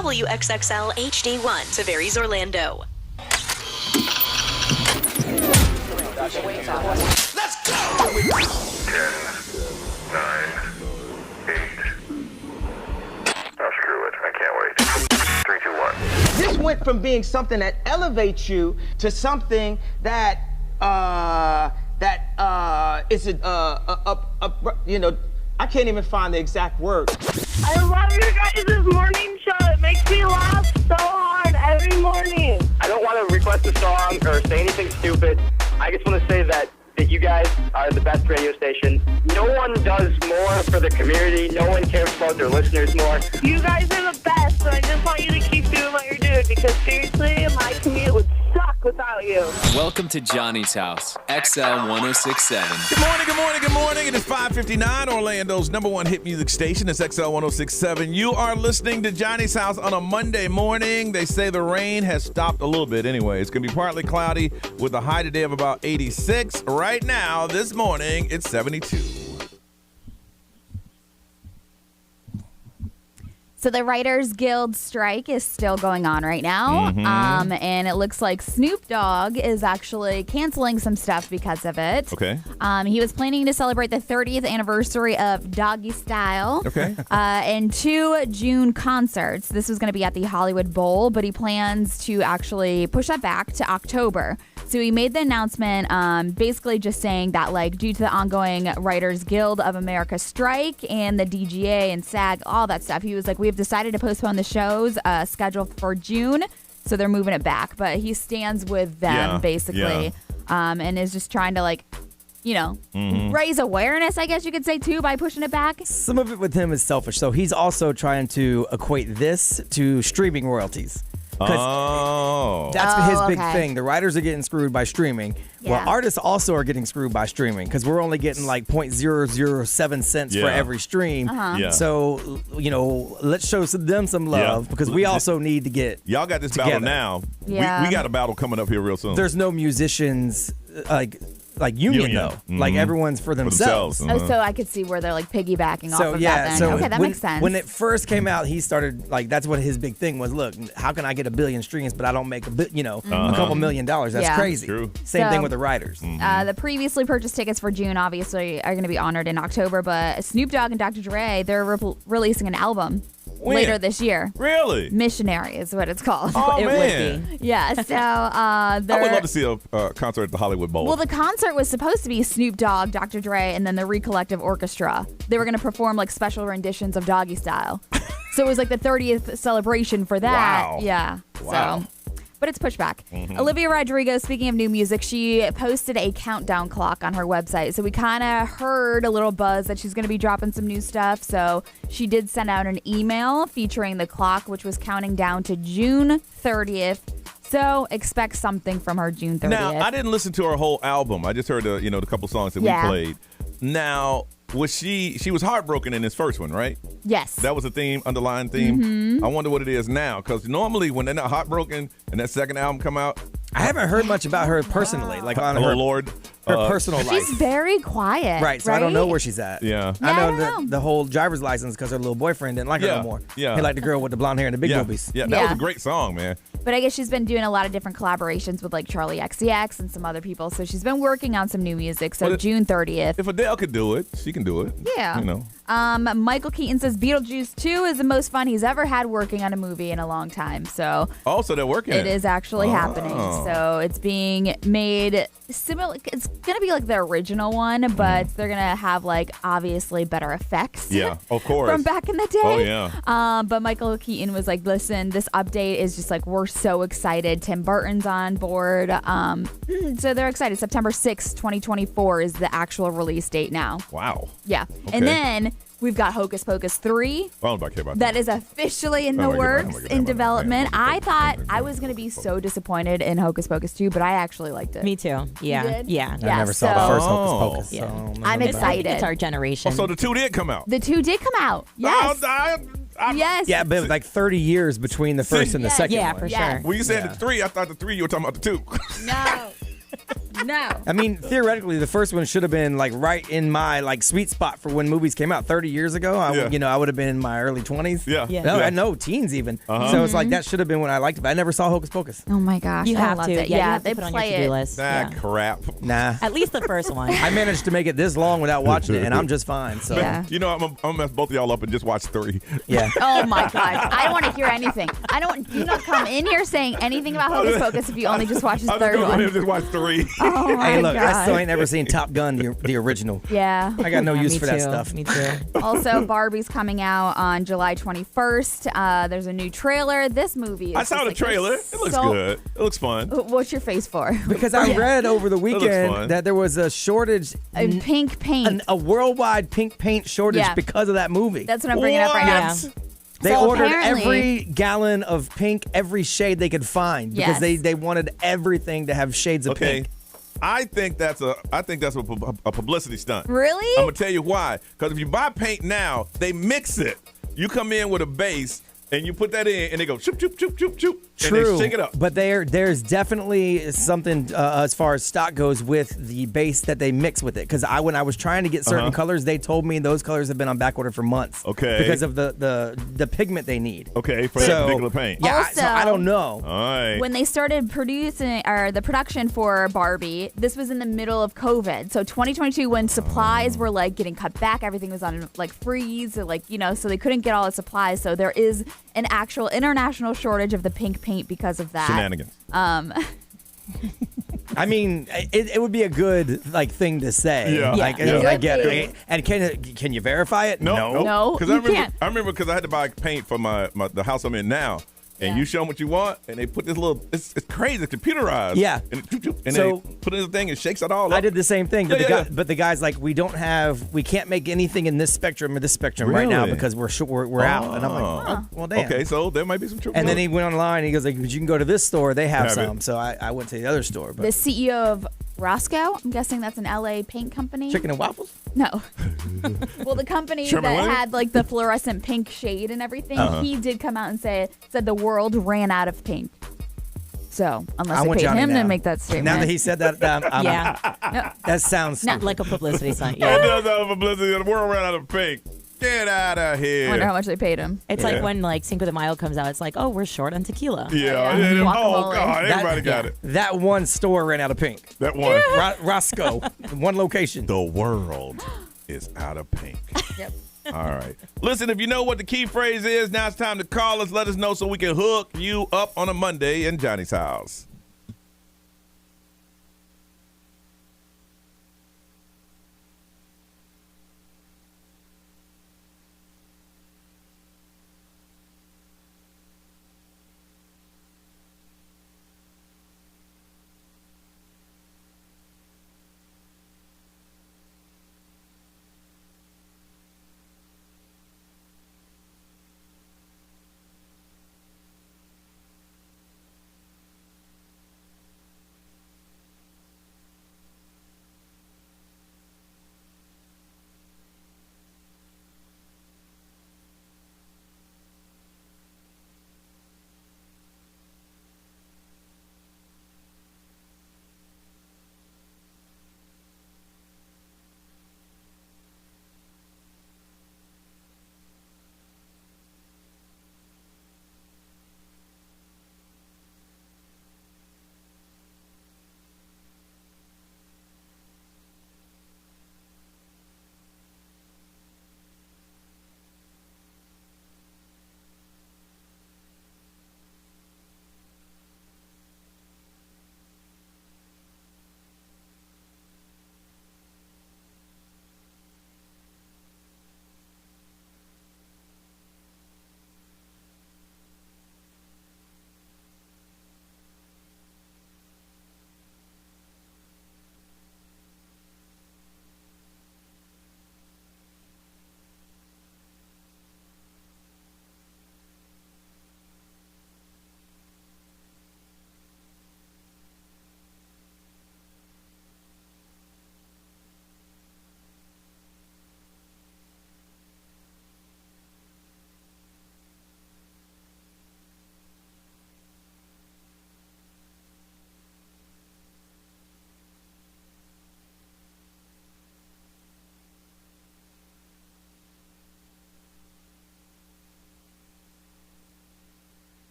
WXXL HD1, Tavares, Orlando. Let's go! 10, 9, 8. Oh, screw it. I can't wait. 3, 2, 1. This went from being something that elevates you to something that is I can't even find the exact word. I love your guys' morning show. It makes me laugh so hard every morning. I don't want to request a song or say anything stupid. I just want to say that you guys are the best radio station. No one does more for the community. No one cares about their listeners more. You guys are the best, and I just want you to keep doing what you're doing because seriously, my commute would suck without you. Welcome to Johnny's House, XL 1067. Good morning, good morning, good morning. It is 5:59, Orlando's number one hit music station. It's XL 1067. You are listening to Johnny's House on a Monday morning. They say the rain has stopped a little bit anyway. It's going to be partly cloudy with a high today of about 86. Right now, this morning, it's 72. So the Writers Guild strike is still going on right now, and it looks like Snoop Dogg is actually canceling some stuff because of it. Okay. He was planning to celebrate the 30th anniversary of Doggy Style. Okay. And 2 June concerts. This was going to be at the Hollywood Bowl, but he plans to actually push that back to October. So he made the announcement basically just saying that, like, due to the ongoing Writers Guild of America strike and the DGA and SAG, all that stuff, he was like, we have decided to postpone the shows scheduled for June, so they're moving it back. But he stands with them, basically, and is just trying to, like, raise awareness, I guess you could say, too, by pushing it back. Some of it with him is selfish. So he's also trying to equate this to streaming royalties. That's his big thing. The writers are getting screwed by streaming. Yeah. Well, artists also are getting screwed by streaming because we're only getting like 0.007 cents for every stream. So, let's show them some love because we also need to get Y'all got this together. battle now. Yeah. We got a battle coming up here real soon. There's no musicians like union though. Like everyone's for themselves. Oh, so I could see where they're like piggybacking off of yeah, that then. so Okay, that makes sense. When it first came out, he started like that's what his big thing was. Look, how can I get 1 billion streams, but I don't make a couple $1 million? That's crazy. True. Same thing with the writers. The previously purchased tickets for June obviously are going to be honored in October, but Snoop Dogg and Dr. Dre, they're releasing an album later this year. Really? Missionary is what it's called. Oh, it man. would be. Yeah, so I would love to see a concert at the Hollywood Bowl. Well, the concert was supposed to be Snoop Dogg, Dr. Dre, and then the Recollective Orchestra. They were going to perform like special renditions of Doggy Style. So it was like the 30th celebration for that. Wow. Yeah. Wow. So, but it's pushed back. Olivia Rodrigo, speaking of new music, she posted a countdown clock on her website. So we kind of heard a little buzz that she's going to be dropping some new stuff. So she did send out an email featuring the clock, which was counting down to June 30th. So expect something from her June 30th. Now, I didn't listen to her whole album. I just heard the couple songs that we played. Now, was she was heartbroken in this first one, right? Yes. That was the underlying theme. I wonder what it is now, because normally when they're not heartbroken and that second album come out, I haven't heard much about her personally, like on her personal life. She's very quiet. Right, so I don't know where she's at. Yeah. I know the whole driver's license because her little boyfriend didn't like her no more. Yeah. He liked the girl with the blonde hair and the big boobies. Yeah, that was a great song, man. But I guess she's been doing a lot of different collaborations with like Charlie XCX and some other people. So she's been working on some new music. So June 30th. If Adele could do it, she can do it. Yeah. Michael Keaton says Beetlejuice 2 is the most fun he's ever had working on a movie in a long time. So so they're working. It is actually happening. So it's being made similar. It's going to be like the original one, but they're going to have like obviously better effects. Yeah, of course. From back in the day. Oh, yeah. But Michael Keaton was like, listen, this update is just like, we're so excited. Tim Burton's on board. So they're excited. September 6th, 2024 is the actual release date now. Wow. Yeah. Okay. And then we've got Hocus Pocus 3. I don't care about that is officially in the works, in development. I thought I was going to be so disappointed in Hocus Pocus 2, but I actually liked it. Me too. Yeah. You did? Yeah. I never saw the first Hocus Pocus. Yeah. So I'm excited. It's our generation. So the 2 did come out. The 2 did come out. Yes. Yes. Yeah, but it was like 30 years between the first and the second Yeah, one. for sure. When you said the 3, I thought the 3 you were talking about the 2. No. No. I mean, theoretically, the first one should have been like right in my like sweet spot for when movies came out 30 years ago. I would have been in my early 20s. Yeah. No, I know teens even. So it's like that should have been when I liked it. But I never saw Hocus Pocus. Oh my gosh, You I have loved to. it. Yeah, you have they to put on play your to-do it. list. Crap. Nah. At least the first one. I managed to make it this long without watching it, and I'm just fine. So Yeah. You know, I'm gonna mess both of y'all up and just watch 3. yeah. Oh my gosh, I don't want to hear anything. Do not come in here saying anything about Hocus Pocus if you only just watch the I'm third just gonna go ahead one. and just watch 3. Oh my Hey, look, I god. still ain't never seen Top Gun, the original. Yeah. I got no use Me for that too. stuff. Me too. Also, Barbie's coming out on July 21st. There's a new trailer. This movie is I saw just the like, trailer. it's It looks so- good. It looks fun. What's your face for? Because I read over the fun. weekend that there was a shortage, In pink paint. a worldwide pink paint shortage Yeah. because of that movie. That's what I'm bringing up right now. Yeah. They So ordered apparently- every gallon of pink, every shade they could find because Yes. they wanted everything to have shades of Okay. pink. I think that's a publicity stunt. Really? I'm gonna tell you why. Because if you buy paint now, they mix it. You come in with a base and you put that in, and they go shoop, shoop, shoop, shoop, shoop, and True, they shake it up. but there's definitely something as far as stock goes with the base that they mix with it. Because when I was trying to get certain colors, they told me those colors have been on back order for months. Okay. Because of the pigment they need. Okay, for that particular paint. Yeah, Also- so I don't know. All right. When they started producing or the production for Barbie, this was in the middle of COVID. So 2022, when supplies were like getting cut back, everything was on like freeze, or, like so they couldn't get all the supplies. So there is an actual international shortage of the pink paint because of that. Shenanigans. I mean, it would be a good thing to say. Yeah. Like, Yeah. I get Could it. And can you verify it? No, Because you can't. I remember because I had to buy paint for the house I'm in now. And Yeah. you show them what you want, and they put this little, it's crazy, it's computerized. Yeah. And So- they put it in the thing and shakes it all up. I did the same thing, but, Yeah, but the guy's like, we can't make anything in this spectrum or this spectrum right now Really? because we're out. And I'm like, oh, well, damn. Okay, so there might be some truth. And then he went online and he goes like, but you can go to this store, they have Have it. some. So I went to the other store. But The CEO of Roscoe, I'm guessing that's an LA paint company. chicken and waffles? No. Well, the company Sherman that Williams? had like the fluorescent pink shade and everything, he did come out and said the world ran out of pink. So unless I they want paid Johnny him now. to make that statement. Now that he said that, Yeah. that sounds Not stupid. like a publicity stunt. Yeah. Yeah. That's all publicity. The world ran out of pink. Get out of here. I wonder how much they paid him. It's like when Cinco de Mayo comes out, it's like, oh, we're short on tequila. Yeah. Yeah. Oh, Guacamole. God. Everybody got yeah. it. That one store ran out of pink. That one. Roscoe, one location. The world is out of pink. Yep. All right. Listen, if you know what the key phrase is, now it's time to call us. Let us know so we can hook you up on a Monday in Johnny's house.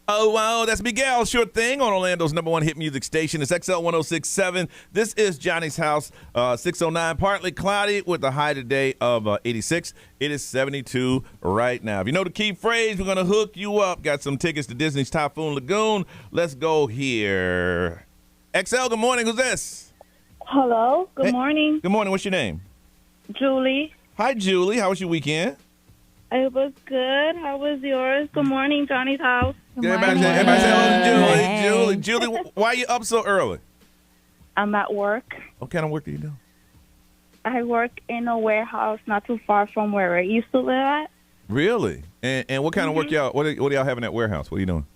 Oh, wow, that's Miguel. Sure thing on Orlando's number one hit music station. It's XL 1067. This is Johnny's house, 609. Partly cloudy with a high today of 86. It is 72 right now. If you know the key phrase, we're going to hook you up. Got some tickets to Disney's Typhoon Lagoon. Let's go here. XL, good morning. Who's this? Hello. Good morning. Good morning. What's your name? Julie. Hi, Julie. How was your weekend? It was good. How was yours? Good morning, Johnny's house. Everybody say hello to Julie. Julie, why are you up so early? I'm at work. What kind of work do you do? I work in a warehouse not too far from where I used to live at. Really? And what kind of work y'all? What do y'all have in that warehouse? What are you doing?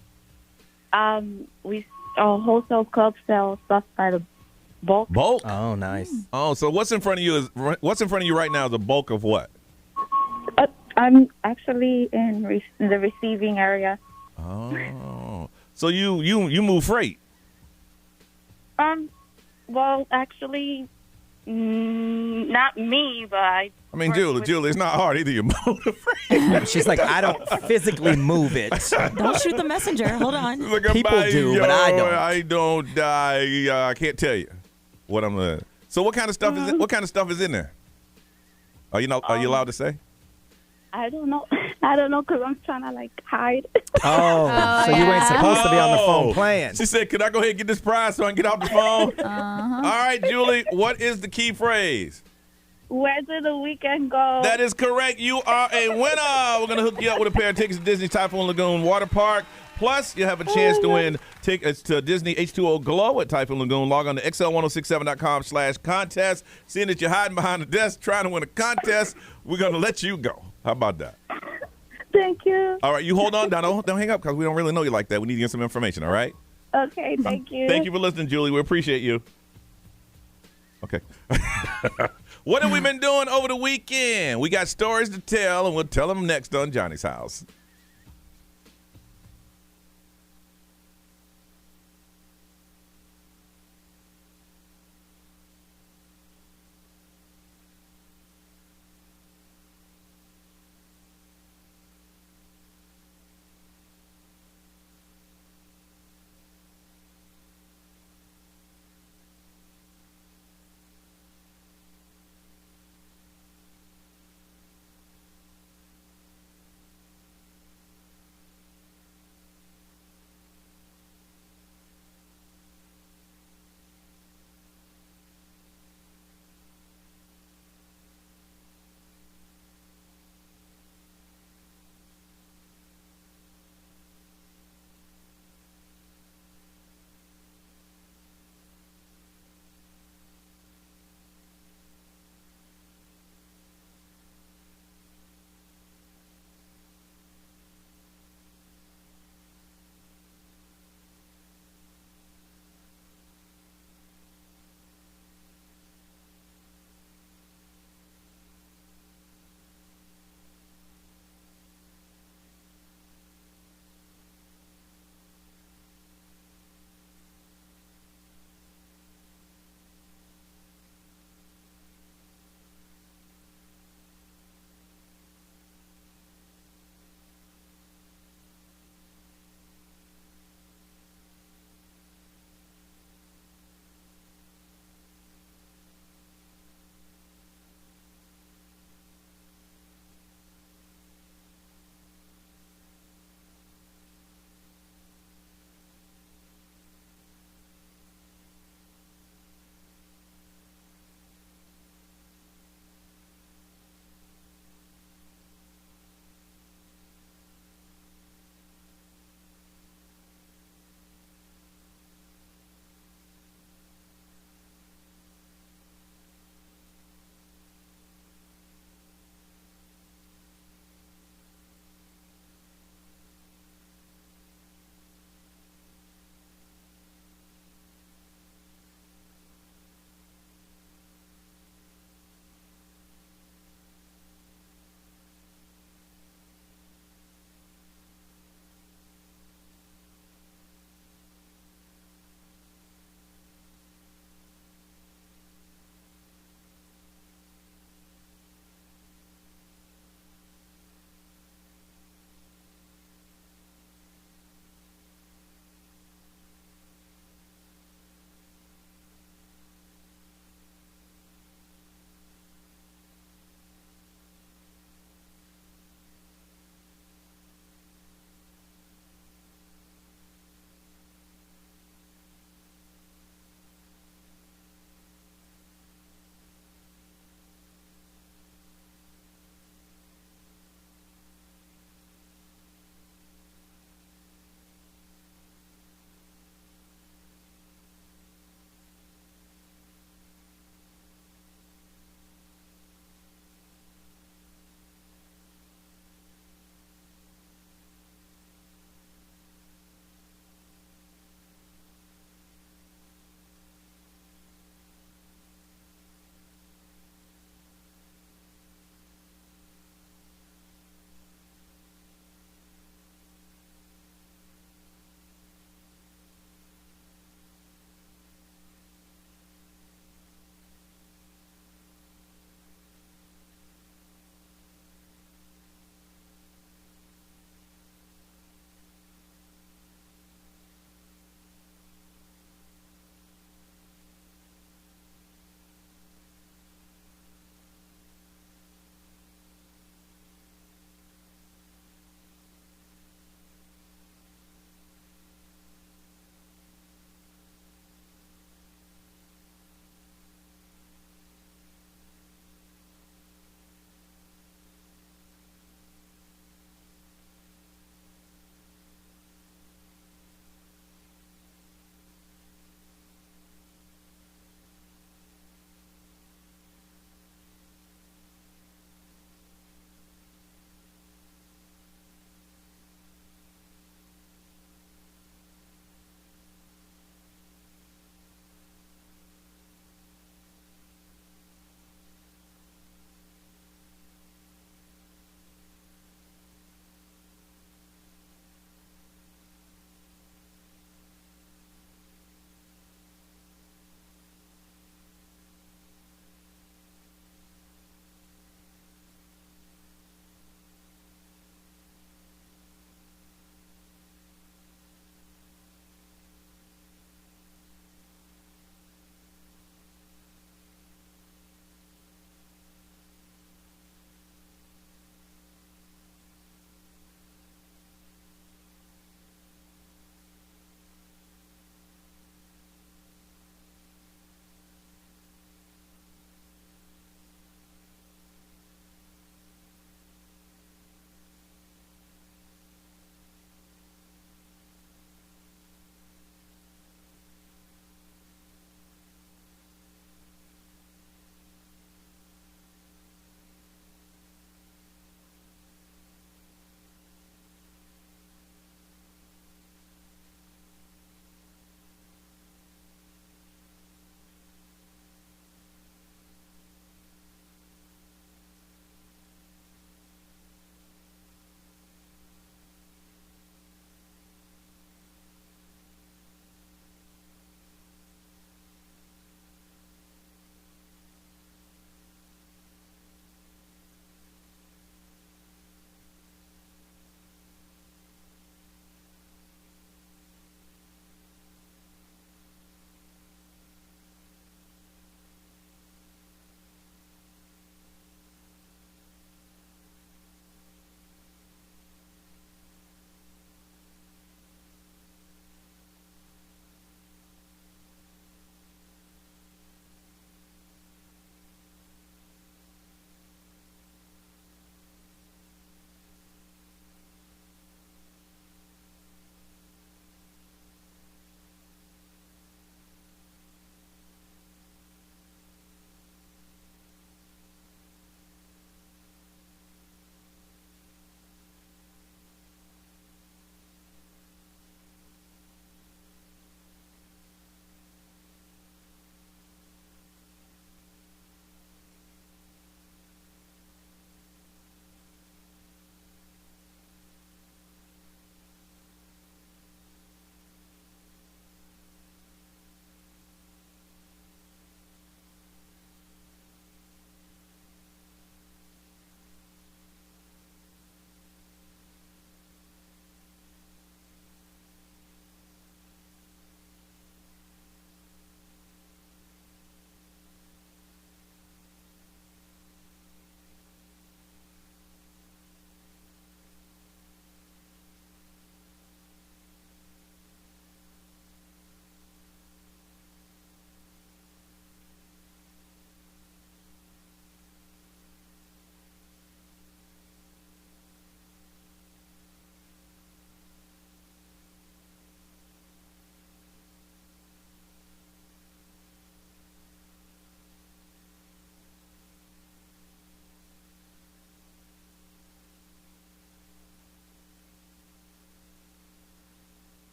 We wholesale club sell stuff by the bulk. Bulk? Oh, nice. Oh, so what's in front of you right now is a bulk of what? I'm actually in the receiving area. Oh, so you move freight? Well, actually, not me, but I mean, Julie, it's not hard either. You move the freight. She's like, I don't physically move it. Don't shoot the messenger. Hold on. Like, People do, but I don't. I don't. I can't tell you what I'm. So what kind of stuff is it? What kind of stuff is in there? Are you allowed to say? I don't know. I don't know because I'm trying to hide. Oh, so you ain't supposed to be on the phone playing. She said, "Could I go ahead and get this prize so I can get off the phone?" All right, Julie. What is the key phrase? Where did the weekend go? That is correct. You are a winner. We're gonna hook you up with a pair of tickets to Disney Typhoon Lagoon Water Park. Plus, you have a chance to win tickets to Disney H2O Glow at Typhoon Lagoon. Log on to xl1067.com/contest. Seeing that you're hiding behind the desk trying to win a contest, we're going to let you go. How about that? Thank you. All right, you hold on. Don't hang up because we don't really know you like that. We need to get some information, all right? Okay, thank you. Thank you for listening, Julie. We appreciate you. Okay. What have we been doing over the weekend? We got stories to tell, and we'll tell them next on Johnny's House.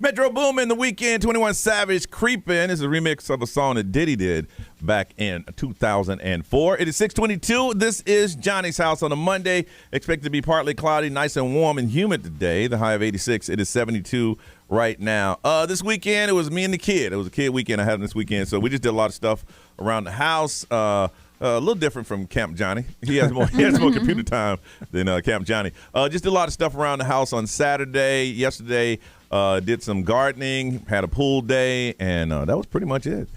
Metro Boomin, The Weeknd, 21 Savage, Creepin'. This is a remix of a song that Diddy did back in 2004. It is 6:22. This is Johnny's House on a Monday. Expected to be partly cloudy, nice and warm and humid today. The high of 86. It is 72 right now. This weekend, it was me and the kid. It was a kid weekend I had this weekend, so we just did a lot of stuff around the house. A little different from Camp Johnny. He has more computer time than Camp Johnny. Just did a lot of stuff around the house on Saturday. Yesterday, did some gardening, had a pool day, and that was pretty much it.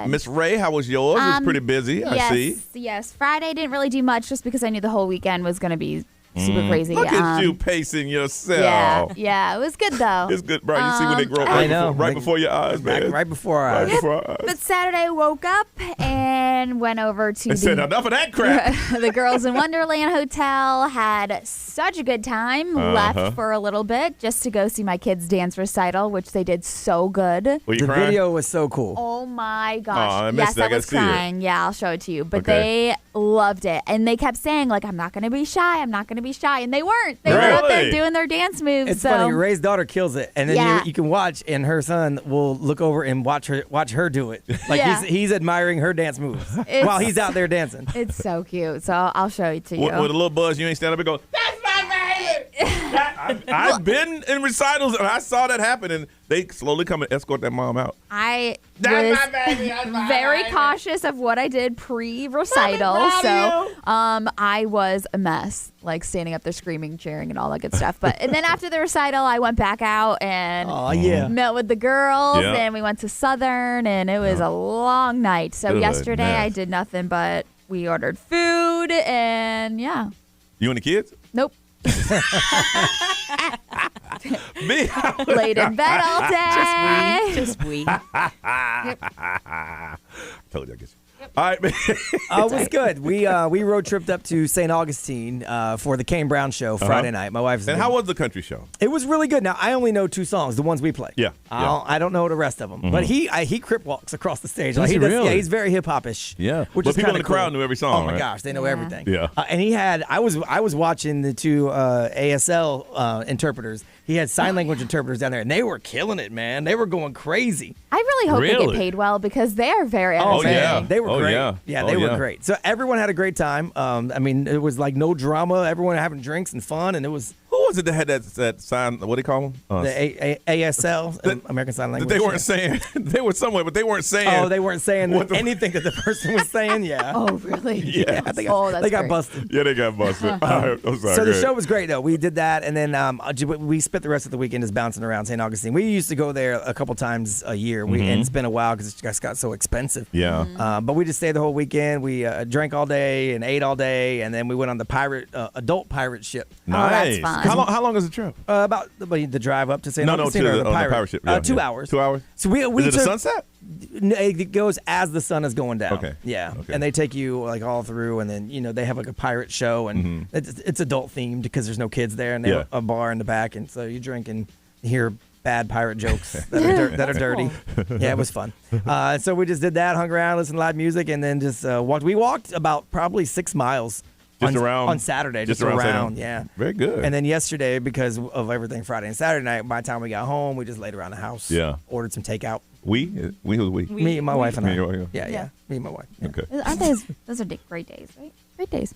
Miss Ray, how was yours? It was pretty busy, I see. Yes. Friday didn't really do much just because I knew the whole weekend was going to be super crazy. Look at you pacing yourself. Yeah, it was good though. It's good, bro. You see when they grow right before your eyes, man. Right before our eyes. But Saturday, woke up and went over to said enough of that crap. the Girls in Wonderland Hotel. Had such a good time. Left for a little bit just to go see my kids' dance recital, which they did so good. Were you the crying? video was so cool. Oh my gosh. I missed it. I was crying. Yeah, I'll show it to you. But they loved it. And they kept saying, like, I'm not going to be shy. I'm not going to be shy. And they weren't. They were out there doing their dance moves. It's funny. Ray's daughter kills it. And then you can watch, and her son will look over and watch her do it. Like he's admiring her dance moves while he's out there dancing. It's so cute. So I'll show it to you. With a little buzz, you ain't stand up and go, that's my baby. I've been in recitals, and I saw that happen, and they slowly come and escort that mom out. I was very cautious of what I did pre-recital, so I was a mess, like standing up there screaming, cheering, and all that good stuff. And then after the recital, I went back out and met with the girls, and we went to Southern, and it was a long night. So yesterday I did nothing but we ordered food, and You and the kids? Nope. Me? Laid in bed all day. Just we. Told you, I guess. All right, man. It was good. We road tripped up to St. Augustine for the Kane Brown show Friday night. My wife's. And how was the country show? It was really good. Now I only know 2 songs, the ones we play. Yeah. I don't know the rest of them. But he crip walks across the stage. Does he really? Yeah, he's very hip hopish. Yeah. Which But is people in the cool. crowd knew every song. Oh my right? gosh, they know everything. Yeah. And he had. I was watching the 2 ASL interpreters. He had sign language interpreters down there, and they were killing it, man. They were going crazy. I really hope they get paid well because they are very entertaining. They were great. Yeah. They were great. So everyone had a great time. I mean, it was like no drama. Everyone having drinks and fun, and it was. Who was it that had that sign? What do you call them? The ASL, American Sign Language. They weren't saying. They were somewhere, but they weren't saying. Oh, they weren't saying anything that the person was saying. Yeah. Oh, really? Yeah. That's they got great. busted. Yeah, they got busted. I'm sorry. So the show was great, though. We did that, and then we spent the rest of the weekend just bouncing around St. Augustine. We used to go there a couple times a year, and it's been a while because it just got so expensive. Yeah. But we just stayed the whole weekend. We drank all day and ate all day, and then we went on the adult pirate ship. Nice. Oh, that's fun. How long is the trip? About the drive up to St. Augustine. No, the pirate ship. Yeah, 2 hours. 2 hours? So we is it took, a sunset? No, it goes as the sun is going down. Okay. Yeah. Okay. And they take you like all through, and then they have like a pirate show, and it's adult themed because there's no kids there, and they have a bar in the back, and so you drink and hear bad pirate jokes that are dirty. Yeah, it was fun. So we just did that, hung around, listened to live music, and then just walked. We walked about probably 6 miles. On Saturday, just around, yeah. Very good. And then yesterday, because of everything Friday and Saturday night, by the time we got home, we just laid around the house. Yeah. Ordered some takeout. We? Who's we? Me and my wife and I. Yeah. Me and my wife. Yeah. Okay. Aren't those are great days, right? Great days.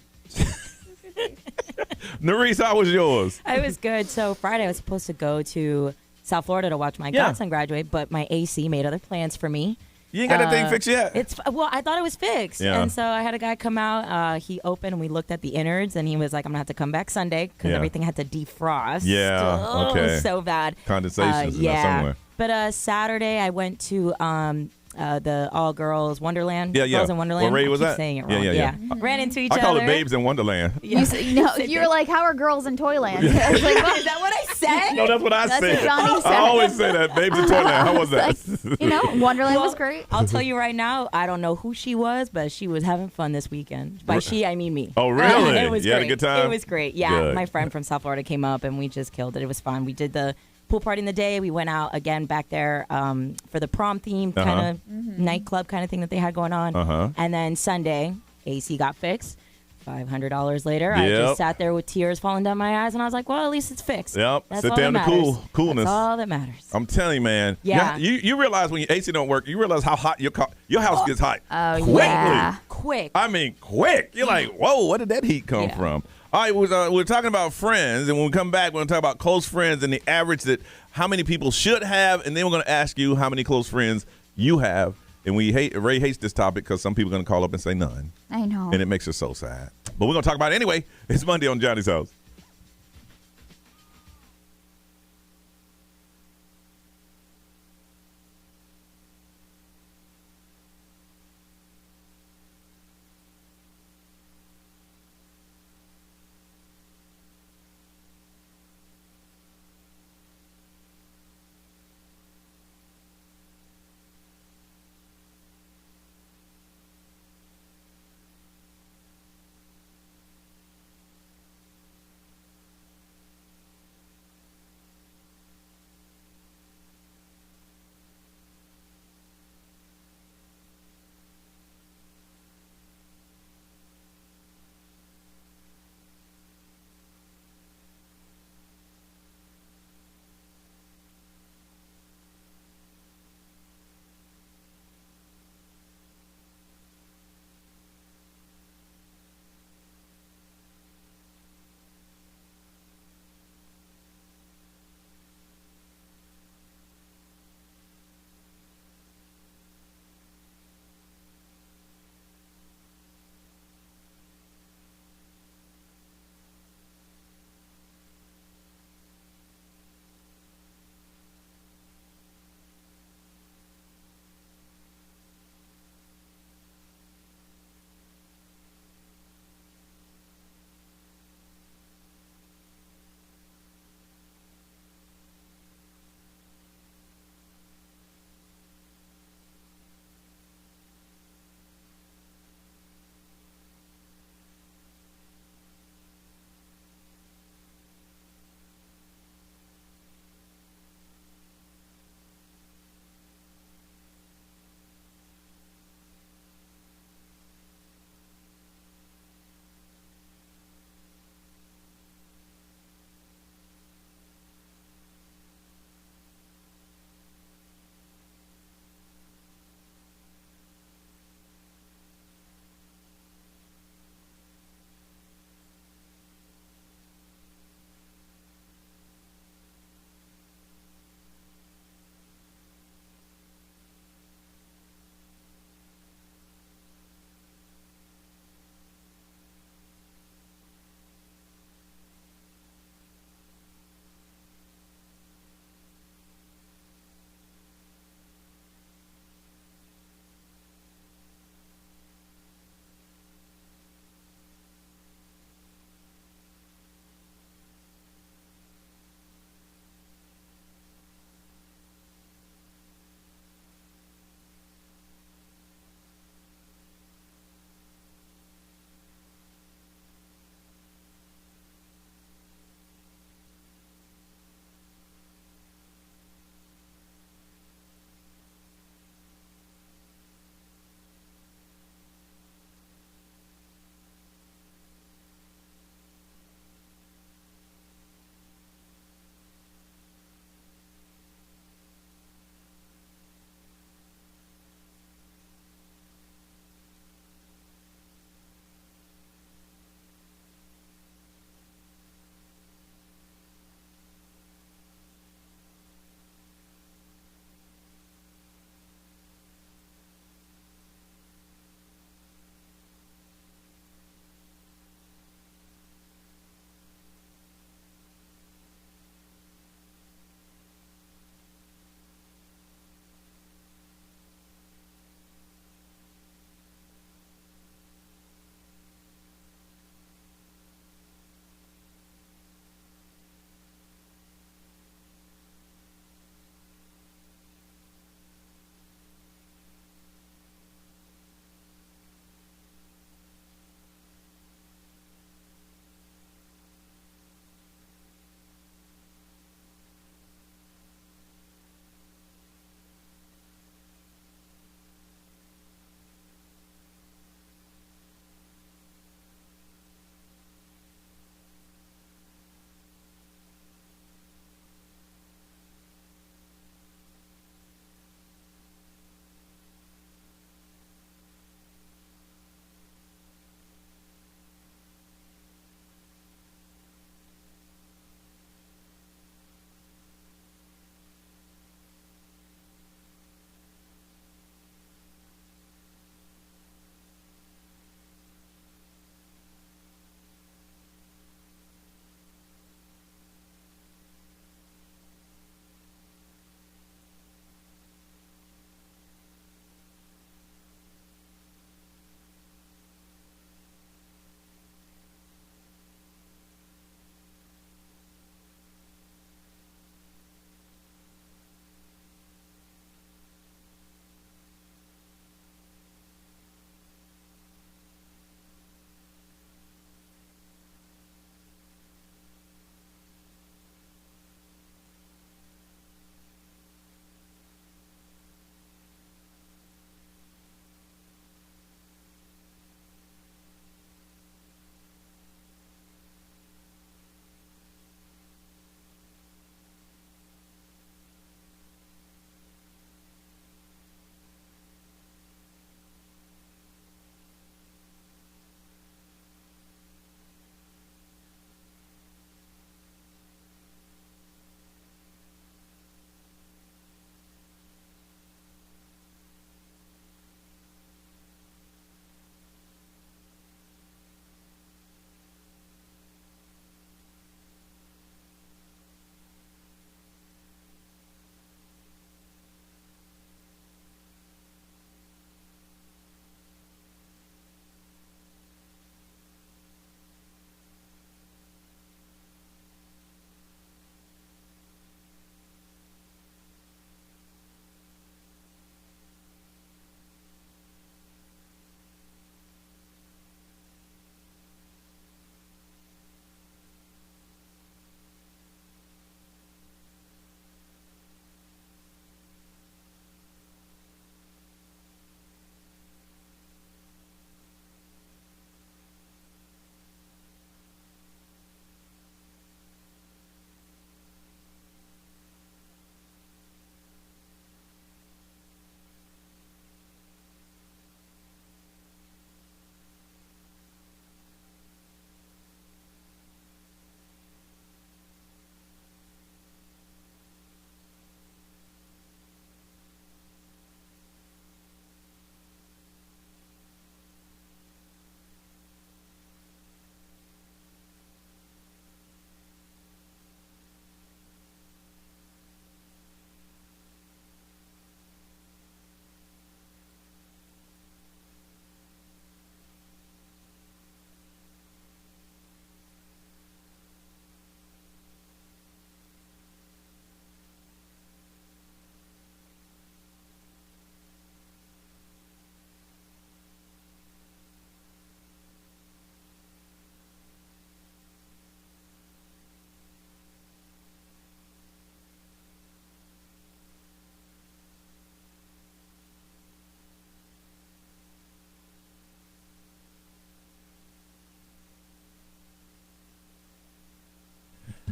Nerese, how was yours? I was good. So Friday, I was supposed to go to South Florida to watch my godson graduate, but my AC made other plans for me. You ain't got that thing fixed yet? I thought it was fixed. Yeah. And so I had a guy come out. He opened and we looked at the innards, and he was like, I'm going to have to come back Sunday because everything had to defrost. Yeah, okay. So bad. Condensation somewhere. But Saturday, I went to the all-girls Wonderland. Yeah. Girls in Wonderland. Where Ray was I keep at? saying it wrong. Yeah. Ran into each other. I call it Babes in Wonderland. You're like, how are girls in Toyland? I was like, is that what I said? No, that's what I That's said. what Johnny said. I always say that. Babes in Toyland. How was that? Wonderland was great. I'll tell you right now, I don't know who she was, but she was having fun this weekend. By she, I mean me. Oh, really? It was you great. had a good time? It was great. Yeah, Good. My friend from South Florida came up, and we just killed it. It was fun. We did the pool party in the day. We went out again back there for the prom theme kind of nightclub kind of thing that they had going on. And then Sunday, AC got fixed. $500 later, I Yep. just sat there with tears falling down my eyes, and I was like, well, at least it's fixed. Yep. That's Sit all there in that the matters. coolness. That's all that matters. I'm telling you, man. Yeah. You realize when your AC don't work, you realize how hot your house gets hot. Oh, quickly. yeah. Quick. I mean, quick. You're like, whoa, where did that heat come from? All right, we're talking about friends, and when we come back, we're going to talk about close friends and the average that how many people should have, and then we're going to ask you how many close friends you have. And Ray hates this topic because some people are going to call up and say none. I know. And it makes her so sad. But we're going to talk about it anyway. It's Monday on Johnny's House.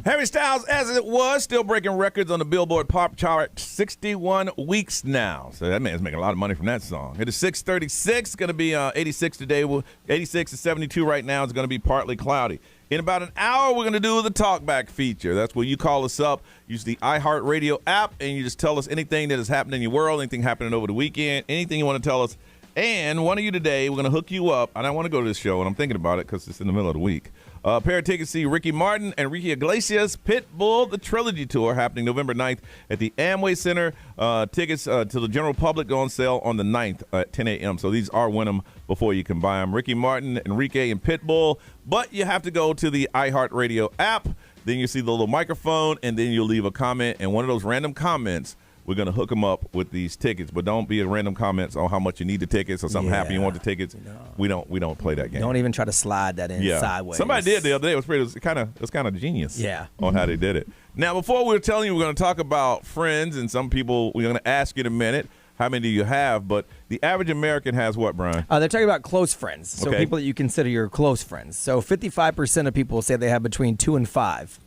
Harry Styles, as it was, still breaking records on the Billboard Pop Chart 61 weeks now. So that man's making a lot of money from that song. It is 6:36. Going to be 86 today. 86 to 72 right now. It's going to be partly cloudy. In about an hour, we're going to do the Talkback feature. That's where you call us up, use the iHeartRadio app, and you just tell us anything that has happened in your world, anything happening over the weekend, anything you want to tell us. And one of you today, we're going to hook you up. And I want to go to this show, and I'm thinking about it because it's in the middle of the week. A pair of tickets to see Ricky Martin and Enrique Iglesias Pitbull, the Trilogy Tour, happening November 9th at the Amway Center. Tickets to the general public go on sale on the 9th at 10 a.m. So these are win them before you can buy them. Ricky Martin, Enrique, and Pitbull. But you have to go to the iHeartRadio app. Then you see the little microphone, and then you'll leave a comment. And one of those random comments, we're going to hook them up with these tickets, but don't be a random comments on how much you need the tickets or something happened you want the tickets. No. We don't play that game. Don't even try to slide that in sideways. Somebody did the other day. It was kind of genius. Yeah. On how they did it. Now, before we were telling you we're going to talk about friends, and some people we're going to ask you in a minute how many do you have, but the average American has what, Brian? They're talking about close friends, so people that you consider your close friends. So 55% of people say they have between 2 and 5.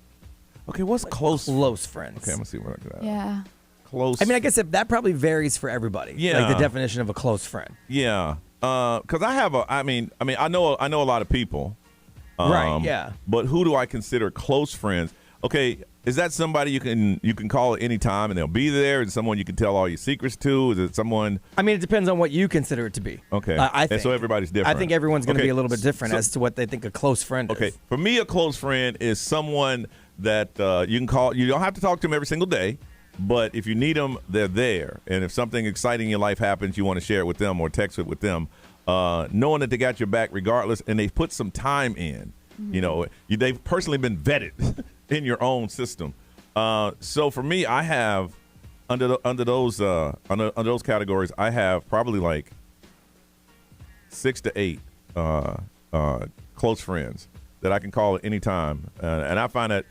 Okay, what's close? Close friends. Okay, I'm gonna see what I can. Yeah. Close. I mean, I guess that probably varies for everybody. Yeah. Like the definition of a close friend. Yeah. Because I know a lot of people. Right. Yeah. But who do I consider close friends? Okay, is that somebody you can call at any time and they'll be there? Is it someone you can tell all your secrets to? Is it someone? I mean, it depends on what you consider it to be. Okay. I think. And so everybody's different. I think everyone's going to be a little bit different as to what they think a close friend is. Okay. For me, a close friend is someone that you can call. You don't have to talk to them every single day. But if you need them, they're there. And if something exciting in your life happens, you want to share it with them or text it with them, knowing that they got your back regardless, and they've put some time in. Mm-hmm. You know, they've personally been vetted in your own system. So for me, I have under those categories, I have probably like 6 to 8 close friends that I can call at any time, and I find that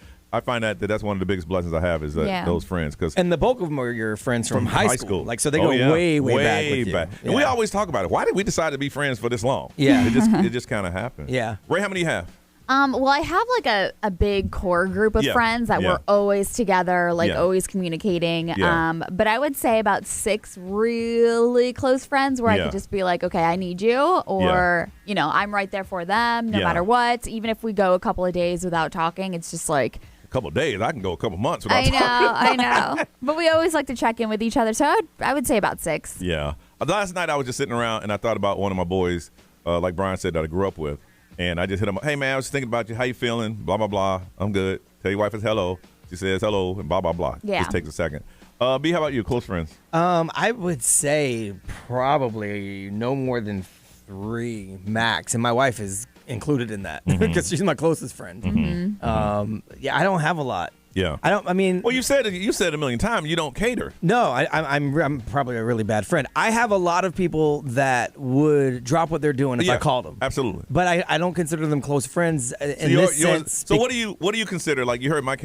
that's one of the biggest blessings I have is those friends. And the bulk of them are your friends from high school. Like, so they go way back with you. Yeah. And we always talk about it. Why did we decide to be friends for this long? Yeah. It just kind of happened. Yeah. Ray, how many do you have? Well, I have like a big core group of friends that we're always together, always communicating. Yeah. But I would say about 6 really close friends where I could just be like, okay, I need you, or I'm right there for them no matter what. Even if we go a couple of days without talking, it's just like a couple of days. I can go a couple months without talking. I know. But we always like to check in with each other, so I would say about 6. Yeah. Last night I was just sitting around and I thought about one of my boys, like Brian said, that I grew up with. And I just hit him up. Hey, man, I was thinking about you. How you feeling? Blah, blah, blah. I'm good. Tell your wife it's hello. She says hello and blah, blah, blah. Yeah. Just takes a second. B, how about you? Close friends? I would say probably no more than 3 max. And my wife is included in that because she's my closest friend. Mm-hmm. I don't have a lot. Yeah. Well, you said it a million times. You don't cater. No, I'm probably a really bad friend. I have a lot of people that would drop what they're doing if I called them. Absolutely. But I don't consider them close friends in this sense. So what do you consider? Like you heard my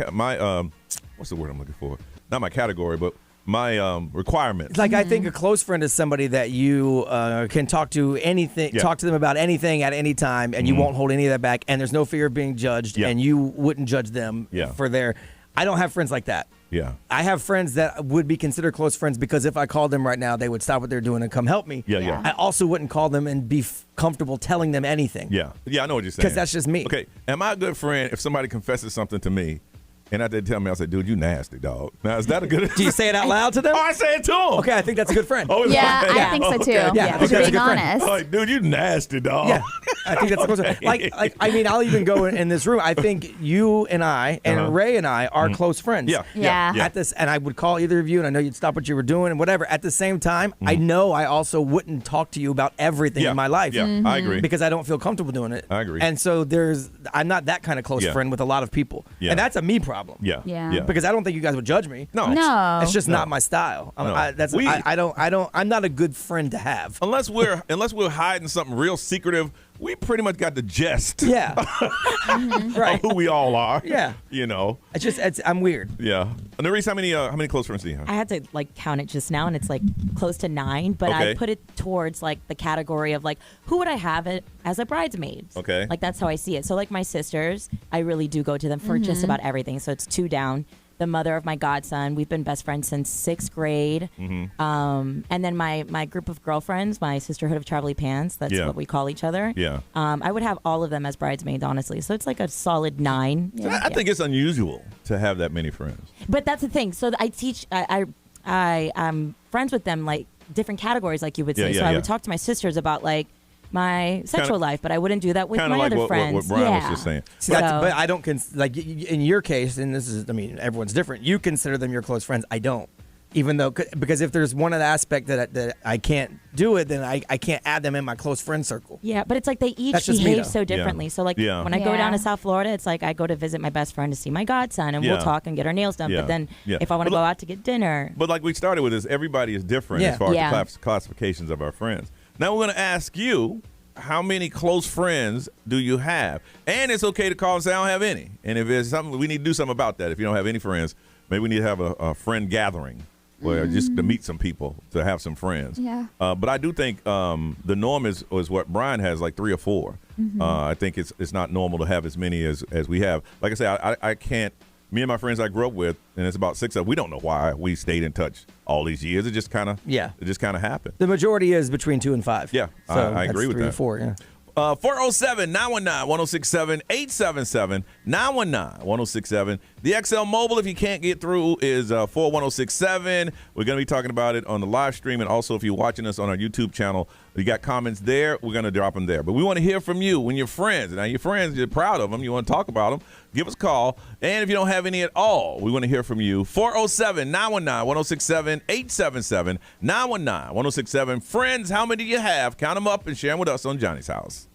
what's the word I'm looking for? Not my category, but my requirements. Like I think a close friend is somebody that you can talk to talk to them about anything at any time, and you won't hold any of that back, and there's no fear of being judged, and you wouldn't judge them for their. I don't have friends like that. Yeah. I have friends that would be considered close friends because if I called them right now, they would stop what they're doing and come help me. Yeah. I also wouldn't call them and be comfortable telling them anything. Yeah, I know what you're saying. Because that's just me. Okay, am I a good friend if somebody confesses something to me? And after they tell me, I say, dude, you nasty, dog. Now, is that a good... Do you say it out loud to them? Oh, I say it to them. Okay, I think that's a good friend. Oh, yeah, I think so, too. Okay. Yeah, because you're being honest. Like, dude, you nasty, dog. Yeah, I think that's a close friend. Like, I mean, I'll even go in this room. I think you and I and Ray and I are close friends. Yeah. At this, and I would call either of you, and I know you'd stop what you were doing and whatever. At the same time, I know I also wouldn't talk to you about everything in my life. Yeah, I agree. Because I don't feel comfortable doing it. I agree. And so I'm not that kind of close friend with a lot of people. Yeah. And that's a me problem. Yeah. Because I don't think you guys would judge me. No. It's just not my style. I'm not a good friend to have. Unless we're hiding something real secretive, we pretty much got the gist. Yeah. Right. Of who we all are. Yeah. You know. I'm weird. Yeah. Nerese, how many close friends do you have? I had to like count it just now, and it's like close to 9. But Okay. I put it towards like the category of like who would I have it as a bridesmaid? Okay. Like that's how I see it. So like my sisters, I really do go to them for just about everything. So it's 2 down. The mother of my godson, we've been best friends since 6th grade. And then my group of girlfriends, my sisterhood of traveling pants. That's Yeah. what we call each other. Yeah. I would have all of them as bridesmaids, honestly. So it's like a solid 9. I think it's unusual to have that many friends. But that's the thing. So I teach. I'm friends with them like different categories, like you would say. Yeah, so I yeah. would talk to my sisters about like my sexual life, but I wouldn't do that with Kind of my like other what friends. Brian yeah. was just saying. See, but I don't like in your case, and this is, I mean, everyone's different. You consider them your close friends. I don't, even though because if there's one aspect that I can't do it, then I can't add them in my close friend circle. Yeah, but it's like they each That's just me, behave though. so differently. So like Yeah. when I go Yeah. down to South Florida, it's like I go to visit my best friend to see my godson, and Yeah. we'll talk and get our nails done. Yeah. But then Yeah. if I want to But go look- out to get dinner, But like we started with this, everybody is different Yeah. as far as Yeah. the classifications of our friends. Now we're going to ask you, how many close friends do you have? And it's okay to call and say, I don't have any. And if there's something, we need to do something about that. If you don't have any friends, maybe we need to have a friend gathering where just to meet some people, to have some friends. Yeah. But I do think the norm is what Brian has, like 3 or 4. I think it's not normal to have as many as we have. Like I say, I can't. Me and my friends I grew up with, and it's about 6 of them. We don't know why we stayed in touch all these years. It just kind of happened. The majority is between 2 and 5. Yeah, so I agree with 3 that. to 4. Yeah. 407-919-1067, 877-919-1067. The XL Mobile, if you can't get through, is 41067. We're going to be talking about it on the live stream, and also if you're watching us on our YouTube channel, we got comments there. We're going to drop them there. But we want to hear from you when you're friends. Now, your friends, you're proud of them. You want to talk about them, give us a call. And if you don't have any at all, we want to hear from you. 407-919-1067, 877-919-1067. Friends, how many do you have? Count them up and share them with us on Johnny's House.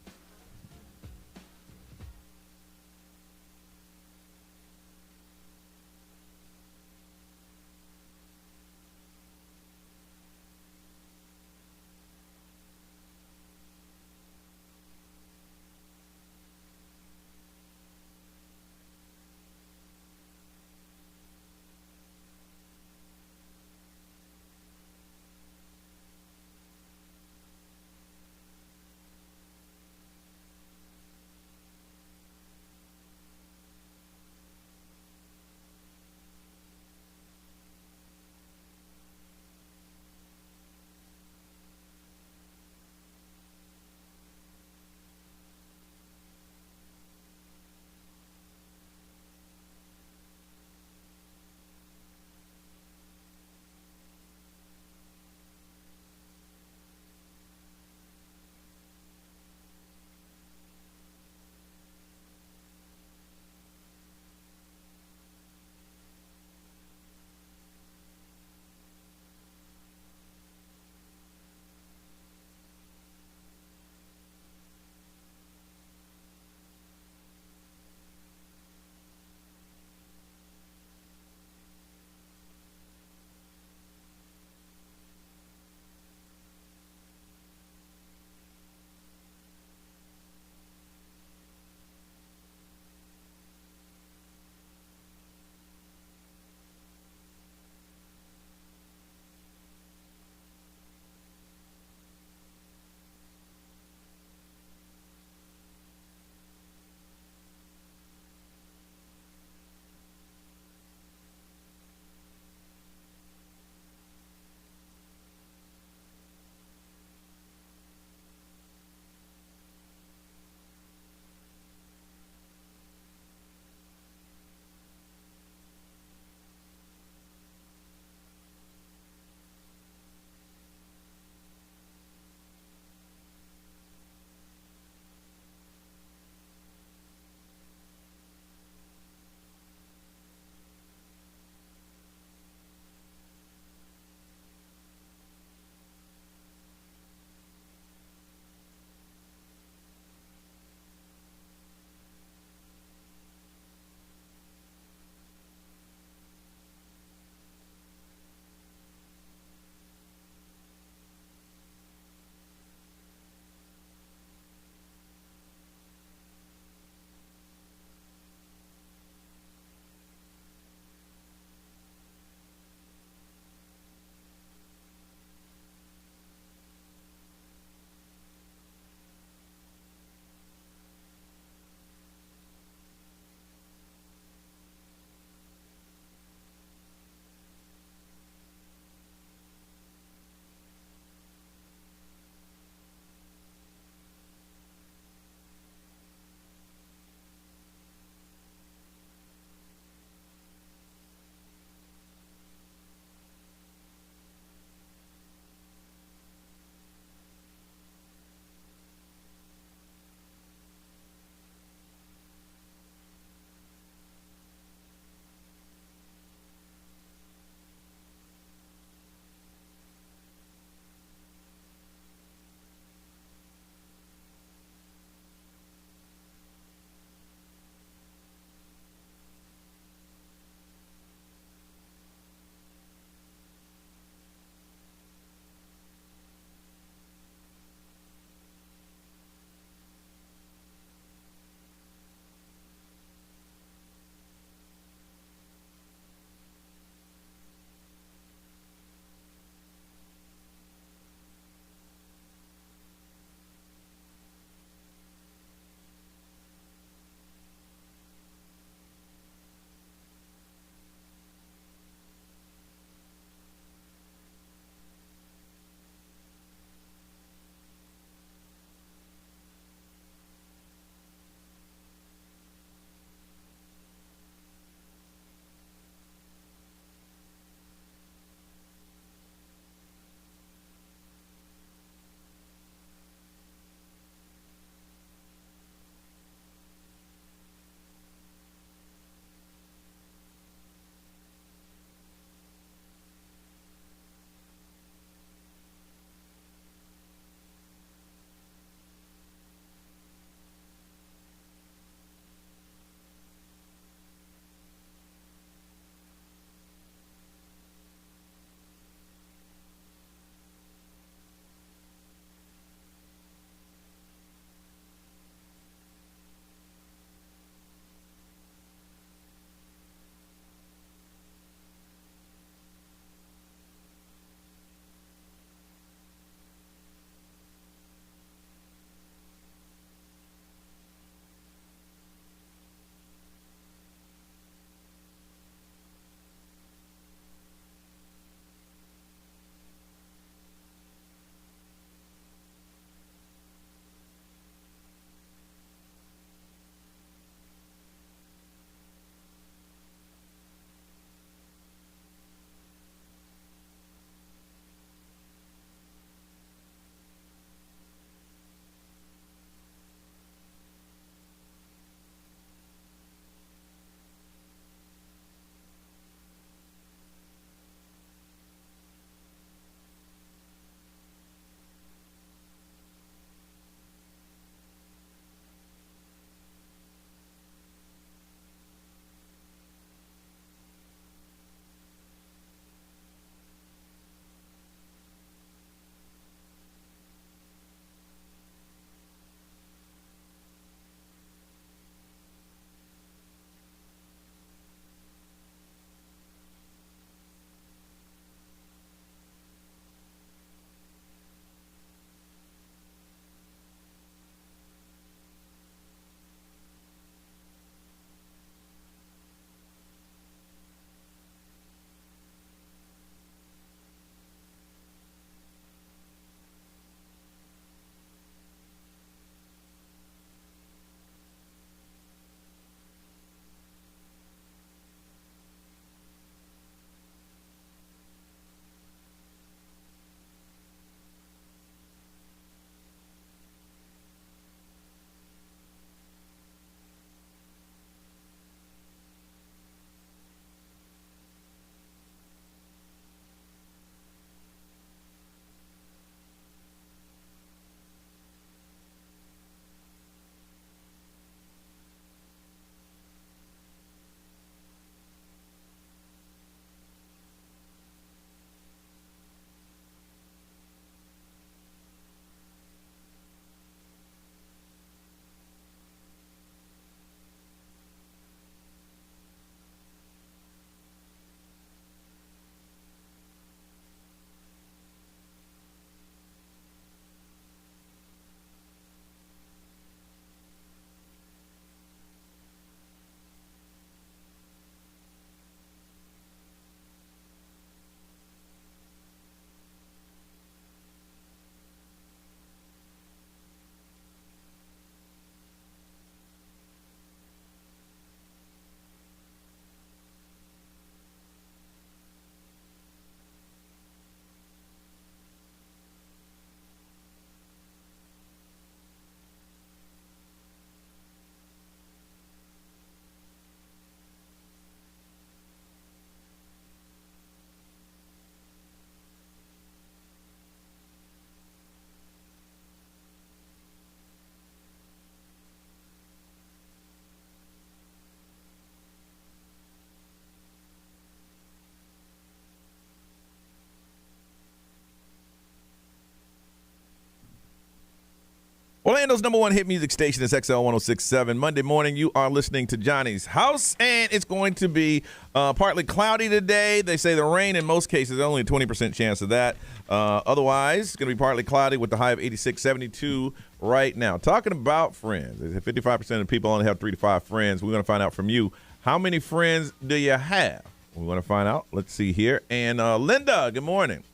Orlando's number one hit music station is XL 106.7. Monday morning, you are listening to Johnny's House, and it's going to be partly cloudy today. They say the rain in most cases, only a 20% chance of that. Otherwise, it's going to be partly cloudy with the high of 86, 72 right now. Talking about friends, 55% of people only have 3 to 5 friends. We're going to find out from you, how many friends do you have? We want to find out. Let's see here. And Linda, good morning.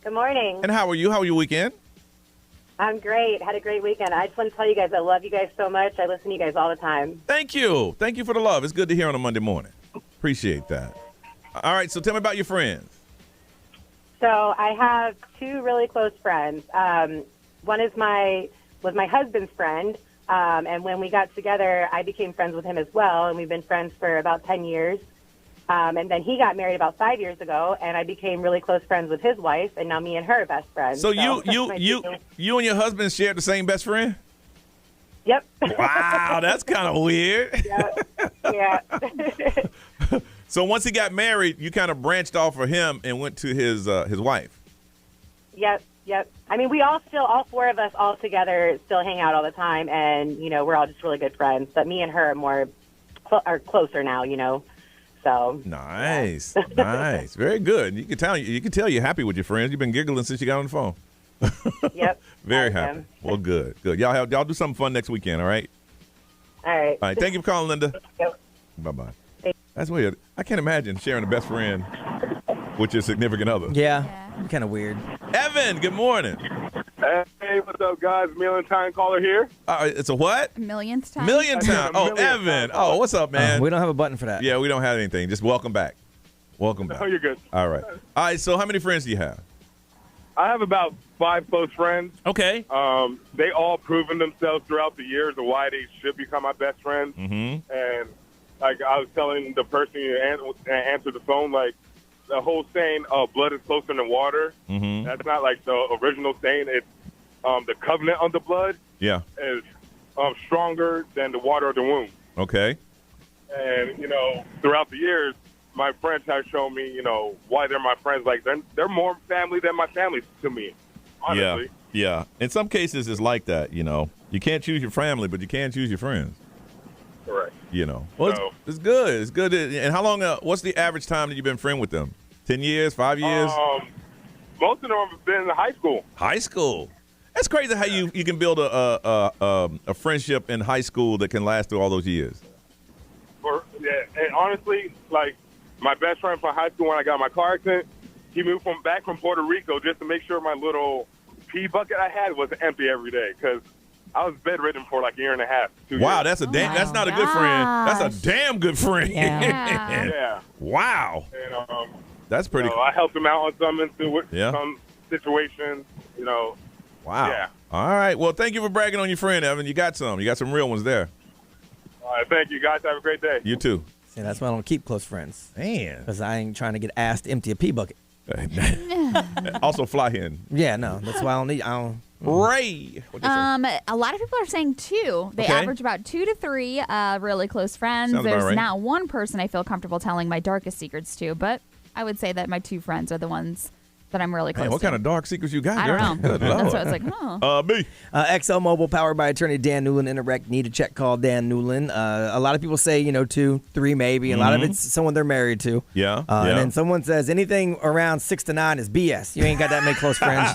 Good morning. And how are you? How was your weekend? I'm great. Had a great weekend. I just want to tell you guys I love you guys so much. I listen to you guys all the time. Thank you. Thank you for the love. It's good to hear on a Monday morning. Appreciate that. All right, so tell me about your friends. So I have 2 really close friends. One was my husband's friend, and when we got together, I became friends with him as well, and we've been friends for about 10 years. And then he got married about 5 years ago, and I became really close friends with his wife, and now me and her are best friends. So you and your husband shared the same best friend? Yep. Wow, that's kind of weird. Yeah. So once he got married, you kind of branched off of him and went to his wife. Yep. I mean, we all 4 of us all together still hang out all the time, and, we're all just really good friends. But me and her are closer now, So nice, nice, very good. You can tell you're happy with your friends. You've been giggling since you got on the phone. Yep. Very happy. Well, good. Y'all do something fun next weekend. All right. All right. All right. Thank you for calling, Linda. Yep. Bye. That's weird. I can't imagine sharing a best friend with your significant other. Yeah. Kind of weird. Evan, good morning. Hey, what's up, guys? Million time caller here. It's a what? Millionth time. Millionth time. Oh, Evan. Oh, what's up, man? We don't have a button for that. Yeah, we don't have anything. Just welcome back. Welcome back. Oh, you're good. All right. All right. So, how many friends do you have? I have about 5 close friends. Okay. They all proven themselves throughout the years of why they should become my best friends. Mm-hmm. And like I was telling the person who answered the phone, like the whole saying, "blood is closer than water." Mm-hmm. That's not like the original saying. It's the covenant of the blood. Yeah. Is stronger than the water of the womb. Okay. And throughout the years, my friends have shown me, why they're my friends. Like they're more family than my family to me. Honestly. Yeah. In some cases, it's like that. You can't choose your family, but you can choose your friends. Correct. Well, it's good. It's good. And how long? What's the average time that you've been friend with them? 10 years? 5 years? Most of them have been in high school. High school. That's crazy how you can build a friendship in high school that can last through all those years. And honestly, like my best friend from high school when I got my car accident, he moved back from Puerto Rico just to make sure my little pee bucket I had was empty every day because I was bedridden for like a year and a half. 2 years. Wow, that's that's not a good friend. That's a damn good friend. Yeah. Wow. And that's pretty cool. I helped him out on some situations, Wow. Yeah. All right. Well, thank you for bragging on your friend, Evan. You got some real ones there. All right. Thank you, guys. Have a great day. You too. See, that's why I don't keep close friends. Man. Because I ain't trying to get asked to empty a pee bucket. Also fly in. Yeah, no. That's why I don't. Ray. A lot of people are saying 2. They average about 2 to 3 really close friends. Sounds There's about right. not one person I feel comfortable telling my darkest secrets to, but I would say that my 2 friends are the ones that I'm really close Man, what to. kind of dark secrets you got, I girl? don't know. Good Lord. That's what I was like, Me. XL Mobile, powered by attorney Dan Newland. Interact, need a check, call Dan Newland. A lot of people say, 2, 3 maybe. A lot of it's someone they're married to. Yeah. And then someone says anything around 6 to 9 is BS. You ain't got that many close friends.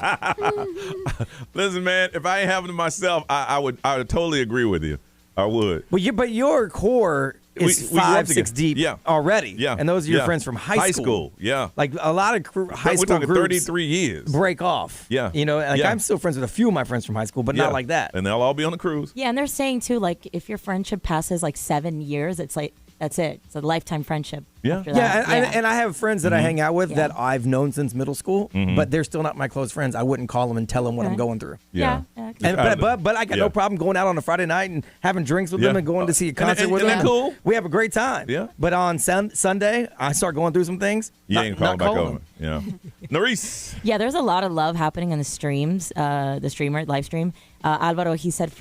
Listen, man, if I ain't having them myself, I would totally agree with you. I would. Well, but your core is we grew up 5, 6 together. deep Yeah. already. Yeah. And those are your Yeah. friends from high school. Yeah. Like a lot of high We're school talking groups 33 years. break off. Yeah. Like I'm still friends with a few of my friends from high school, but not like that. And they'll all be on the cruise. Yeah, and they're saying too, like if your friendship passes like 7 years, it's like that's it. It's a lifetime friendship. Yeah. after that. And I have friends that I hang out with that I've known since middle school, but they're still not my close friends. I wouldn't call them and tell them what I'm going through. Yeah. But I got no problem going out on a Friday night and having drinks with them and going to see a concert with them. Isn't that cool? We have a great time. Yeah. But on Sunday, I start going through some things. You ain't calling back over. Yeah. Norris. Yeah, there's a lot of love happening in the streams, live stream. Alvaro, he said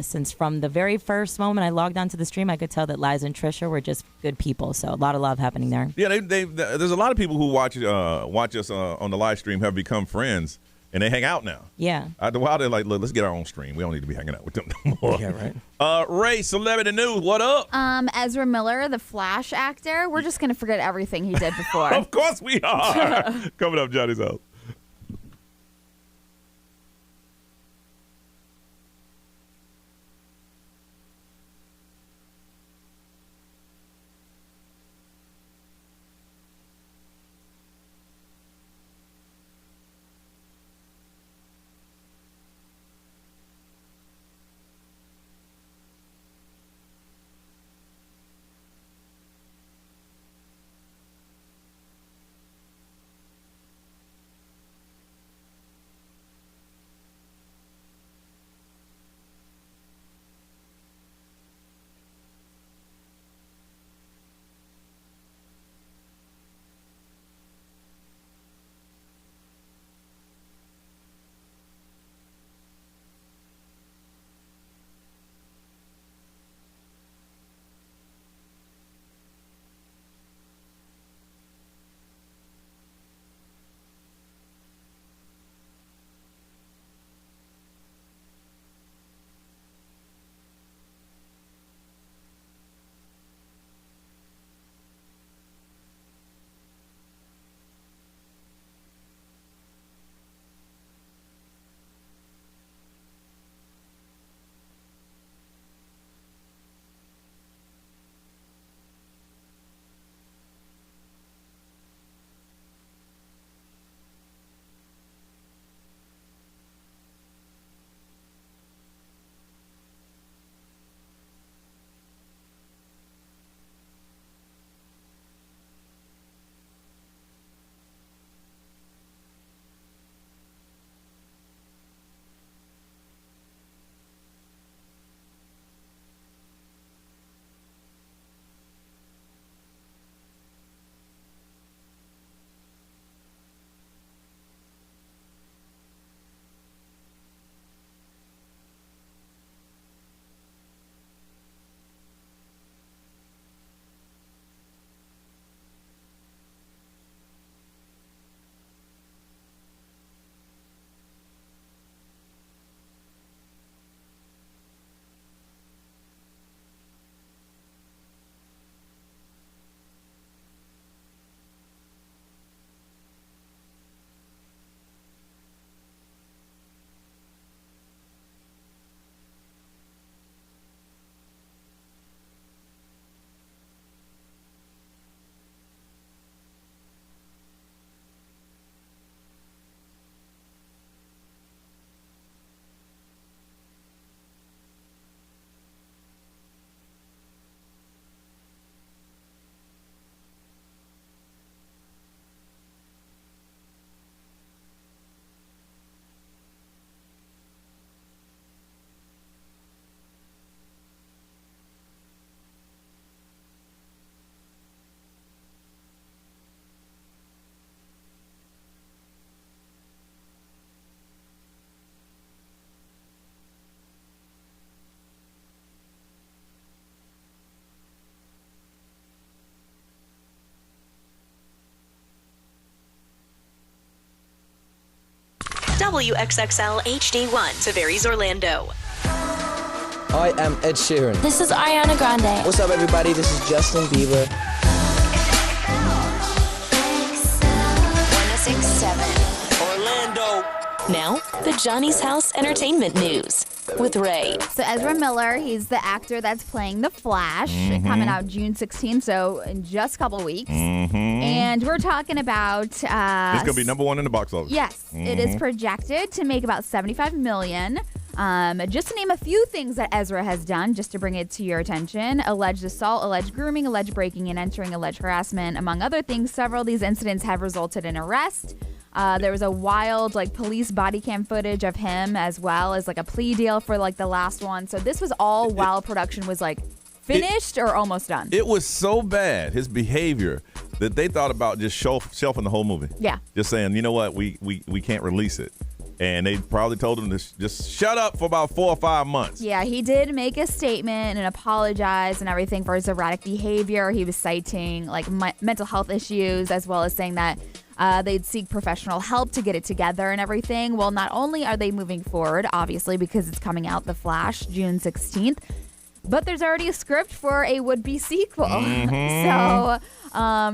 since from the very first moment I logged onto the stream, I could tell that Liza and Trisha were just good people. So a lot of love happening there. Yeah, there's a lot of people who watch us on the live stream have become friends And they hang out now. Yeah. After a while, they're like, look, let's get our own stream. We don't need to be hanging out with them no more. Yeah, right. Ray, Celebrity News, what up? Ezra Miller, the Flash actor, we're just going to forget everything he did before. Of course we are. Coming up, Johnny's house. WXXL HD1, Tavares, Orlando. I am Ed Sheeran. This is Ariana Grande. What's up, everybody? This is Justin Bieber. 1067 Orlando. Now, the Johnny's House Entertainment News with Ray. So Ezra Miller, he's the actor that's playing the Flash, coming out June 16th, so in just a couple of weeks. And we're talking about... it's going to be number one in the box office. Yes, it is projected to make about $75 million. Just to name a few things that Ezra has done, just to bring it to your attention: alleged assault, alleged grooming, alleged breaking and entering, alleged harassment, among other things. Several of these incidents have resulted in arrest. There was a wild police body cam footage of him, as well as a plea deal for the last one. So this was all while production was finished or almost done. It was so bad, his behavior, that they thought about just shelving the whole movie. Yeah. Just saying, you know what, we can't release it. And they probably told him to just shut up for about 4 or 5 months. Yeah, he did make a statement and apologize and everything for his erratic behavior. He was citing mental health issues, as well as saying that They'd seek professional help to get it together and everything. Well, not only are they moving forward, obviously, because it's coming out, The Flash, June 16th, but there's already a script for a would-be sequel. So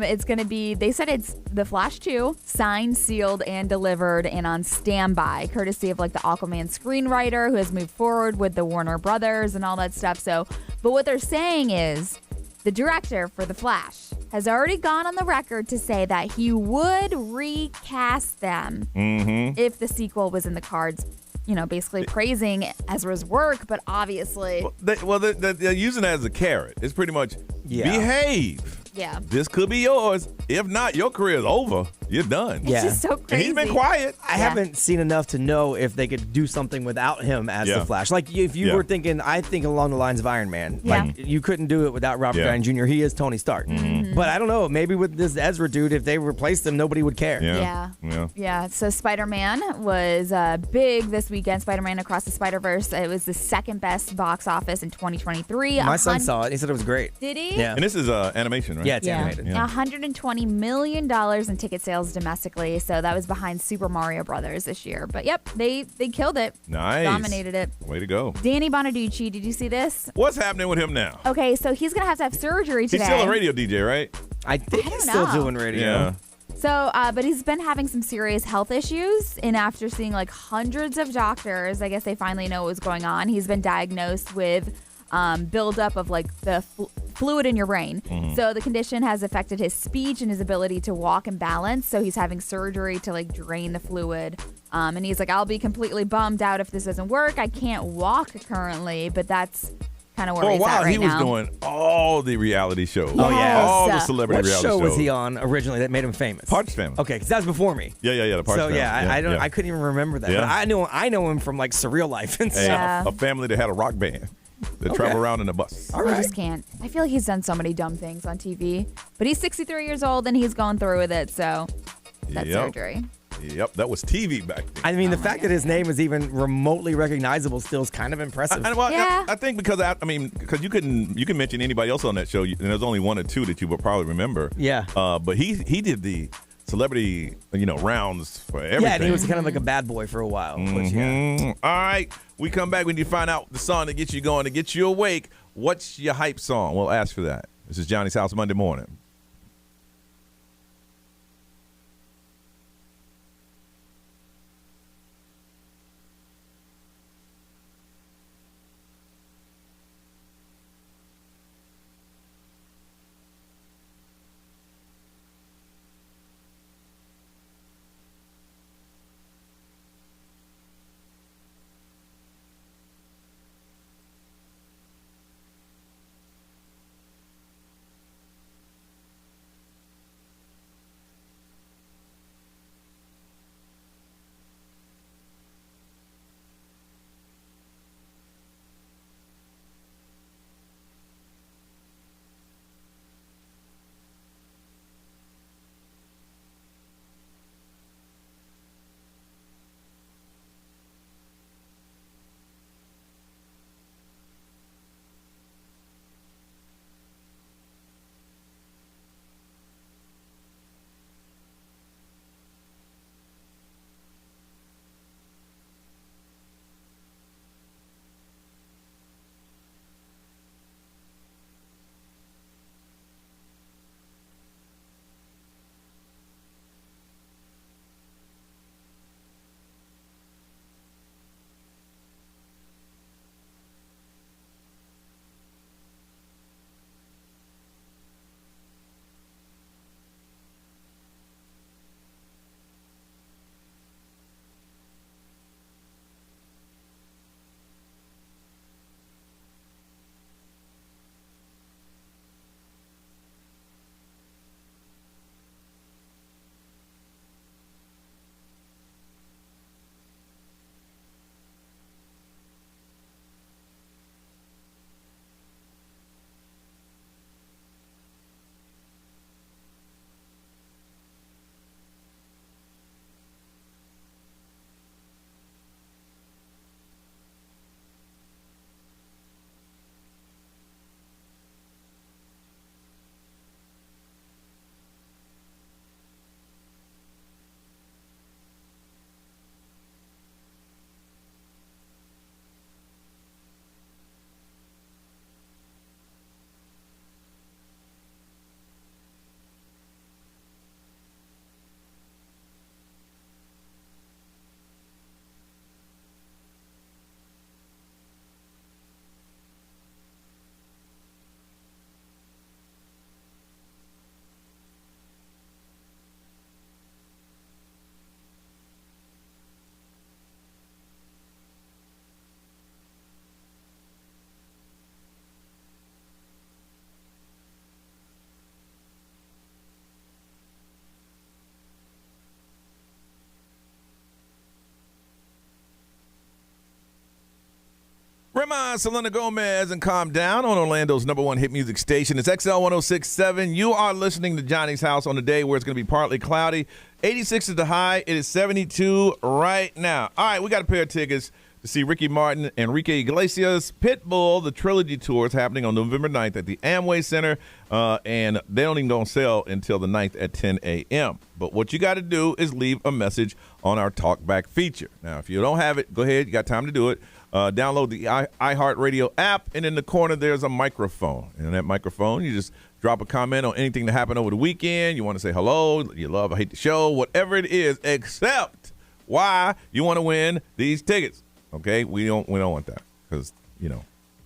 it's going to be, they said it's The Flash 2, signed, sealed, and delivered, and on standby, courtesy of like the Aquaman screenwriter who has moved forward with the Warner Brothers and all that stuff. So, but what they're saying is the director for The Flash has already gone on the record to say that he would recast them if the sequel was in the cards. You know, basically praising Ezra's work, but obviously... They're using it as a carrot. It's pretty much, behave. Yeah. This could be yours. If not, your career is over. You're done. It's just so crazy. And he's been quiet. I haven't seen enough to know if they could do something without him as the Flash. Like, if you were thinking, I think along the lines of Iron Man. Like, you couldn't do it without Robert Downey Jr. He is Tony Stark. But I don't know. Maybe with this Ezra dude, if they replaced him, nobody would care. Yeah. So Spider-Man was big this weekend. Spider-Man Across the Spider-Verse. It was the second best box office in 2023. My son saw it. He said it was great. Did he? Yeah. And this is animation, right? Yeah, it's animated. $120 million in ticket sales domestically. So that was behind Super Mario Brothers this year. But yep, they killed it. Nice. Dominated it. Way to go. Danny Bonaducci, did you see this? What's happening with him now? Okay, so he's going to have surgery today. He's still a radio DJ, right? I think he's still doing radio. Yeah. So, but he's been having some serious health issues, and after seeing like hundreds of doctors, I guess they finally know what was going on. He's been diagnosed with buildup of like the fluid in your brain. So the condition has affected his speech and his ability to walk and balance. So he's having surgery to like drain the fluid. And he's like, I'll be completely bummed out if this doesn't work. I can't walk currently, but that's kind of where he's at right he now. was doing all the reality shows. Oh, yeah. All the celebrity what reality show shows. was he on originally that made him famous? Partridge Family. Okay, because that was before me. Yeah, the Partridge So Family. yeah, I couldn't even remember that. Yeah. But I know him from like Surreal Life and stuff. A family that had a rock band that travel around in a bus. I just can't. I feel like he's done so many dumb things on TV. But he's 63 years old and he's going through with it, so that's surgery. Yep, that was TV back then. I mean, the fact that his name is even remotely recognizable still is kind of impressive. I think because you can mention anybody else on that show, and there's only one or two that you would probably remember. Yeah. But he did the celebrity rounds for everything. Yeah, and he was kind of like a bad boy for a while. Which, All right, we come back when you find out the song that gets you going, to get you awake. What's your hype song? We'll ask for that. This is Johnny's House Monday morning. on, Selena Gomez, and Calm Down on Orlando's #1 hit music station. It's XL 106.7. You are listening to Johnny's House on a day where it's going to be partly cloudy. 86 is the high. It is 72 right now. All right, we got a pair of tickets to see Ricky Martin, Enrique Iglesias, Pitbull. The Trilogy Tour is happening on November 9th at the Amway Center, and they don't even go on sale until the 9th at 10 a.m. But what you got to do is leave a message on our Talkback feature. Now, if you don't have it, go ahead. You got time to do it. Download the iHeartRadio app, and in the corner there's a microphone. And in that microphone, you just drop a comment on anything that happened over the weekend. You want to say hello, you love or hate the show, whatever it is, except why you want to win these tickets. Okay, we don't want that because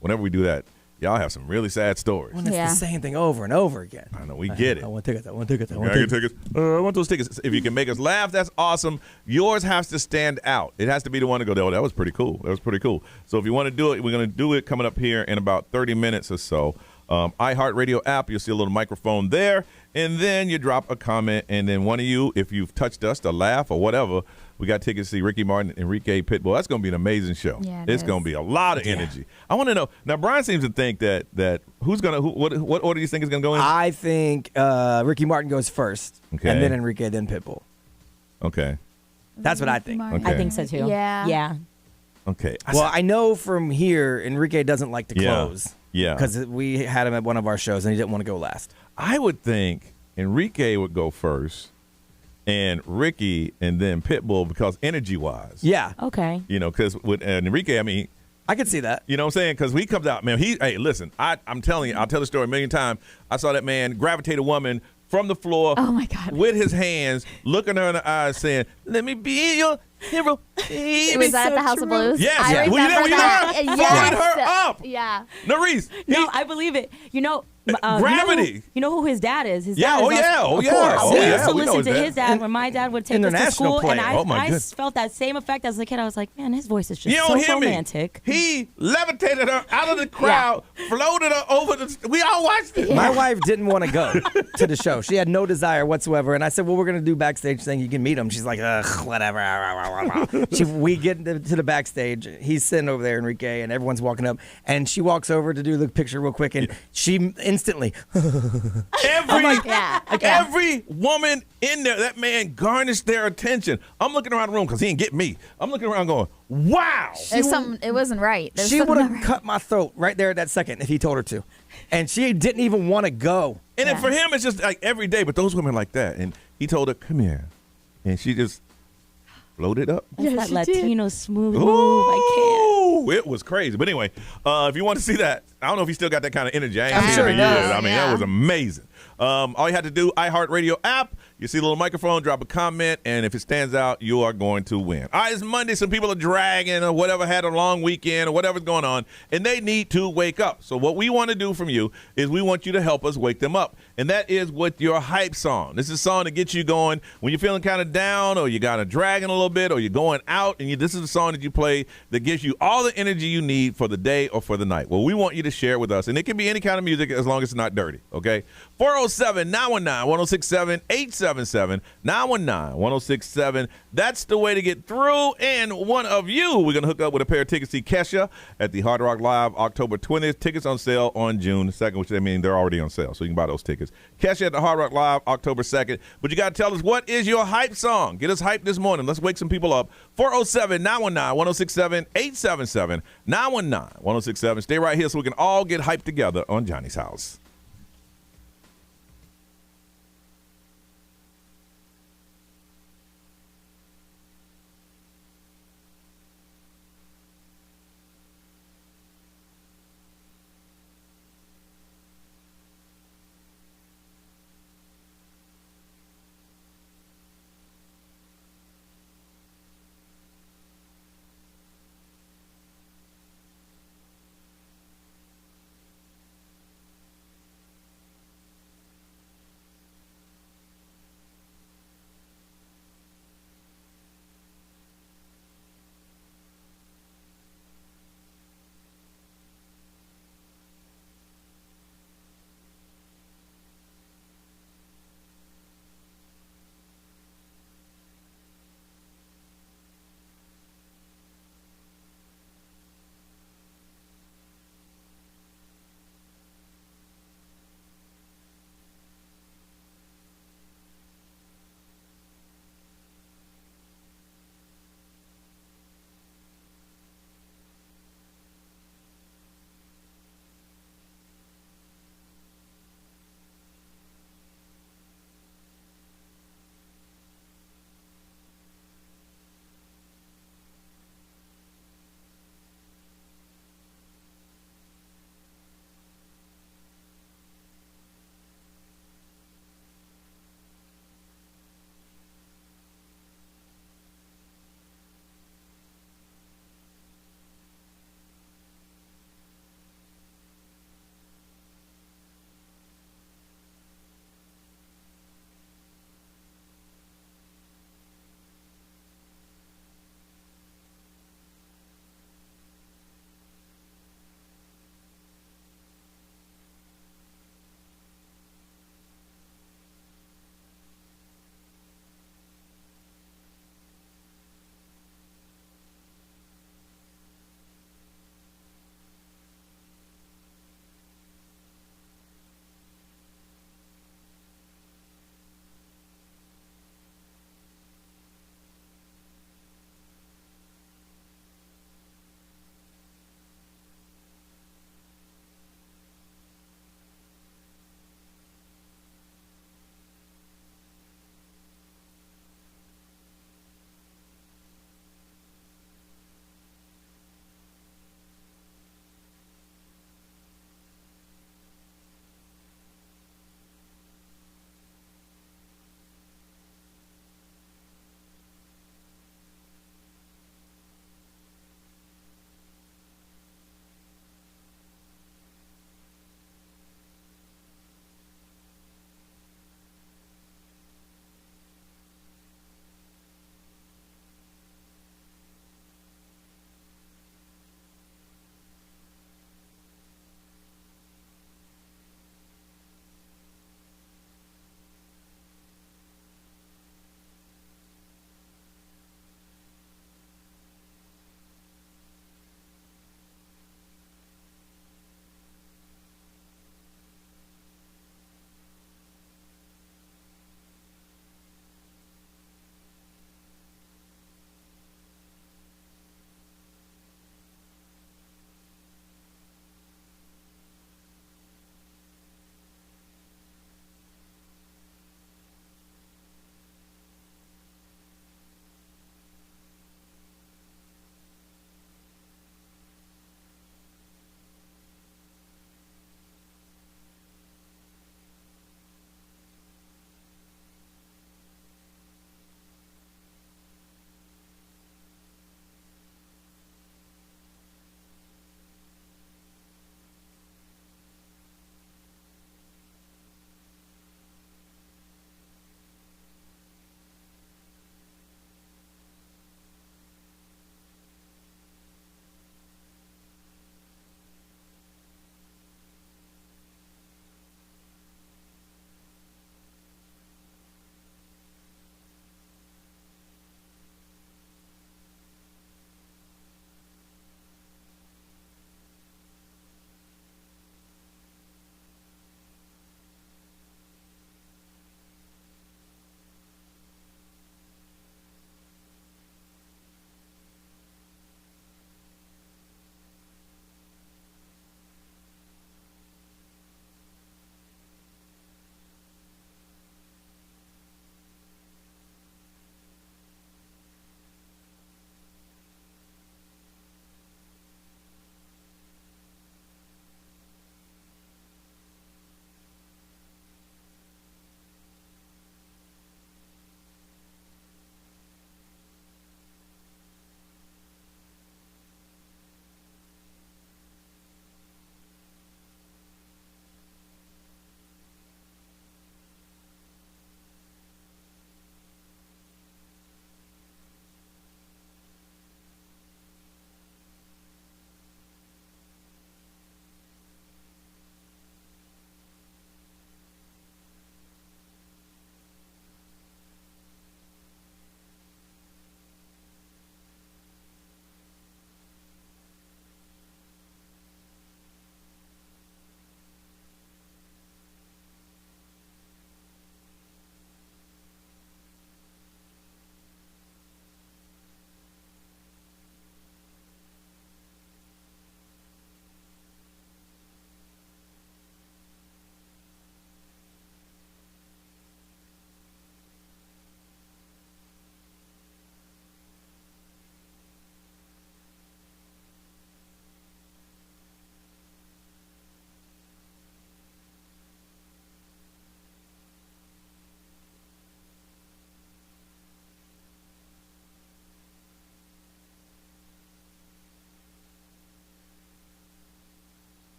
whenever we do that, y'all have some really sad stories. When it's the same thing over and over again. I know we get it. I want tickets. I want tickets. I I want get tickets. tickets. I want those tickets. If you can make us laugh, that's awesome. Yours has to stand out. It has to be the one to go, oh, that was pretty cool. That was pretty cool. So if you want to do it, we're going to do it coming up here in about 30 minutes or so. iHeartRadio app, you'll see a little microphone there, and then you drop a comment, and then one of you, if you've touched us to laugh or whatever, we got tickets to see Ricky Martin, Enrique Pitbull. That's going to be an amazing show. Yeah, it's going to be a lot of energy. I want to know, now Brian seems to think that what order do you think is going to go in? I think Ricky Martin goes first, Okay. and then Enrique, then Pitbull. Okay. That's what I think. Okay. I think so too. Yeah. Okay. Well, I know from here, Enrique doesn't like to close. Yeah. Because we had him at one of our shows, and he didn't want to go last. I would think Enrique would go first, and Ricky, and then Pitbull, because energy-wise. Yeah. Okay. Because with Enrique, I mean, I could see that. You know what I'm saying? Because he comes out, man. Hey, listen, I'm telling you, I'll tell the story a million times. I saw that man gravitate a woman from the floor. Oh my God. With his hands, looking her in the eyes, saying, "Let me be your hero." Was that at the House of Blues? Yes. I Were you there? remember that. Floated her up. Yeah. Narice. No, I believe it. Gravity. You know who his dad is? His Yeah, dad oh is yeah, also- oh Of yeah, course. oh We yeah. used to We know listen to that. his dad when my dad would take us to International school, and player. Oh, my I goodness. felt that same effect as a kid. I was like, man, his voice is just You don't so hear me. romantic. He levitated her out of the crowd, floated her over the. We all watched it. My wife didn't want to go to the show. She had no desire whatsoever. And I said, well, we're going to do backstage thing. You can meet him. She's like, ugh, whatever. We get to the backstage. He's sitting over there, Enrique, and everyone's walking up. And she walks over to do the picture real quick. And she instantly. Every woman in there, that man garnished their attention. I'm looking around the room because he ain't get me. I'm looking around going, wow. It wasn't right. There's She something would not have right. cut my throat right there at that second if he told her to. And she didn't even want to go. And then for him, it's just like every day. But those women like that. And he told her, come here. And she just floated up. That's that Latino smooth Ooh, move. I can't. it was crazy. But anyway, if you want to see that, I don't know if he still got that kind of energy. I ain't I'm seen sure him in he does. years. I mean, that was amazing. All you had to do, iHeartRadio app. You see a little microphone, drop a comment, and if it stands out, you are going to win. All right, it's Monday. Some people are dragging or whatever, had a long weekend or whatever's going on, and they need to wake up. So what we want to do from you is we want you to help us wake them up, and that is with your hype song. This is a song that gets you going when you're feeling kind of down or you got a dragging a little bit or you're going out, and this is the song that you play that gives you all the energy you need for the day or for the night. Well, we want you to share it with us, and it can be any kind of music as long as it's not dirty, okay? 407-919-1067, 877-919-1067. That's the way to get through. And one of you, we're going to hook up with a pair of tickets to see Kesha at the Hard Rock Live October 20th. Tickets on sale on June 2nd, which I mean they're already on sale, so you can buy those tickets. Kesha at the Hard Rock Live October 2nd. But you got to tell us, what is your hype song? Get us hyped this morning. Let's wake some people up. 407-919-1067, 877-919-1067. Stay right here so we can all get hyped together on Johnny's House.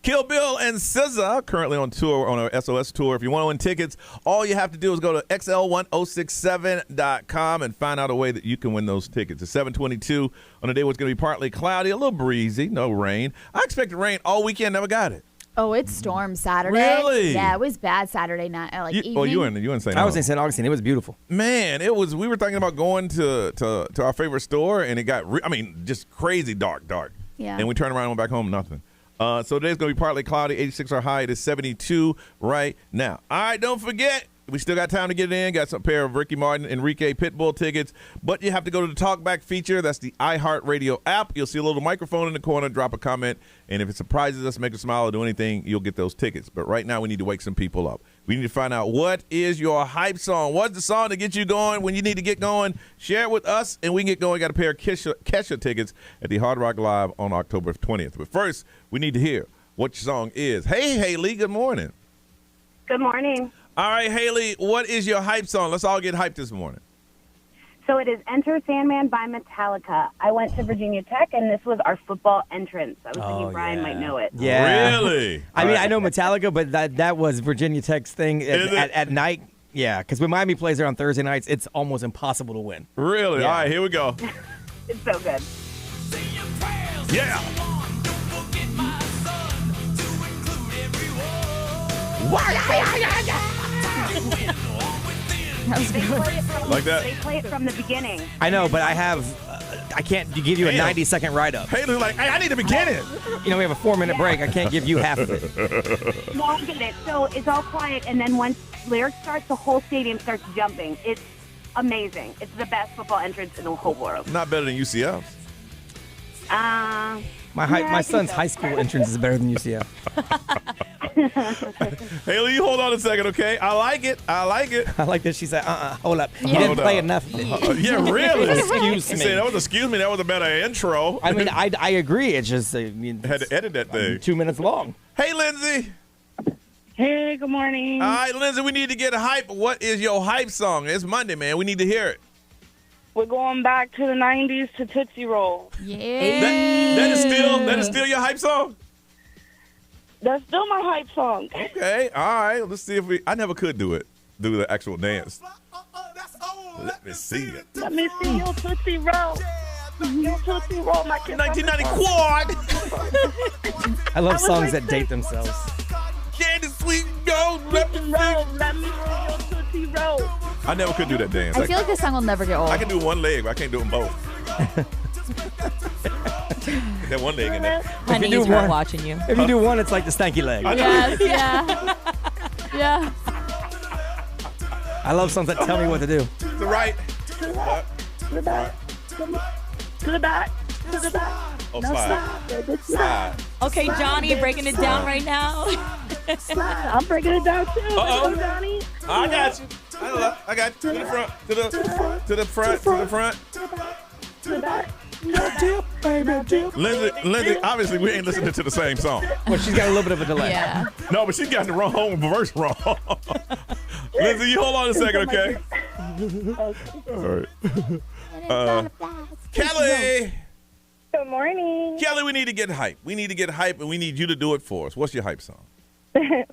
Kill Bill and SZA currently on tour, on our SOS tour. If you want to win tickets, all you have to do is go to xl1067.com and find out a way that you can win those tickets. It's 7:22 on a day where it's going to be partly cloudy, a little breezy, no rain. I expected rain all weekend, never got it. Oh, it stormed Saturday. Really? Yeah, it was bad Saturday night. Evening. Oh, you in St. I was in St. Augustine. It was beautiful. Man, it was. We were thinking about going to our favorite store, and it got, just crazy dark. Yeah. And we turned around and went back home, nothing. So today's going to be partly cloudy, 86 our high. It is 72 right now. All right, don't forget, we still got time to get it in. Got some pair of Ricky Martin, Enrique Pitbull tickets. But you have to go to the Talkback feature. That's the iHeartRadio app. You'll see a little microphone in the corner. Drop a comment. And if it surprises us, make us smile or do anything, you'll get those tickets. But right now we need to wake some people up. We need to find out what is your hype song. What's the song to get you going when you need to get going? Share it with us, and we can get going. Got a pair of Kesha tickets at the Hard Rock Live on October 20th. But first, we need to hear what your song is. Hey, Haley, good morning. Good morning. All right, Haley, what is your hype song? Let's all get hyped this morning. So it is Enter Sandman by Metallica. I went to Virginia Tech, and this was our football entrance. I was thinking Brian might know it. Yeah. Really? I mean, I know Metallica, but that was Virginia Tech's thing at night. Yeah, because when Miami plays there on Thursday nights, it's almost impossible to win. Really? Yeah. All right, here we go. It's so good. Yeah. Like that? They play it from the beginning. I know, but I can't give you a 90-second write-up. Haley's like, hey, I need to begin it. You know, we have a 4-minute break. I can't give you half of it. No, I get it. So it's all quiet, and then once lyrics starts, the whole stadium starts jumping. It's amazing. It's the best football entrance in the whole world. Not better than UCF's. My son's high school entrance is better than UCF. Haley, you hold on a second, okay? I like it. I like that she said, hold up. You didn't play enough. Yeah, really? Excuse me. That was a better intro. I mean, I agree. It's just, had to edit that thing. 2 minutes long. Hey, Lindsay. Hey, good morning. All right, Lindsay, we need to get a hype. What is your hype song? It's Monday, man. We need to hear it. We're going back to the 90s to Tootsie Roll. Yeah. That is still your hype song? That's still my hype song. Okay, all right. Let's see if I never could do the actual dance. Let me see it. Let me see your Tootsie Roll. Your Tootsie Roll, my kid. 1990 quad. I love songs that date themselves. Candy sweet gold. Let me see your Tootsie Roll. I never could do that dance. I feel like this song will never get old. I can do one leg, but I can't do them both. That one leg in there. My knees weren't watching you. If you do one, it's like the stanky leg. Yes, yeah. I love songs that tell me what to do. To the right. To the back. To the back. To the back. Oh, slide. Slide. Okay, Johnny, breaking it down right now. I'm breaking it down too. Uh-oh. Johnny. I got you. I got you. To the front. To the front. To the front. To the back. Lindsay, obviously we ain't listening to the same song. Well, she's got a little bit of a delay. Yeah. No, but she got the wrong verse wrong. Lindsay, you hold on a second, okay? All right. Kelly. Good morning. Kelly, we need to get hype. We need to get hype, and we need you to do it for us. What's your hype song?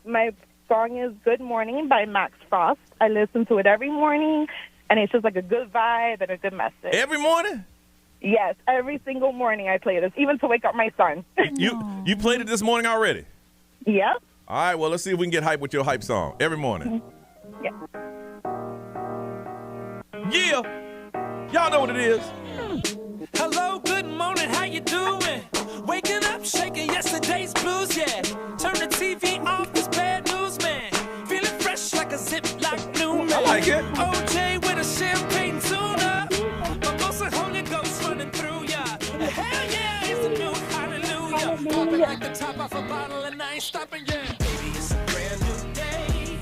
My song is Good Morning by Max Frost. I listen to it every morning, and it's just like a good vibe and a good message. Every morning? Yes, every single morning I play this, even to wake up my son. You played it this morning already? Yep. All right, well, let's see if we can get hype with your hype song every morning. Yeah. Yeah. Y'all know what it is. Hello, good morning, how you doing? Waking up, shaking yesterday's blues, yeah. Turn the TV off, this bad news, man. Feeling fresh like a Ziploc balloon. I like it. OJ with a champagne tuna. Mimosa, Holy Ghost running through ya. Hell yeah, it's a new hallelujah. Popping like the top off a bottle and I ain't stopping yet. Baby, it's a brand new day.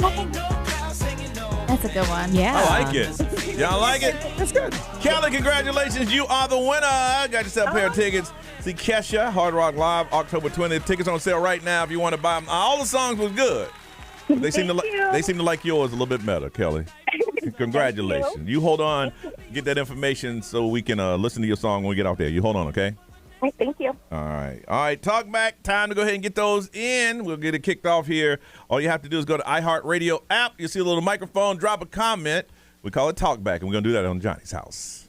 Ain't no clouds hanging over. That's a good one. Yeah. I like it. Y'all like it? That's good. Kelly, congratulations. You are the winner. Got yourself a pair of tickets. See Kesha, Hard Rock Live, October 20th. Tickets on sale right now if you want to buy them. All the songs was good. But they seem to like yours a little bit better, Kelly. Congratulations. You hold on. Get that information so we can listen to your song when we get out there. You hold on, okay? Thank you. you. All right. Talk back. Time to go ahead and get those in. We'll get it kicked off here. All you have to do is go to iHeartRadio app. You'll see a little microphone. Drop a comment. We call it Talk Back, and we're going to do that on Johnny's house.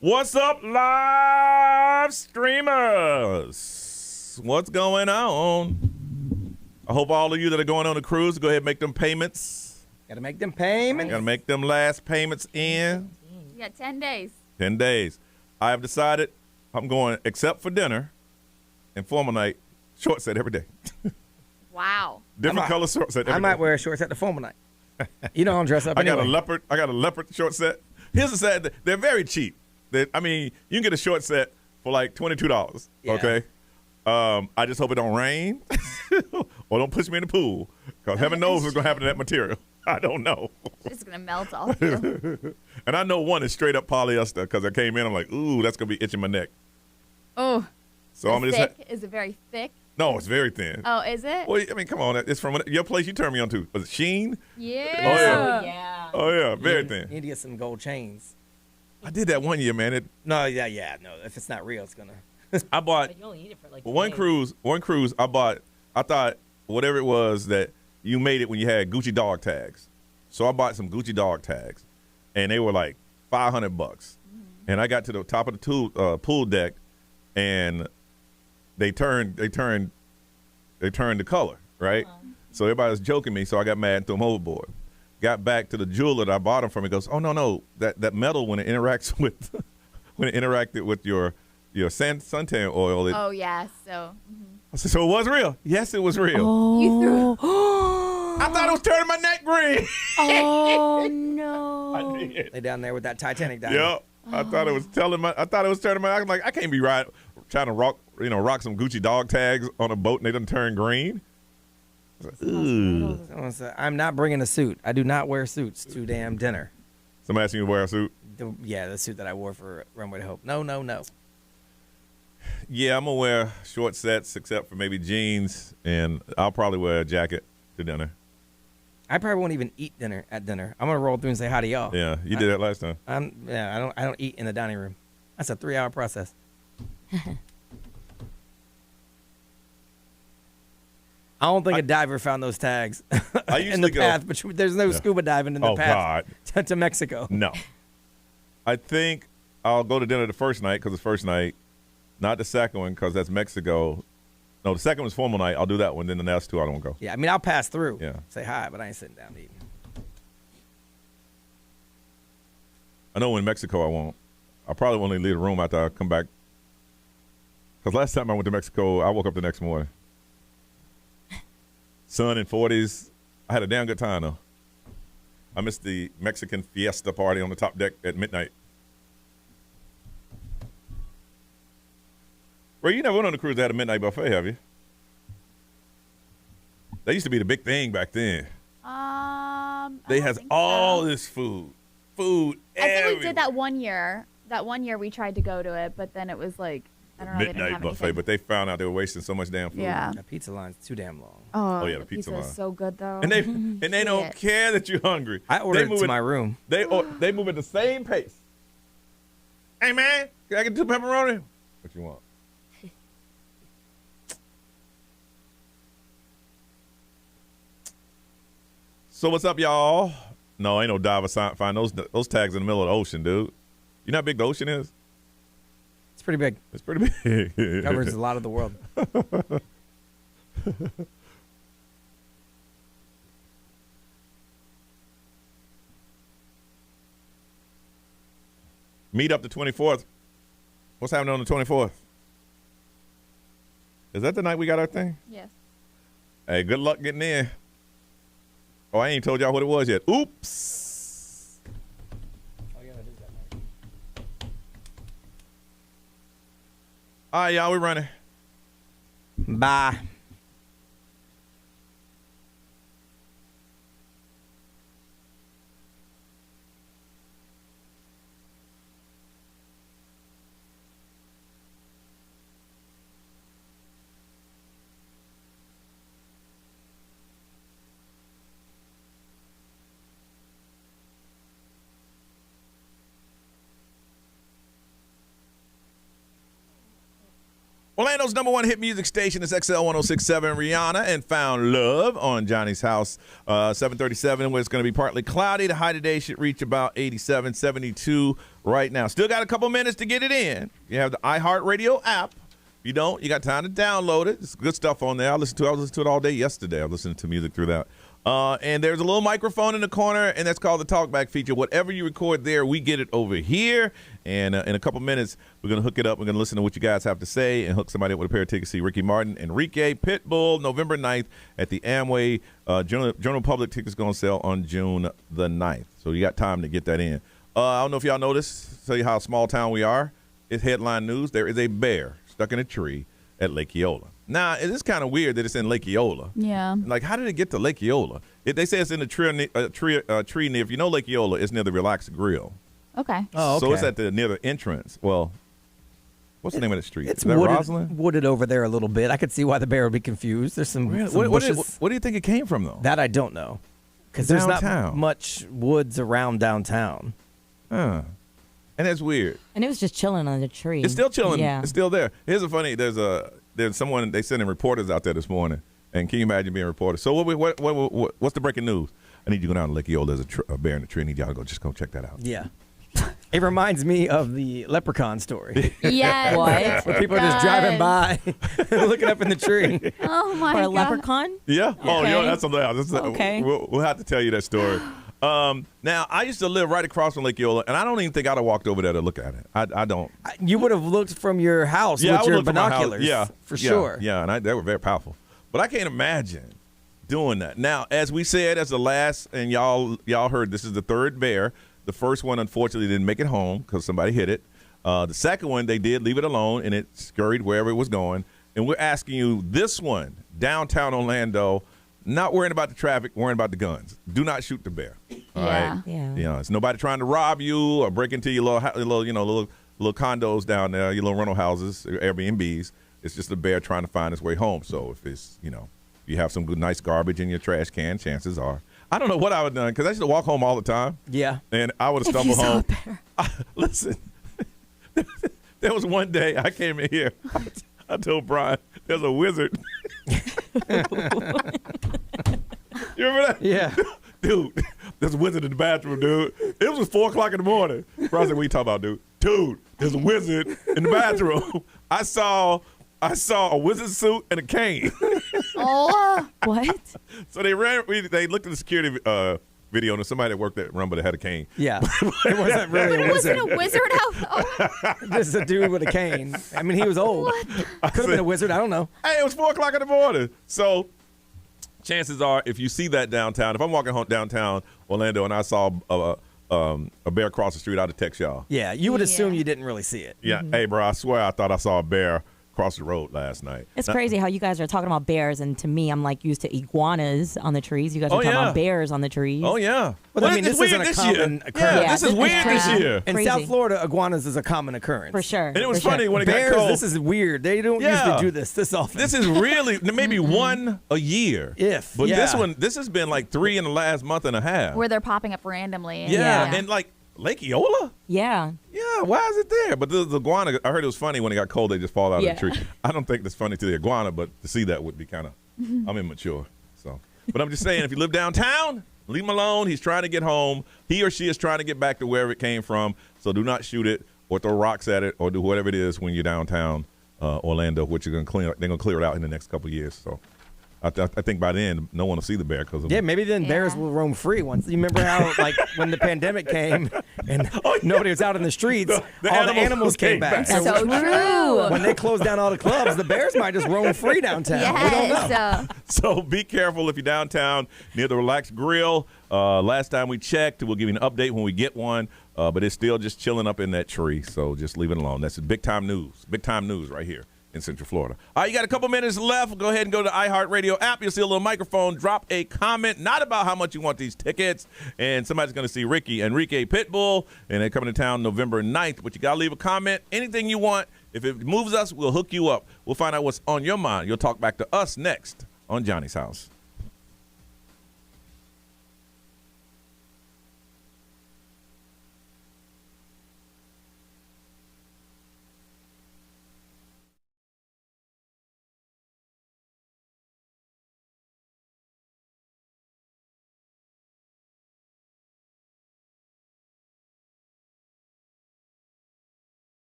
What's up, live streamers? What's going on? I hope all of you that are going on the cruise, go ahead and make them payments. Gotta make them payments. Gotta make them last payments in. You got 10 days. 10 days. I have decided I'm going, except for dinner and formal night, short set every day. Wow. Different color short set every I might day. wear a short set to formal night. You know I'm dressed up I anyway. got a leopard short set. Here's the sad thing. They're very cheap. You can get a short set for like $22. Yeah. Okay. I just hope it don't rain or don't push me in the pool, because heaven knows what's gonna happen to that material. I don't know. It's going to melt off you. And I know one is straight up polyester, because I came in, I'm like, ooh, that's gonna be itching my neck. Oh. So I'm just thick? Is it very thick? no, it's very thin. Oh, is it? Well, I mean, come on, it's from your place you turned me on to. Was it Sheen? Yeah. Oh yeah, very thin. You need to get some gold chains. I did that one year, man. No. If it's not real, it's gonna. I bought But you only need it for like one 2 cruise. I thought whatever it was that you made it when you had Gucci dog tags. So I bought some Gucci dog tags, and they were like $500. And I got to the top of the pool deck, and they turned the color, right? So everybody was joking me, so I got mad and threw them overboard. Got back to the jeweler that I bought them from. He goes, "Oh no, that metal when it interacts with when it interacted with your suntan oil." Oh, yeah. So. I said, "So it was real?" Yes, it was real. You threw. I thought it was turning my neck green. Oh no! I did. They down there with that Titanic diamond. Yep. I thought it was turning my. I was like, I can't be trying to rock some Gucci dog tags on a boat and they done turn green. Someone said, I'm not bringing a suit. I do not wear suits to damn dinner. Somebody asking you to wear a suit? The suit that I wore for Runway to Hope. No. Yeah, I'm gonna wear short sets except for maybe jeans, and I'll probably wear a jacket to dinner. I probably won't even eat dinner at dinner. I'm gonna roll through and say hi to y'all. Yeah, you did that last time. I don't eat in the dining room. That's a 3-hour process. I don't think a diver found those tags I in the usually path, but there's no scuba diving in the path to Mexico. No. I think I'll go to dinner the first night because it's first night, not the second one because that's Mexico. No, the second one's formal night. I'll do that one. Then the next two I don't go. Yeah, I mean, I'll pass through. Yeah. Say hi, but I ain't sitting down to eat. I know in Mexico I won't. I probably won't leave the room after I come back. Because last time I went to Mexico, I woke up the next morning. Sun in 40s. I had a damn good time, though. I missed the Mexican fiesta party on the top deck at midnight. Ray, you never went on a cruise that had a midnight buffet, have you? That used to be the big thing back then. They has all this food. I think we everywhere. did that one year. That one year we tried to go to it, but then it was like, I don't know. they didn't Midnight have buffet, anything. but they found out they were wasting so much damn food. Yeah. That pizza line's too damn long. Oh, yeah, the pizza line. is so good though. And they don't care that you're hungry. I ordered it to my room. They move at the same pace. Hey man, can I get 2 pepperoni? What you want? So what's up, y'all? No, ain't no diver sign. Find those tags in the middle of the ocean, dude. You know how big the ocean is? It's pretty big. It's pretty big. Covers a lot of the world. Meet up the 24th. What's happening on the 24th? Is that the night we got our thing? Yes. Hey, good luck getting in. Oh, I ain't told y'all what it was yet. Oops. All right, y'all, we running. Bye. Orlando's number one hit music station is XL 106.7. Rihanna and Found Love on Johnny's House. 7:37, where it's going to be partly cloudy. The high today should reach about 87, 72 right now. Still got a couple minutes to get it in. You have the iHeartRadio app. If you don't, you got time to download it. It's good stuff on there. I was listening to it all day yesterday. I was listening to music through that. And there's a little microphone in the corner, and that's called the Talkback feature. Whatever you record there, we get it over here. And in a couple minutes, we're going to hook it up. We're going to listen to what you guys have to say and hook somebody up with a pair of tickets to see Ricky Martin, Enrique, Pitbull, November 9th at the Amway. General Public tickets going to sell on June the 9th. So you got time to get that in. I don't know if y'all noticed, tell you how small town we are. It's headline news. There is a bear stuck in a tree at Lake Eola. Now, it is kind of weird that it's in Lake Eola. Yeah. Like, how did it get to Lake Eola? They say it's in a tree near, if you know Lake Eola, it's near the Relax Grill. Okay. Oh, okay. So it's near the entrance. Well, what's the name of the street? It's is that Roslyn? wooded over there a little bit. I could see why the bear would be confused. There's some, Really? some What bushes. do you think it came from, though? That I don't know. Because there's not Downtown. much woods around downtown. Huh. And that's weird. And it was just chilling on the tree. It's still chilling. Yeah. It's still there. Here's a funny. There's someone they sending reporters out there this morning. And can you imagine being a reporter? So what's the breaking news? I need you to go down to Lake Eola. There's a bear in the tree. I need y'all to go check that out. Yeah. It reminds me of the leprechaun story. Yes. What? Where people are just driving by, looking up in the tree. Oh my For a God. leprechaun? Yeah. Oh, Okay. yeah. That's something else. Okay. We'll have to tell you that story. Now, I used to live right across from Lake Eola, and I don't even think I'd have walked over there to look at it. I don't. You would have looked from your house I with would your look from my house. binoculars. Yeah, for sure. Yeah, and they were very powerful. But I can't imagine doing that. Now, as we said, as the last, and y'all heard, this is the third bear. The first one, unfortunately, didn't make it home because somebody hit it. The second one, they did leave it alone, and it scurried wherever it was going. And we're asking you, this one, downtown Orlando, not worrying about the traffic, worrying about the guns. Do not shoot the bear. All right? Yeah. You know, it's nobody trying to rob you or break into your little condos down there, your little rental houses, or Airbnbs. It's just a bear trying to find its way home. So if it's, you have some good, nice garbage in your trash can, chances are. I don't know what I would have done because I used to walk home all the time. Yeah. And I would have If you stumbled saw home. a bear. Listen, there was one day I came in here. I told Brian, there's a wizard. You remember that? Yeah. Dude, there's a wizard in the bathroom, dude. It was 4 o'clock in the morning. Brian's like, what you talking about, dude? Dude, there's a wizard in the bathroom. I saw a wizard suit and a cane. Oh. What? So they looked at the security video, and somebody that worked at Rumble that had a cane. Yeah. It wasn't really a Wasn't wizard. a wizard out? Oh. This is a dude with a cane. I mean, he was old. Could have been a wizard. I don't know. Hey, it was 4 o'clock in the morning. So chances are, if you see that downtown, if I'm walking home downtown Orlando and I saw a bear cross the street, I'd text y'all. Yeah, you would assume you didn't really see it. Yeah, Hey, bro, I swear I thought I saw a bear cross the road last night. It's crazy how you guys are talking about bears, and to me, I'm like used to iguanas on the trees. You guys are talking about bears on the trees. Oh, yeah. But I mean, this isn't a common occurrence. Yeah, this is weird this crazy. year. In Crazy. South Florida, iguanas is a common occurrence. For sure. And it was for funny sure. when it Bears, got cold. this is weird. They don't Yeah. usually do this often. This is really maybe one a year. But yeah. this has been like 3 in the last month and a half. Where they're popping up randomly. Yeah, and like Lake Eola? Yeah. Yeah, why is it there? But the iguana, I heard it was funny when it got cold, they just fall out of the tree. I don't think that's funny to the iguana, but to see that would be kind of, I'm immature. So, but I'm just saying, if you live downtown, leave him alone. He's trying to get home. He or she is trying to get back to wherever it came from. So do not shoot it or throw rocks at it or do whatever it is when you're downtown Orlando, which they're going to clear it out in the next couple of years. So I think by then, no one will see the bear because of maybe then bears will roam free once. You remember how, like, when the pandemic came and nobody was out in the streets, all the animals came back. That's so true. When they closed down all the clubs, the bears might just roam free downtown. We don't know. Yes. So be careful if you're downtown near the Relax Grill. Last time we checked, we'll give you an update when we get one, but it's still just chilling up in that tree. So just leave it alone. That's big time news. Big time news right here in Central Florida. All right, you got a couple minutes left. Go ahead and go to the iHeartRadio app. You'll see a little microphone. Drop a comment, not about how much you want these tickets. And somebody's going to see Ricky, Enrique, Pitbull, and they're coming to town November 9th. But you got to leave a comment. Anything you want. If it moves us, we'll hook you up. We'll find out what's on your mind. You'll talk back to us next on Johnny's House.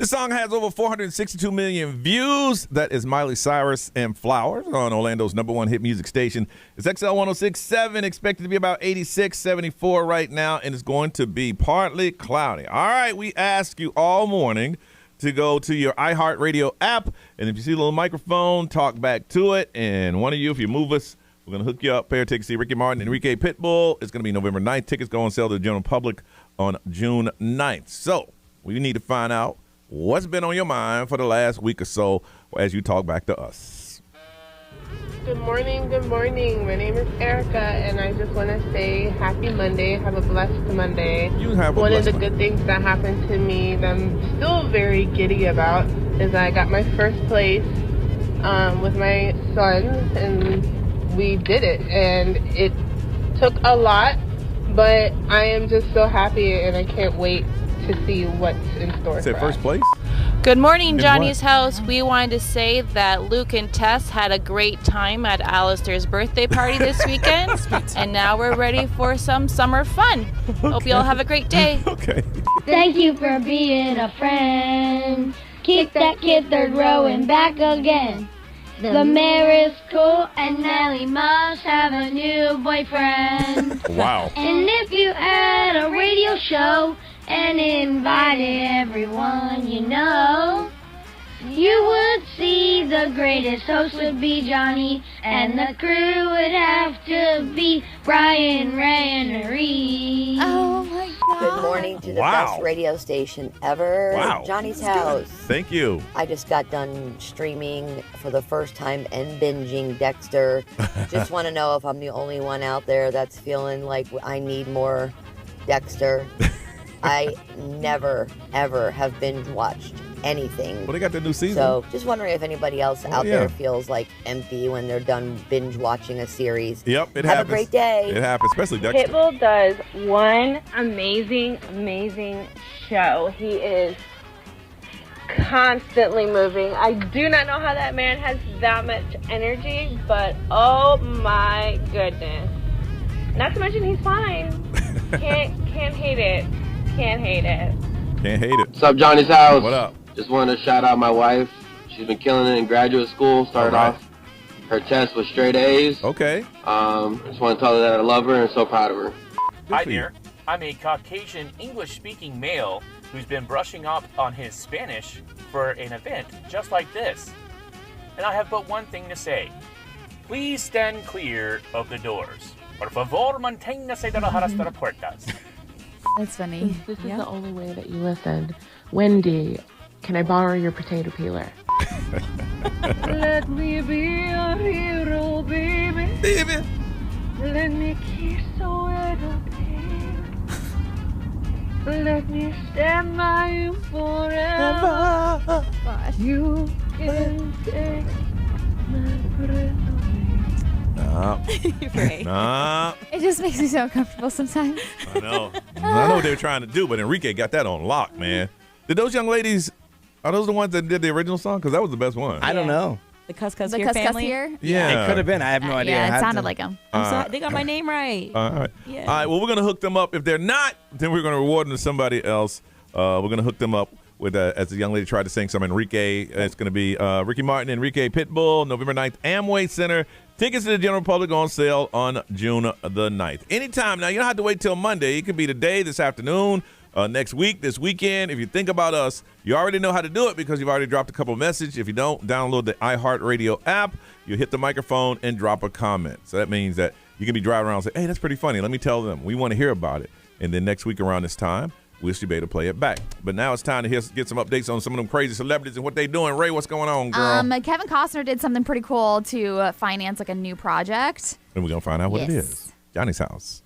The song has over 462 million views. That is Miley Cyrus and Flowers on Orlando's #1 hit music station. It's XL 1067, expected to be about 86, 74 right now, and it's going to be partly cloudy. All right, we ask you all morning to go to your iHeartRadio app, and if you see a little microphone, talk back to it. And one of you, if you move us, we're going to hook you up. Pair of tickets to see Ricky Martin and Enrique Pitbull. It's going to be November 9th. Tickets go on sale to the general public on June 9th. So we need to find out what's been on your mind for the last week or so as you talk back to us. Good morning, good morning. My name is Erica, and I just want to say happy Monday. Have a blessed Monday. You have a One of blessed the good things that happened to me that I'm still very giddy about is I got my first place with my sons, and we did it. And it took a lot, but I am just so happy, and I can't wait to see what's in store Say for first us. place? Good morning, In Johnny's what? house. We wanted to say that Luke and Tess had a great time at Alistair's birthday party this weekend, and now we're ready for some summer fun. Hope you all have a great day. Okay. Thank you for being a friend. Kick that kid third row and back again. The mayor is cool and Nellie must have a new boyfriend. Wow. And if you had a radio show and invited everyone you know, you would see the greatest host would be Johnny, and the crew would have to be Brian, Ray, and Reed. Oh my God. Good morning to the Wow. best radio station ever, Wow. Johnny's house. Thank you. I just got done streaming for the first time and binging Dexter. Just want to know if I'm the only one out there that's feeling like I need more Dexter. I never, ever have binge watched anything. Well, they got the new season. So just wondering if anybody else out yeah. there feels like empty when they're done binge watching a series. Yep, it Have happens. a great day. It happens, especially Dexter. Pitbull does one amazing show. He is constantly moving. I do not know how that man has that much energy, but oh my goodness. Not to mention he's fine. Can't hate it. Can't hate it. Can't hate it. What's up, Johnny's house? What up? Just wanted to shout out my wife. She's been killing it in graduate school. Started All right. off her test with straight A's. Okay. Just want to tell her that I love her and so proud of her. Hi there. I'm a Caucasian English-speaking male who's been brushing up on his Spanish for an event just like this. And I have but one thing to say. Please stand clear of the doors. Por favor, manténgase de las puertas. That's funny. This is the only way that you listened. Wendy, can I borrow your potato peeler? Let me be your hero, baby. Baby. Let me kiss so let me stand by you forever. Gosh. You can take my breath away. Nah. It just makes me so uncomfortable sometimes. I know. I know what they were trying to do, but Enrique got that on lock, man. Did those young ladies, are those the ones that did the original song? Because that was the best one. I don't know. The Cuss Cuss The Here Cuss Cuss family? Here? Yeah. It could have been. I have no idea. Yeah, I it had sounded to- like them. I'm sorry, they got my name right. All right. Yeah. All right. Well, we're going to hook them up. If they're not, then we're going to reward them to somebody else. We're going to hook them up with, as the young lady tried to sing some Enrique. It's going to be Ricky Martin and Enrique Pitbull, November 9th, Amway Center. Tickets to the general public on sale on June the 9th. Anytime. Now, you don't have to wait till Monday. It could be today, this afternoon, next week, this weekend. If you think about us, you already know how to do it because you've already dropped a couple of messages. If you don't, download the iHeartRadio app. You hit the microphone and drop a comment. So that means that you can be driving around and say, hey, that's pretty funny. Let me tell them. We want to hear about it. And then next week around this time, we'll be able to play it back. But now it's time to get some updates on some of them crazy celebrities and what they doing. Ray, what's going on, girl? Kevin Costner did something pretty cool to finance like a new project. And we're going to find out what it Yes. is. Johnny's house.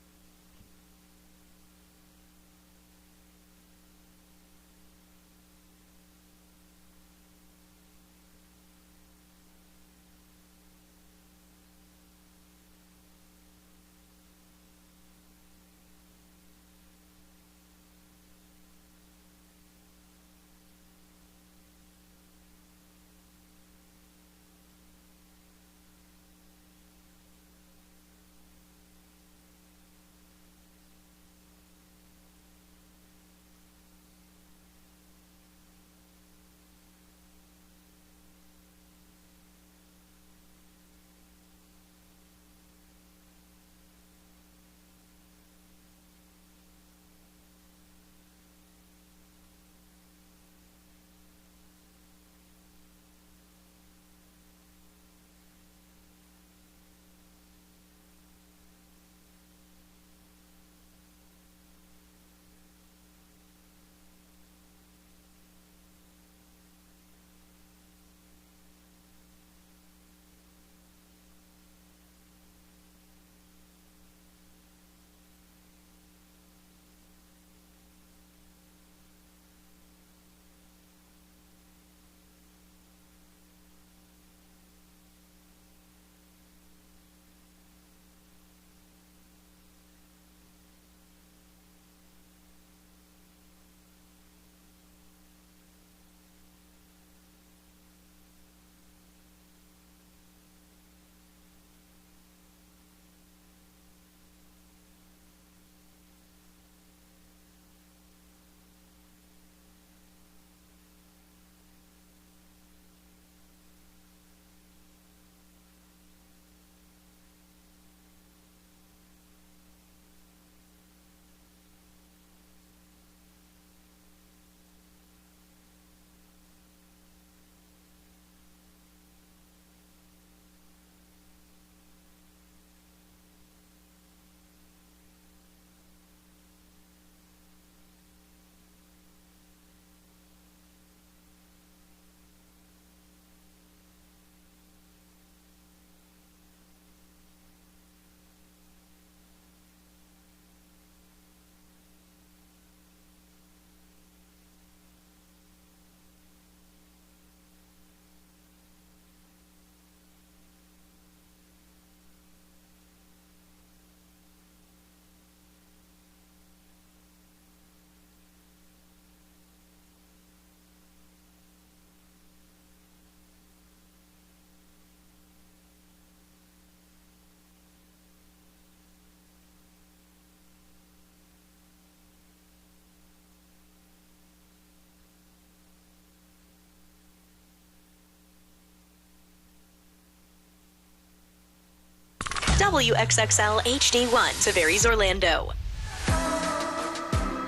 WXXL HD1, Tavares, Orlando.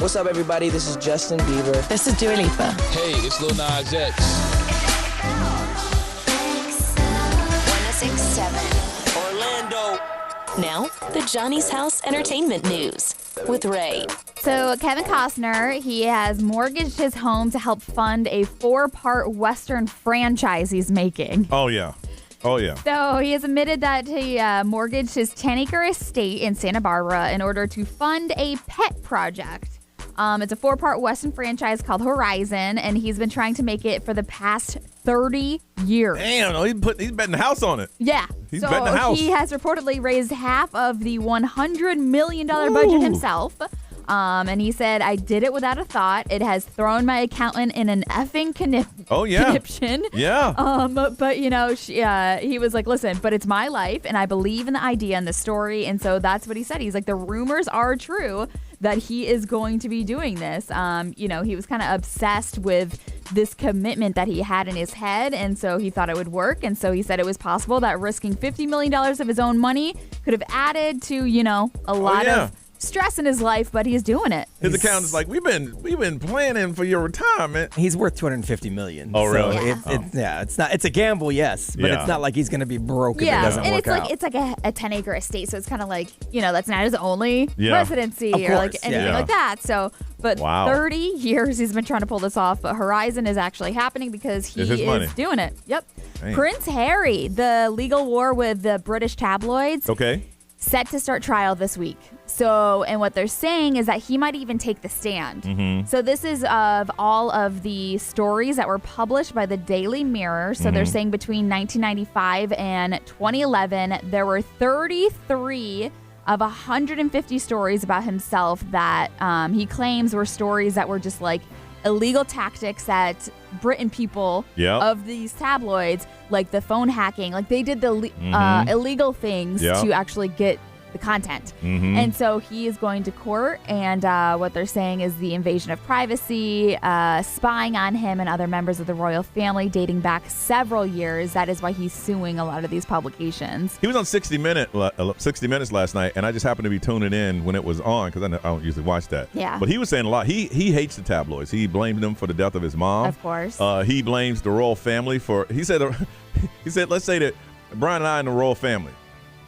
What's up, everybody? This is Justin Bieber. This is Dua Lipa. Hey, it's Lil Nas X. 1067 Orlando. Now, the Johnny's House Entertainment News with Ray. So Kevin Costner, he has mortgaged his home to help fund a 4-part Western franchise he's making. Oh, yeah. Oh, yeah. So he has admitted that he mortgaged his 10-acre estate in Santa Barbara in order to fund a pet project. It's a 4-part Western franchise called Horizon, and he's been trying to make it for the past 30 years. Damn, he's betting the house on it. Yeah. He's betting the house. He has reportedly raised half of the $100 million budget himself. And he said, I did it without a thought. It has thrown my accountant in an effing conniption. Yeah. But, he was like, listen, but it's my life, and I believe in the idea and the story. And so that's what he said. He's like, the rumors are true that he is going to be doing this. He was kind of obsessed with this commitment that he had in his head, and so he thought it would work. And so he said it was possible that risking $50 million of his own money could have added to, a lot of stress in his life, but he's doing it. His accountant's like, we've been planning for your returnement. He's worth $250 million. Oh, really? So it's a gamble, yes, but it's not like he's going to be broke if it doesn't work out. It's like a 10-acre estate, so it's kind of like, that's not his only Yeah. residency Of or like course, anything yeah. like that. So, but Wow. 30 years he's been trying to pull this off. But Horizon is actually happening because he It's his money. is doing it. Yep. Dang. Prince Harry, the legal war with the British tabloids, Okay. set to start trial this week. So, and what they're saying is that he might even take the stand. Mhm. So this is of all of the stories that were published by the Daily Mirror. So they're Mhm. saying between 1995 and 2011, there were 33 of 150 stories about himself that he claims were stories that were just like illegal tactics that Britain people Yep. of these tabloids, like the phone hacking, like they did the Mhm. illegal things Yep. to actually get the content. Mhm. And so he is going to court, and what they're saying is the invasion of privacy, spying on him and other members of the royal family dating back several years. That is why he's suing a lot of these publications. He was on 60 Minutes last night, and I just happened to be tuning in when it was on because I don't usually watch that. Yeah. But he was saying a lot. He hates the tabloids. He blamed them for the death of his mom. Of course. He blames the royal family for. He said, let's say that Brian and I in the royal family.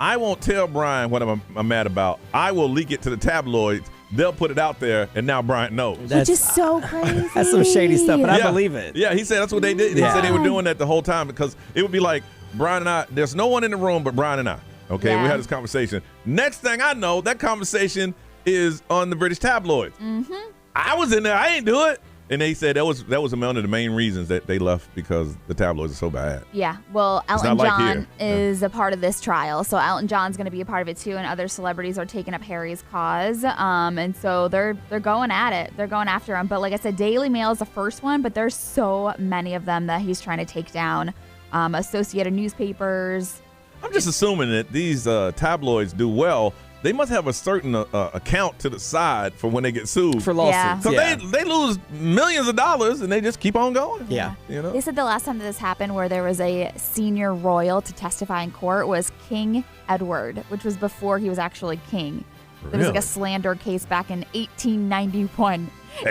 I won't tell Brian what I'm mad about. I will leak it to the tabloids. They'll put it out there, and now Brian knows. Which is so crazy. That's some shady stuff, but I believe it. Yeah, he said that's what they did. Yeah. He said they were doing that the whole time because it would be like Brian and I. There's no one in the room but Brian and I. Okay, Yeah. we had this conversation. Next thing I know, that conversation is on the British tabloids. Mm-hmm. I was in there. I ain't do it. And they said that was one of the main reasons that they left because the tabloids are so bad. Yeah, well, It's Elton not like John here. is a part of this trial. So Elton John's going to be a part of it too, and other celebrities are taking up Harry's cause. And so they're going at it. They're going after him. But like I said, Daily Mail is the first one, but there's so many of them that he's trying to take down. Associated newspapers. I'm just assuming that these tabloids do well. They must have a certain account to the side for when they get sued. For lawsuits. Because Yeah. they lose millions of dollars and they just keep on going. Yeah. You know? They said the last time that this happened where there was a senior royal to testify in court was King Edward, which was before he was actually king. There was like Really? a slander case back in 1891.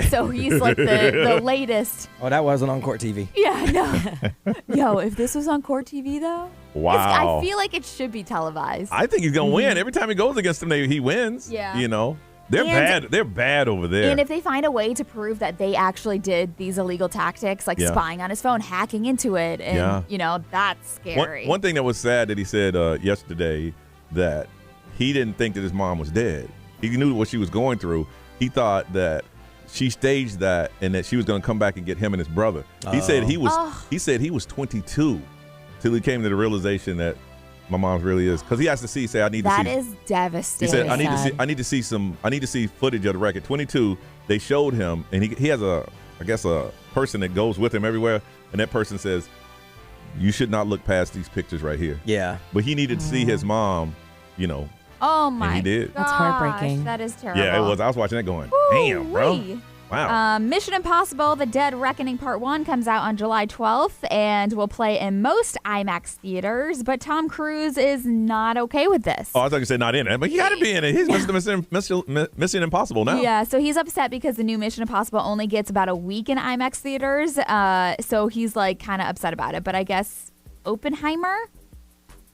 So he's like the latest. Oh, that wasn't on court TV. Yeah, I know. Yo, if this was on court TV though, Wow. I feel like it should be televised. I think he's going to win. Every time he goes against them, he wins. Yeah. You know? They're And- bad. They're bad over there. And if they find a way to prove that they actually did these illegal tactics, like Yeah. spying on his phone, hacking into it, and that's scary. One thing that was sad that he said yesterday that he didn't think that his mom was dead. He knew what she was going through. He thought that she staged that and that she was going to come back and get him and his brother. He said he was. Oh. He said he was 22 till he came to the realization that my mom really is. Because he has to see. Say I need That to see. is He devastating. said I need to see some. I need to see footage of the record. 22. They showed him, and he has a person that goes with him everywhere, and that person says, "You should not look past these pictures right here." Yeah. But he needed to see his mom, Oh my! he did. That's gosh, heartbreaking. That is terrible. Yeah, it was. I was watching that going, damn, bro. Ooh-wee. Wow. Mission Impossible: The Dead Reckoning Part 1 comes out on July 12th and will play in most IMAX theaters, but Tom Cruise is not okay with this. Oh, I thought you said not in it, but you got to be in it. He's Mission Impossible now. Yeah, so he's upset because the new Mission Impossible only gets about a week in IMAX theaters, so he's like kind of upset about it. But I guess Oppenheimer?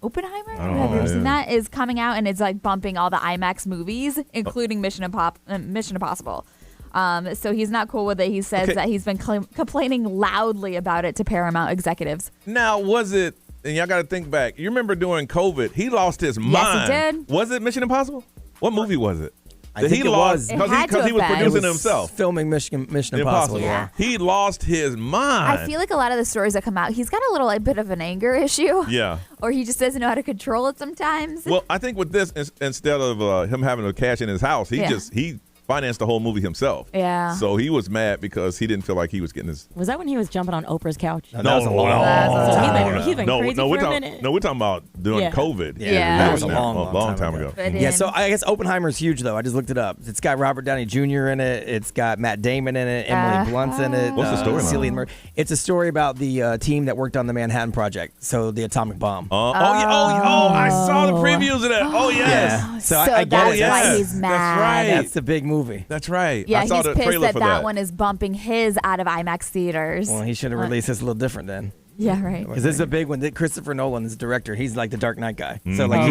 Have you ever seen that? Is coming out and it's like bumping all the IMAX movies, including Mission Impossible. So he's not cool with it. He says that he's been complaining loudly about it to Paramount executives. Now, was it, and y'all got to think back, you remember during COVID, he lost his mind. Yes, he did. Was it Mission Impossible? What movie was it? I think it was. Because he was producing it himself. Filming Mission Impossible. Yeah. He lost his mind. I feel like a lot of the stories that come out, he's got a bit of an anger issue. Yeah. Or he just doesn't know how to control it sometimes. Well, I think with this, instead of him having to cash in his house, he financed the whole movie himself. Yeah. So he was mad because he didn't feel like he was getting his. Was that when he was jumping on Oprah's couch? No, that was a long time. He's been crazy for a minute. No, we're talking about during COVID. Yeah. That was a long time ago. Yeah, so I guess Oppenheimer's huge, though. I just looked it up. It's got Robert Downey Jr. in it. It's got Matt Damon in it. Emily Blunt's in it. What's the story? Cillian Murphy. It's a story about the team that worked on the Manhattan Project, so the atomic bomb. I saw the previews of that. Oh, yes. Yeah. So I get that's it. why he's mad. That's right. That's the big movie. That's right. Yeah, I saw he's the pissed trailer that for that one is bumping his out of IMAX theaters. Well, he should have released this a little different then. Yeah, right. Because this is a big one. Christopher Nolan is the director. He's like the Dark Knight guy. So like,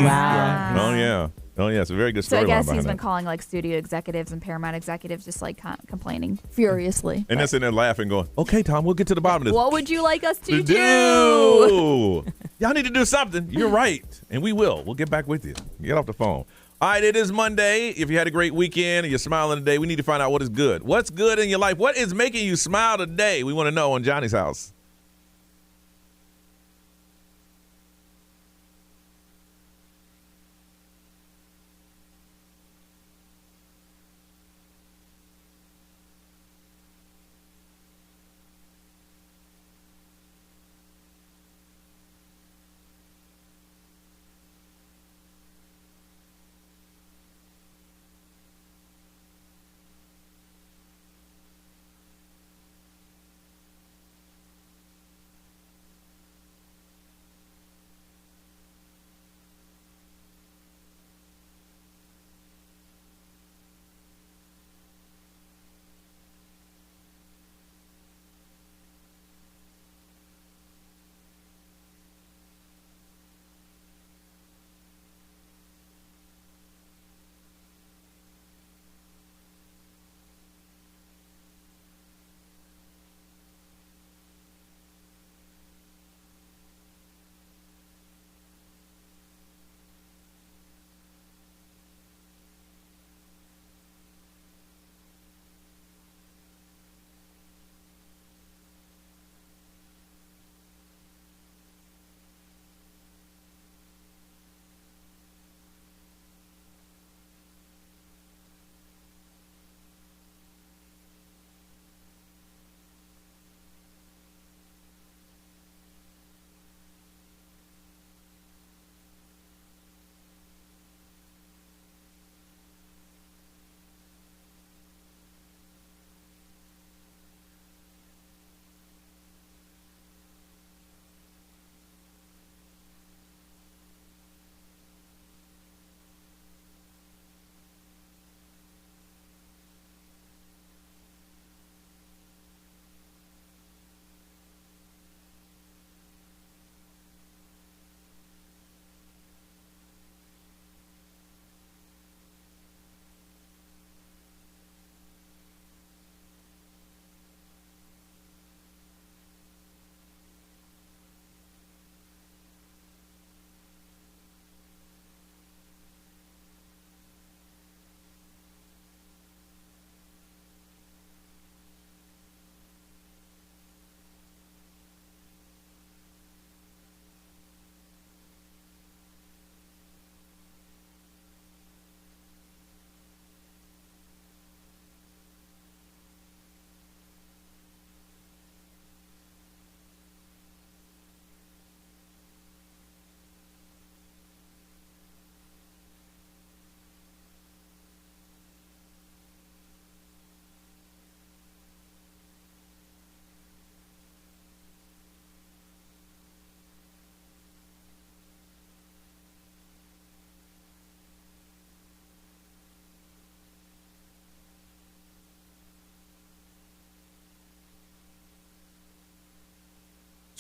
Oh yeah, it's a very good So storyline. I guess behind he's been that. calling like studio executives and Paramount executives just like complaining furiously. And they're sitting there laughing, going, "Okay, Tom, we'll get to the bottom of this." What would you like us to do? Y'all need to do something. You're right, and we will. We'll get back with you. Get off the phone. All right, it is Monday. If you had a great weekend and you're smiling today, we need to find out what is good. What's good in your life? What is making you smile today? We want to know on Johnny's House.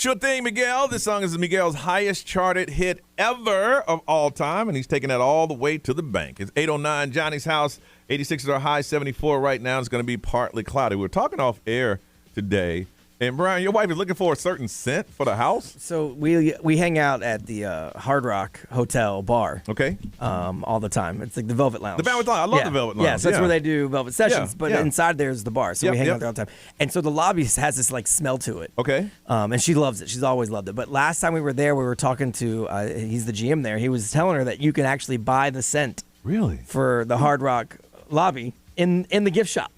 Sure thing, Miguel. This song is Miguel's highest charted hit ever of all time, and he's taking that all the way to the bank. It's 8:09, Johnny's house. 86 is our high, 74 right now. It's going to be partly cloudy. We were talking off air today. And, Brian, your wife is looking for a certain scent for the house? So we hang out at the Hard Rock Hotel bar. Okay. All the time. It's like the Velvet Lounge. The Velvet Lounge. I love the Velvet Lounge. Yeah, so that's where they do Velvet Sessions. But inside there's the bar. So we hang out there all the time. And so the lobby has this like smell to it. Okay. And she loves it. She's always loved it. But last time we were there, we were talking to, he's the GM there. He was telling her that you can actually buy the scent. Really? For the Hard Rock lobby in the gift shop.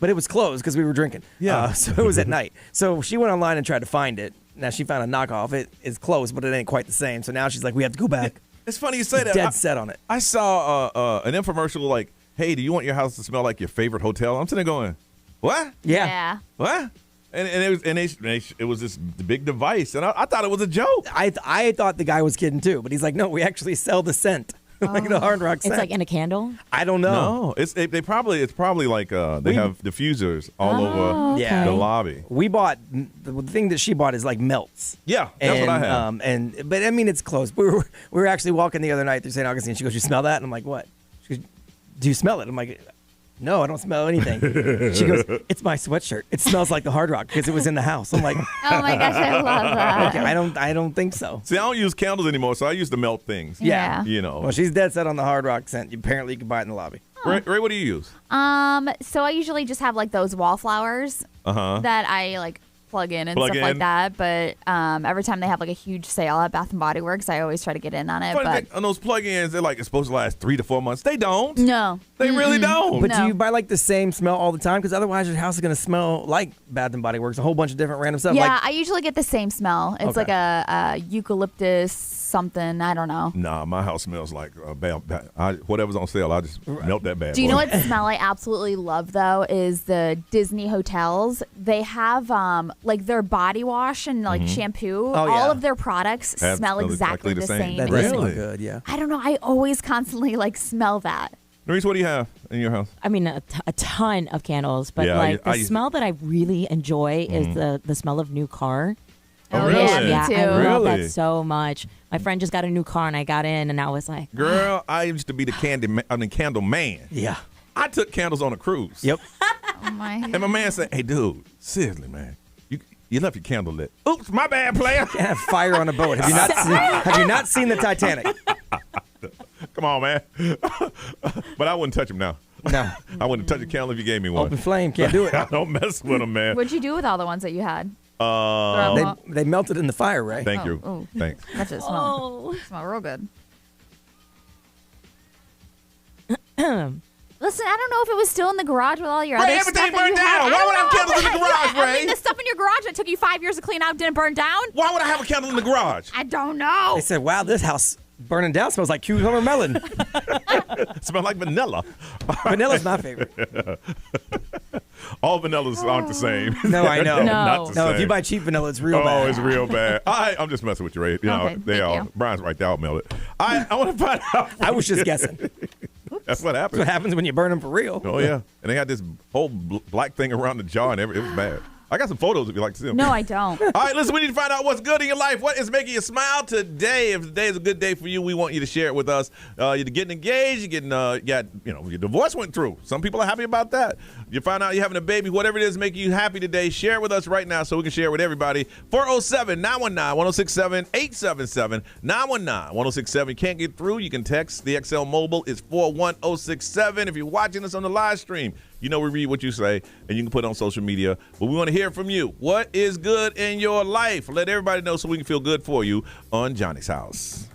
But it was closed because we were drinking. Yeah. So it was at night. So she went online and tried to find it. Now she found a knockoff. It is closed, but it ain't quite the same. So now she's like, we have to go back. It's funny you say that. Dead set on it. I saw an infomercial like, hey, do you want your house to smell like your favorite hotel? I'm sitting there going, what? Yeah. What? And it was this big device, and I thought it was a joke. I thought the guy was kidding too, but he's like, no, we actually sell the scent. Like the Hard Rock scent. It's like in a candle? I don't know. No, it's probably like they have diffusers all over the lobby. We bought the thing that she bought is like melts. Yeah, that's what I have. But I mean it's close. We were actually walking the other night through St. Augustine. She goes, "You smell that?" And I'm like, "What?" She goes, "Do you smell it?" I'm like, "No, I don't smell anything." She goes, "It's my sweatshirt. It smells like the Hard Rock because it was in the house." I'm like, Oh my gosh, I love that. okay, I don't think so. See, I don't use candles anymore, so I use the melt things. Yeah. You know. Well, she's dead set on the Hard Rock scent. Apparently, you can buy it in the lobby. Ray, what do you use? So I usually just have like those wallflowers that I like plug in and Plug stuff like in. that. But every time they have like a huge sale at Bath and Body Works, I always try to get in on it. But On those plug-ins, they're like it's supposed to last 3 to 4 months. They don't. no, They really don't. But No. do you buy like the same smell all the time? Because otherwise, your house is going to smell like Bath and Body Works, a whole bunch of different random stuff. yeah, Like, I usually get the same smell. It's Okay. like a eucalyptus something. I don't know. Nah, my house smells like whatever's on sale. I just melt that bad. Do you boy. know what smell I absolutely love though? Is the Disney hotels. They have like their body wash and like shampoo. Oh, yeah. All of their products Have smell exactly the same. that Really? does smell good, yeah. I don't know. I always constantly like smell that. Maurice, what do you have in your house? I mean, a ton of candles, but Yeah, like I the smell that I really enjoy is the smell of new car. Oh, really? Yeah, me Yeah, too. I love Really? that so much. My friend just got a new car, and I got in, and I was like, Girl, I used to be the candle man. Yeah. I took candles on a cruise. Yep. Oh my. And my man said, "Hey, dude, seriously, man, you left your candle lit. Oops, my bad, player. Can't have fire on a boat. Have you not seen the Titanic? Come on, man." But I wouldn't touch him now. No. I wouldn't touch a candle if you gave me one. Open flame. Can't do it. I don't mess with them, man. What'd you do with all the ones that you had? They melted in the fire, Ray. Thank you. Oh. Thanks. That just smell. Smell real good. Listen, I don't know if it was still in the garage with all your Ray, other everything stuff that burned you had. down. Why would I have candles in the garage, I Ray? mean, the stuff in your garage that took you 5 years to clean out didn't burn down. Why would I have a candle in the garage? I don't know. They said, wow, this house burning down smells like cucumber melon. Smell like vanilla. Vanilla's my favorite. All vanillas aren't the same. No, I know. Not the No, same. if you buy cheap vanilla, it's real bad. Oh, it's real bad. I'm just messing with you, Ray. You know, Okay, they thank are. you. Brian's right there. I'll mail it. I want to find out. I was just guessing. That's what That's happens. what happens when you burn them for real. Oh, yeah. And they had this whole black thing around the jar, and it was bad. I got some photos if you'd like to see them. No, I don't. All right, listen, we need to find out what's good in your life. What is making you smile today? If today is a good day for you, we want you to share it with us. You're getting engaged, you're getting, your divorce went through. Some people are happy about that. You find out you're having a baby, whatever it is making you happy today, share it with us right now so we can share it with everybody. 407-919-1067, 877-919-1067. You can't get through, you can text. The XL Mobile is 41067. If you're watching us on the live stream, you know we read what you say, and you can put it on social media. But we want to hear from you. What is good in your life? Let everybody know so we can feel good for you on Johnny's House.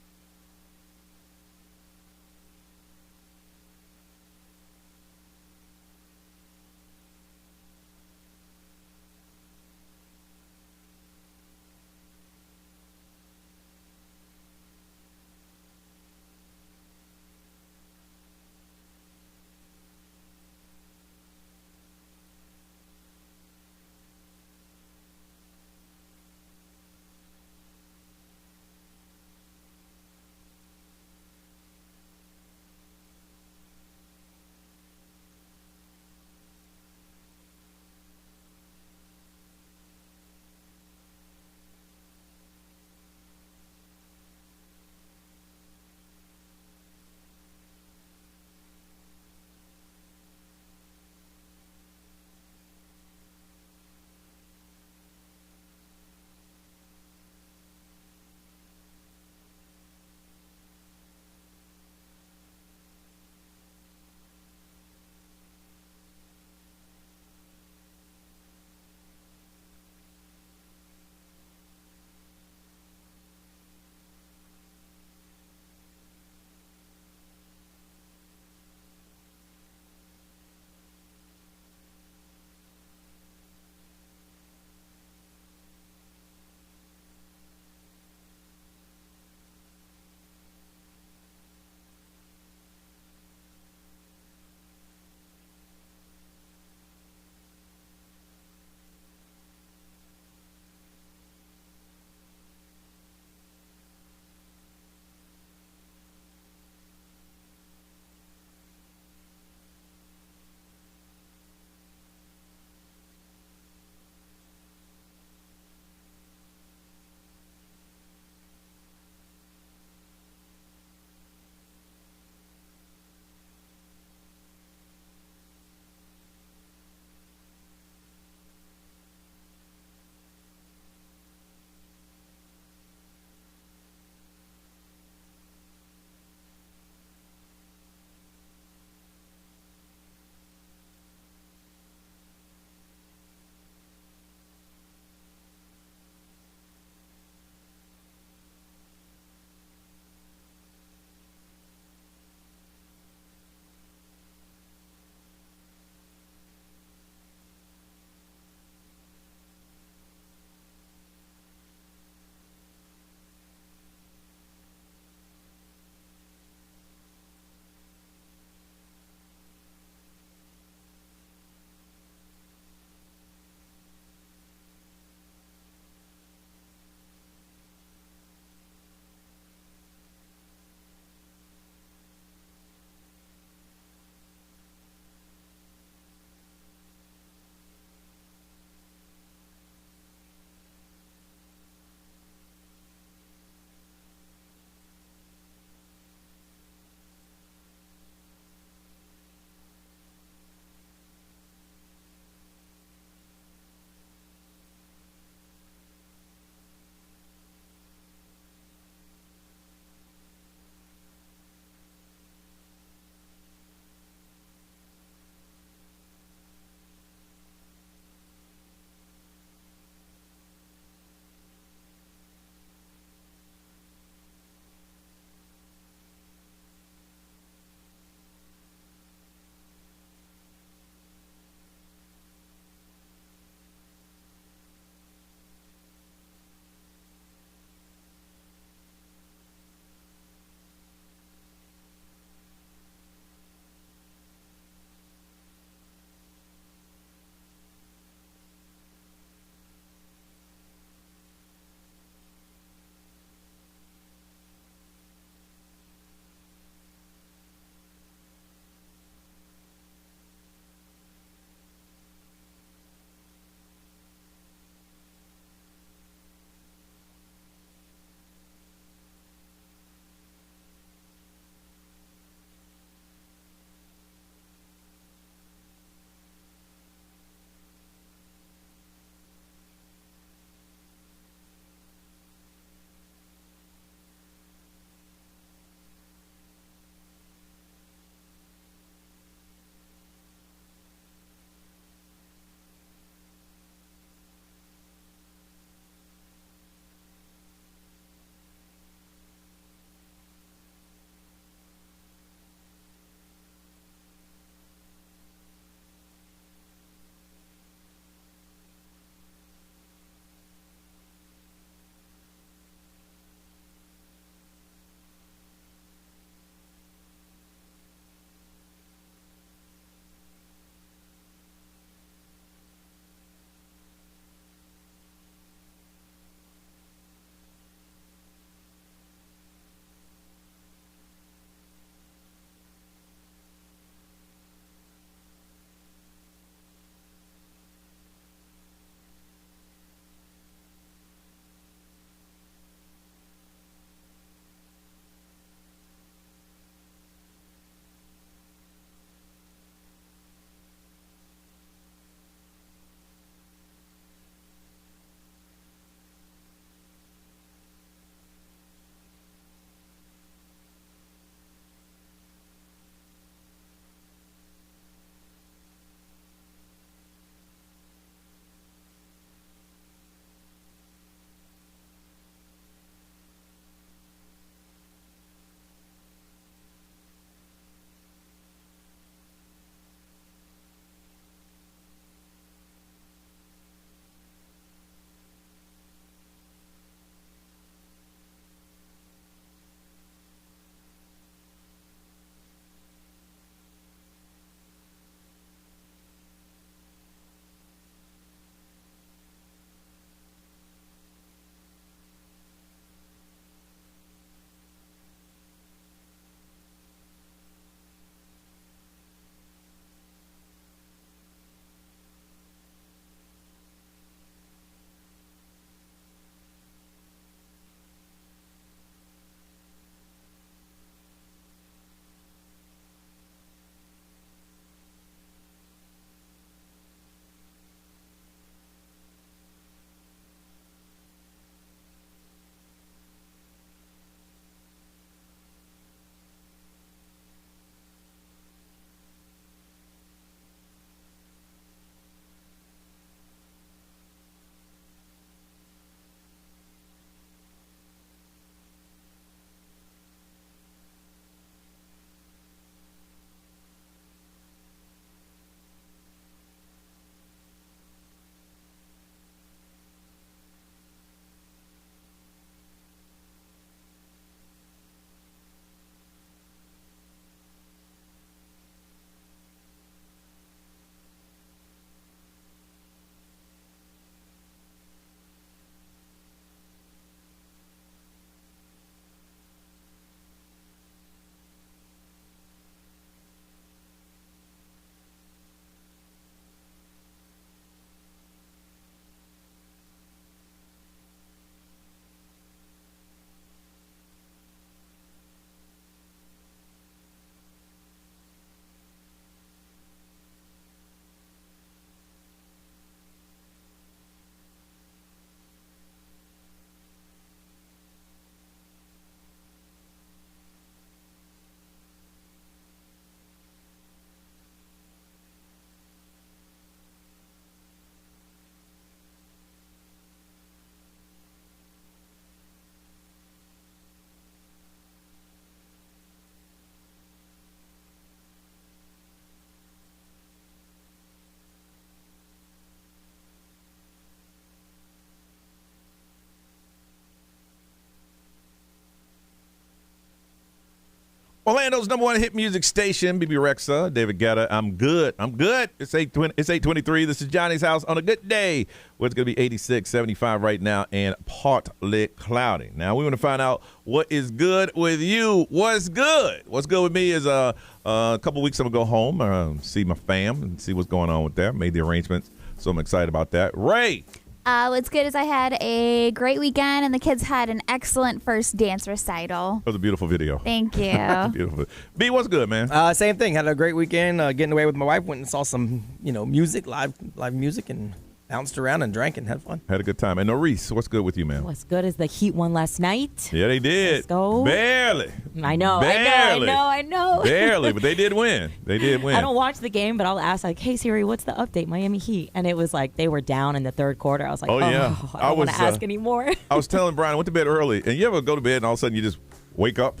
Orlando's number one hit music station, BB Rexa, David Guetta. I'm good. It's 8:23. This is Johnny's House on a good day. Where it's going to be 86, 75 right now, and partly cloudy. Now, we want to find out what is good with you. What's good? What's good with me is a couple weeks I'm going to go home, see my fam, and see what's going on with that. Made the arrangements, so I'm excited about that. Ray. What's good is I had a great weekend, and the kids had an excellent first dance recital. That was a beautiful video. Thank you. Beautiful. B, what's good, man? Same thing. Had a great weekend getting away with my wife. Went and saw some, music, live music, and bounced around and drank and had fun. Had a good time. And Norris, what's good with you, man? What's good is the Heat won last night. Yeah, they did. Let's go. Barely. I know. Barely, but they did win. They did win. I don't watch the game, but I'll ask, like, hey, Siri, what's the update, Miami Heat? And it was like they were down in the third quarter. I was like, I don't want to ask anymore. I was telling Brian, I went to bed early. And you ever go to bed and all of a sudden you just wake up?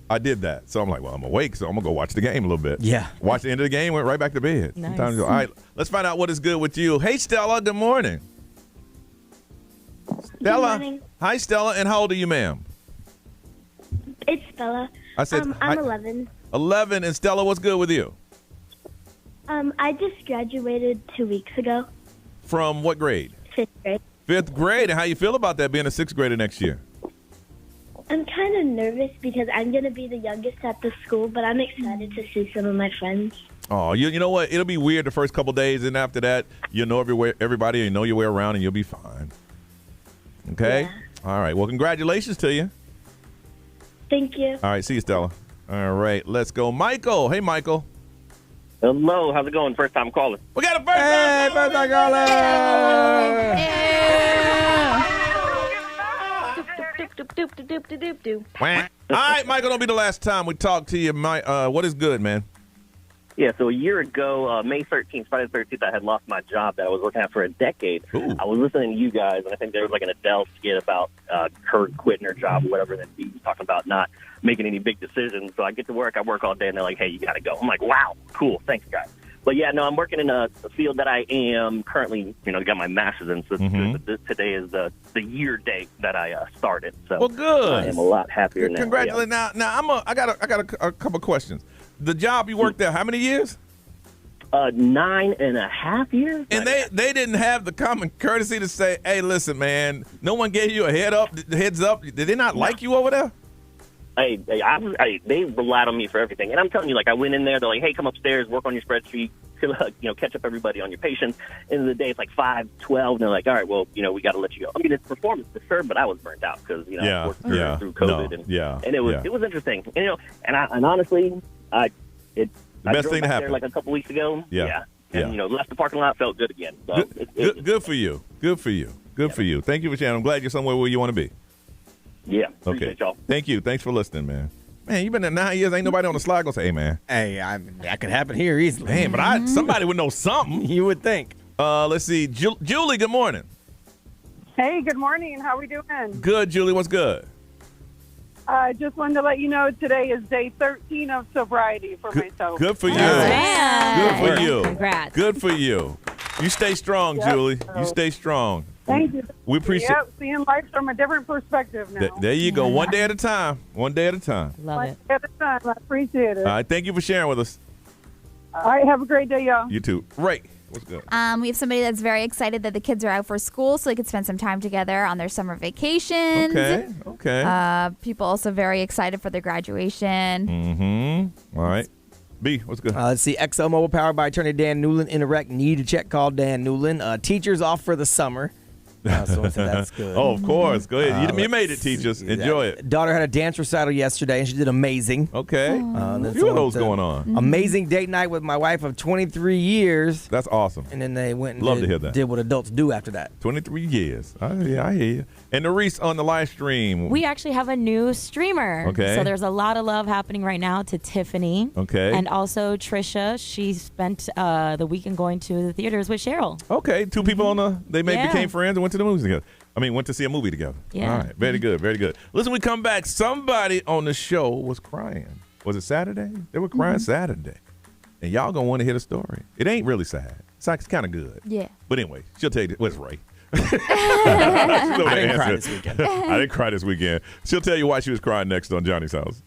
I did that. So I'm like, well, I'm awake, so I'm going to go watch the game a little bit. Yeah. Watch the end of the game, went right back to bed. Nice. Sometimes all right, let's find out what is good with you. Hey, Stella, good morning. Stella. Good morning. Hi, Stella. And how old are you, ma'am? It's Stella. I said I'm 11. 11. And Stella, what's good with you? I just graduated 2 weeks ago. From what grade? 5th grade. 5th grade. And how you feel about that, being a 6th grader next year? I'm kind of nervous because I'm going to be the youngest at the school, but I'm excited to see some of my friends. Oh, you know what? It'll be weird the first couple days, and after that, you'll know everybody, and you know your way around, and you'll be fine. Okay? Yeah. All right. Well, congratulations to you. Thank you. All right. See you, Stella. All right. Let's go. Michael. Hey, Michael. Hello. How's it going? First time calling. We got a first time caller. All right, Michael, don't be the last time we talk to you. What is good, man? Yeah, so a year ago, May 13th, Friday the 13th, I had lost my job that I was working at for a decade. Ooh. I was listening to you guys, and I think there was like an Adele skit about her quitting her job or whatever, and then he was talking about not making any big decisions. So I get to work, I work all day, and they're like, hey, you got to go. I'm like, wow, cool, thanks, guys. But, yeah, no, I'm working in a field that I am currently, got my master's in. So today is the year date that I started. So well, good. I am a lot happier now. Congratulations. Yeah. Now I got a couple questions. The job you worked there, how many years? 9.5 years. And they didn't have the common courtesy to say, hey, listen, man, no one gave you a heads up. Did they not like you over there? Hey, they relied on me for everything. And I'm telling you, like, I went in there, they're like, hey, come upstairs, work on your spreadsheet, catch up everybody on your patients. End of the day, it's like 5:12, and they're like, all right, well, we got to let you go. I mean, it's performance disturbed, but I was burnt out because, I worked through COVID. And it was interesting. And honestly, I best thing to happen. There like a couple weeks ago. Yeah. And, left the parking lot, felt good again. So good for you. Good for you. Good for you. Thank you for sharing. I'm glad you're somewhere where you want to be. Yeah. Okay. Y'all. Thank you. Thanks for listening, man. Man, you've been there 9 years. Ain't nobody on the slide gonna say, hey, man. Hey, that could happen here easily. Man, but somebody would know something. You would think. Let's see. Julie, good morning. Hey, good morning. How we doing? Good, Julie. What's good? I just wanted to let you know today is day 13 of sobriety for myself. Good for you. Yeah. Good for you. Congrats. Good for you. You stay strong, Julie. You stay strong. Thank you. We appreciate seeing life from a different perspective now. There you go. One day at a time. One day at a time. Love it. One day at a time. I appreciate it. All right. Thank you for sharing with us. All right. Have a great day, y'all. You too. Ray, what's good? We have somebody that's very excited that the kids are out for school so they could spend some time together on their summer vacations. Okay. People also very excited for their graduation. Mm-hmm. All right. B, what's good? Let's see. XL Mobile powered by attorney Dan Newland. Interact need a check. Call Dan Newland. Teachers off for the summer. So that's good. Oh, of course. Go ahead. You made it, teachers. Enjoy it. Daughter had a dance recital yesterday, and she did amazing. Okay. A few of those going on. Amazing date night with my wife of 23 years. That's awesome. And then they went and did what adults do after that. 23 years. I hear you. And Norris on the live stream. We actually have a new streamer. Okay. So there's a lot of love happening right now to Tiffany. Okay. And also Trisha. She spent the weekend going to the theaters with Cheryl. Okay. Two people became friends and went to the movies together. Went to see a movie together. Yeah. All right. Very good. Very good. Listen, we come back. Somebody on the show was crying. Was it Saturday? They were crying Saturday. And y'all going to want to hear the story. It ain't really sad. It's kind of good. Yeah. But anyway, she'll tell you. What's Ray? I didn't cry this weekend. I didn't cry this weekend. She'll tell you why she was crying next on Johnny's House.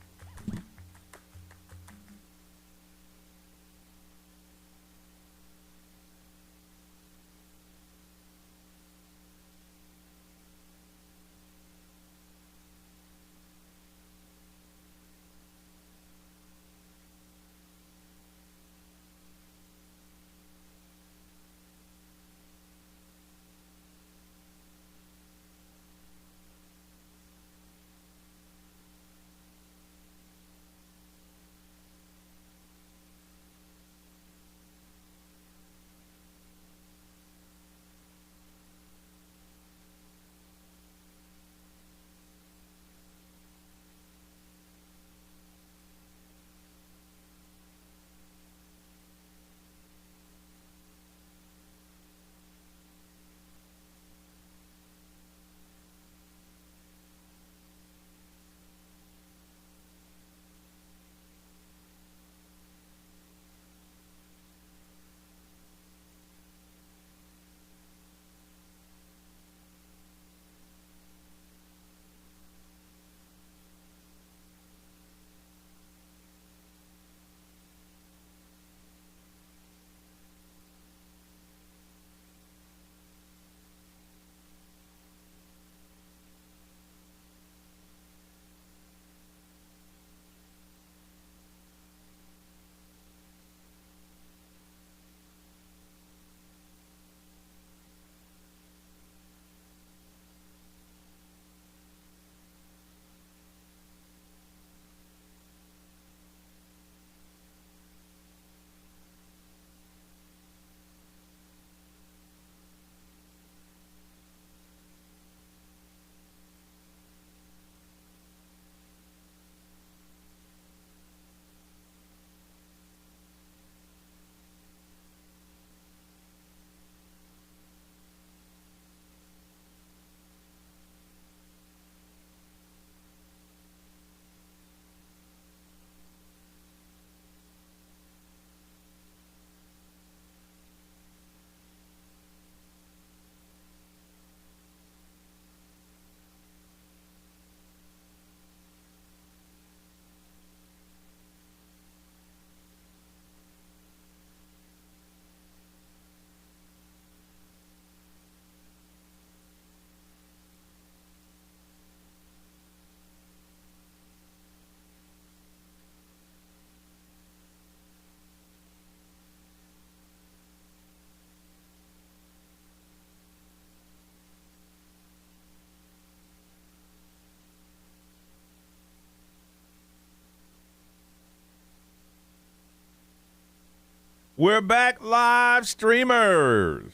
We're back, live streamers.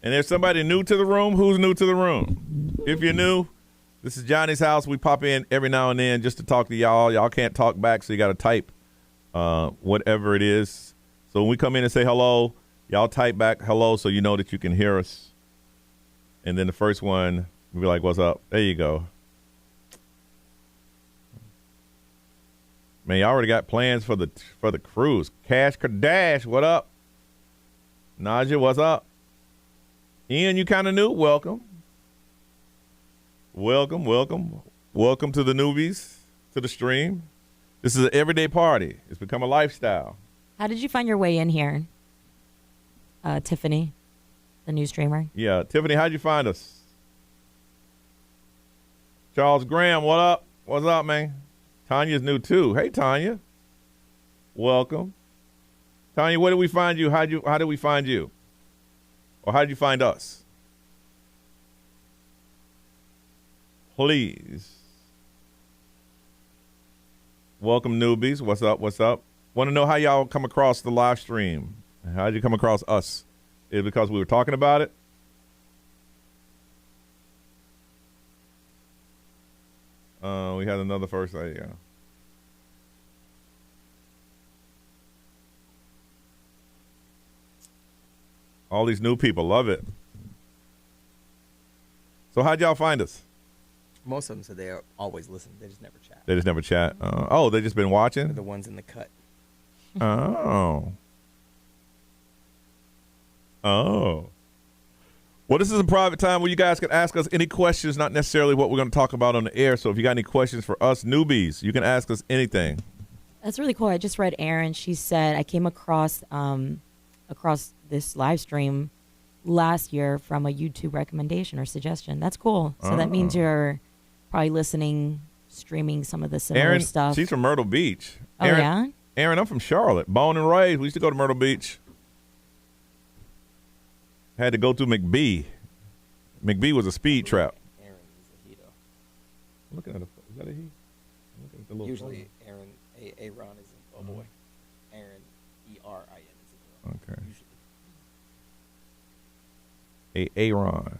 And there's somebody new to the room. Who's new to the room? If you're new, this is Johnny's house. We pop in every now and then just to talk to y'all. Y'all can't talk back, so you got to type whatever it is. So when we come in and say hello, y'all type back hello so you know that you can hear us. And then the first one, we'll be like, what's up? There you go. Man, y'all already got plans for the cruise. Cash Kadash, what up? Naja, what's up? Ian, you kind of new? Welcome. Welcome to the newbies, to the stream. This is an everyday party. It's become a lifestyle. How did you find your way in here, Tiffany, the new streamer? Yeah, Tiffany, how'd you find us? Charles Graham, what up? What's up, man? Tanya's new too. Hey, Tanya. Welcome. Tanya, where did we find you? How did we find you? Or how did you find us? Please. Welcome, newbies. What's up? Want to know how y'all come across the live stream? How did you come across us? Is it because we were talking about it? We had another first. There you go. All these new people love it. So how'd y'all find us? Most of them said they always listen. They just never chat. They just never chat. They just been watching? They're the ones in the cut. Oh. Well, this is a private time where you guys can ask us any questions, not necessarily what we're going to talk about on the air. So if you got any questions for us newbies, you can ask us anything. That's really cool. I just read Erin. She said, I came across this live stream last year from a YouTube recommendation or suggestion. That's cool. So that means you're probably listening, streaming some of the similar Erin, stuff. she's from Myrtle Beach. Oh, yeah? Erin, I'm from Charlotte. Born and raised. We used to go to Myrtle Beach. Had to go through McBee. McBee was a speed trap. Aaron is a he, though. I'm looking at is that a he? I'm looking at the little Usually Aaron, Aaron is a boy. Aaron, E-R-I-N is a girl. Okay. Usually. Aaron.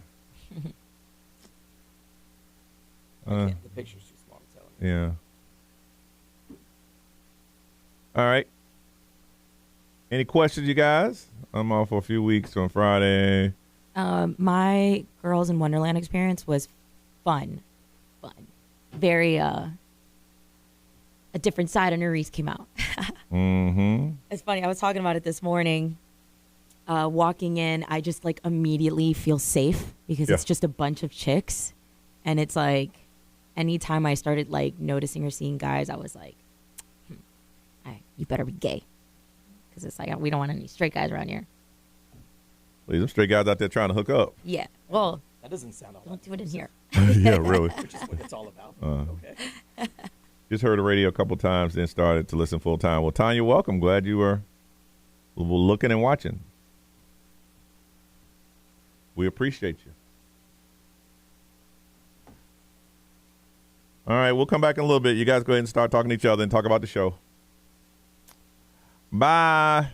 The picture's too small to tell him. Yeah. All right. Any questions, you guys? I'm off for a few weeks on Friday. My Girls in Wonderland experience was fun. Very, a different side of Nerys came out. Mm-hmm. It's funny. I was talking about it this morning. Walking in, I just like immediately feel safe because it's just a bunch of chicks. And it's like, anytime I started like noticing or seeing guys, I was like, you better be gay. Because it's like, we don't want any straight guys around here. Well, them straight guys out there trying to hook up. Yeah. Well, that doesn't sound all don't do it in here. Yeah, really. Which is what it's all about. Okay. Just heard the radio a couple times, then started to listen full time. Well, Tanya, welcome. Glad you were looking and watching. We appreciate you. All right, we'll come back in a little bit. You guys go ahead and start talking to each other and talk about the show. Bye.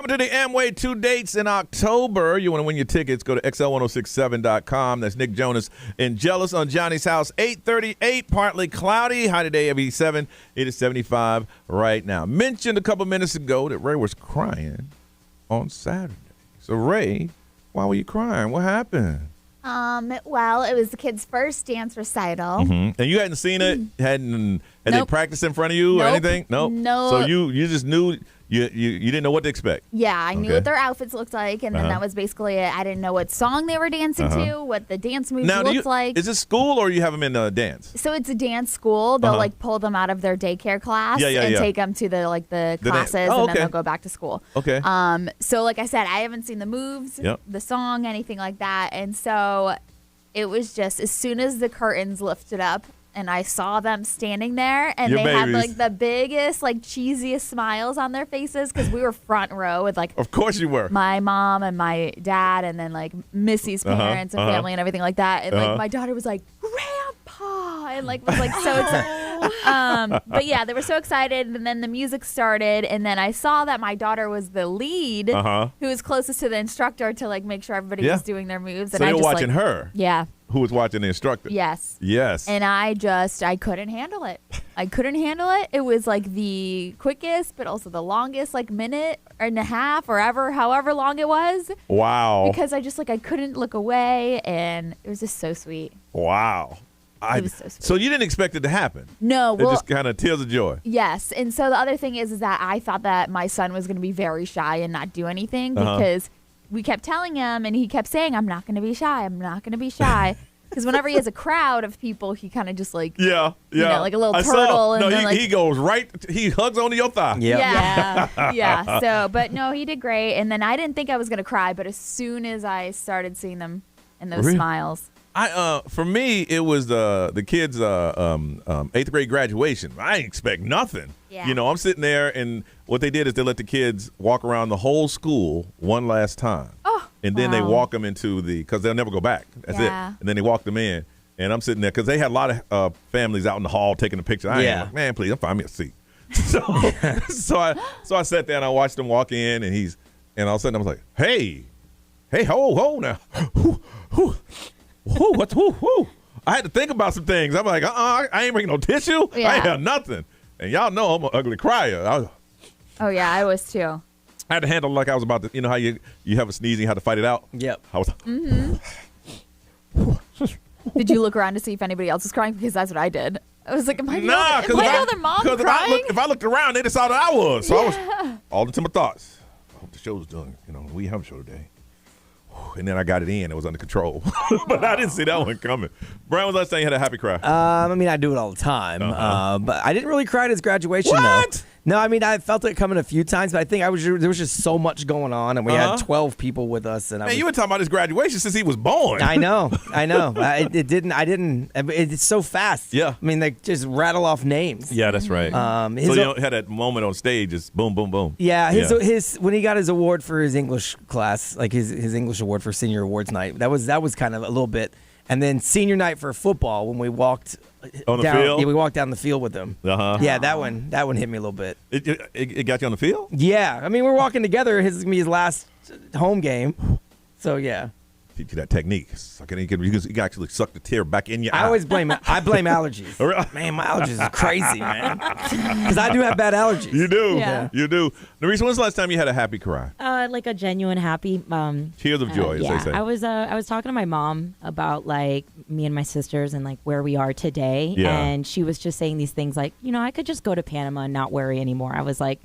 Coming to the Amway 2 dates in October. You want to win your tickets, go to xl1067.com. That's Nick Jonas and Jealous on Johnny's House. 8:38, partly cloudy. High today of 87. It is 75 right now. Mentioned a couple minutes ago that Ray was crying on Saturday. So, Ray, why were you crying? What happened? Well, it was the kid's first dance recital. And you hadn't seen it? Had they Nope. practiced in front of you or Nope. anything? Nope. No. So you just knew you didn't know what to expect. Yeah, I knew Okay. what their outfits looked like, and then Uh-huh. that was basically it. I didn't know what song they were dancing to, what the dance moves Now, looked like. is it school or you have them in dance? So it's a dance school. They'll Uh-huh. like pull them out of their daycare class Yeah, yeah, and yeah. take them to the The classes, dance. Oh, and then okay. they'll go back to school. Okay. So like I said, I haven't seen the moves, Yep. the song, anything like that, and so it was just as soon as the curtains lifted up. And I saw them standing there, and Your they had babies. like the biggest, like cheesiest smiles on their faces because we were front row with like Of course you were. my mom and my dad, and then like Missy's parents and family and everything like that. And like my daughter was like, "Grandpa," and like was like so excited. But yeah, they were so excited. And then the music started, and then I saw that my daughter was the lead, who was closest to the instructor to like make sure everybody Yeah. was doing their moves. So And I you're just, watching her. Yeah. Who was watching the instructor? Yes. Yes. And I couldn't handle it. I couldn't handle it. It was like the quickest, but also the longest, like minute and a half or however long it was. Wow. Because I just I couldn't look away, and it was just so sweet. Wow. It was so sweet. So you didn't expect it to happen? No, It well, just kind of tears of joy. yes. And so the other thing is that I thought that my son was going to be very shy and not do anything Uh-huh. because we kept telling him, and he kept saying, "I'm not going to be shy. I'm not going to be shy." Because whenever he has a crowd of people, he kind of just Yeah, you yeah. know, like a little I turtle. saw. And No, then, he goes right. He hugs onto your thigh. Yeah. So, but no, he did great. And then I didn't think I was going to cry, but as soon as I started seeing them and those Really? smiles. For me, it was the kids' 8th grade graduation. I didn't expect nothing. Yeah. You know, I'm sitting there, and what they did is they let the kids walk around the whole school one last time. Oh, and then they wow. walk them into because they'll never go back. That's Yeah. it. And then they walk them in, and I'm sitting there because they had a lot of families out in the hall taking a picture. I ain't like, man, please, find me a seat. So I sat there and I watched them walk in, and all of a sudden I was like, hey, ho now, who? I had to think about some things. I'm like, I ain't bringing no tissue. I Yeah. ain't have nothing. And y'all know I'm an ugly crier. Oh, yeah, I was too. I had to handle it like I was about to, you know how you have a sneeze and you have to fight it out? Yep. I was Mm-hmm. Did you look around to see if anybody else was crying? Because that's what I did. I was like, am I the other mom crying? if I looked around, they decided I was. So I was all into my thoughts. I hope the show's done. You know, we have a show today. And then I got it in. It was under control. But I didn't see that one coming. Brian, was last time you had a happy cry? I mean, I do it all the time. But I didn't really cry at his graduation, though. No, I mean, I felt it coming a few times, but I think there was just so much going on, and we had 12 people with us. And Man, you were talking about his graduation since he was born. I know. It's so fast. Yeah. I mean, they just rattle off names. Yeah, that's right. So you had that moment on stage, it's boom, boom, boom. Yeah, his when he got his award for his English class, like his English award for senior awards night, that was kind of a little bit. And then senior night for football when we walked on the down, field. Yeah, we walked down the field with them. Yeah, that one hit me a little bit. It got you on the field? Yeah, I mean we're walking together. His last home game, so yeah. Teach you that technique. You can actually suck the tear back in your eye. I always blame allergies. Man, my allergies are crazy, man. Because I do have bad allergies. You do. Yeah. You do. Nerissa, when's the last time you had a happy cry? Like a genuine happy. Tears of joy, as yeah. they say. I was talking to my mom about like me and my sisters and like where we are today, Yeah. and she was just saying these things like, you know, I could just go to Panama and not worry anymore. I was like,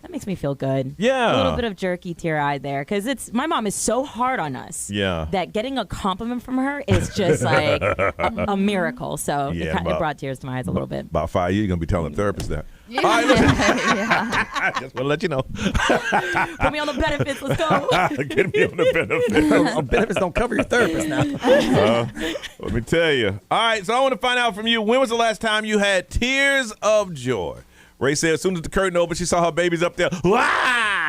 that makes me feel good. Yeah. A little bit of jerky tear-eyed there because my mom is so hard on us. Yeah. That getting a compliment from her is just like a miracle. So Yeah, it brought tears to my eyes a little bit. About 5 years, you're going to be telling the therapist that. Yeah. All right, listen. I just want to let you know. Put me on the benefits. Let's go. Get me on the benefits. Benefits don't cover your therapist now. Let me tell you. All right, so I want to find out from you, when was the last time you had tears of joy? Ray said as soon as the curtain opened, she saw her babies up there. Wah!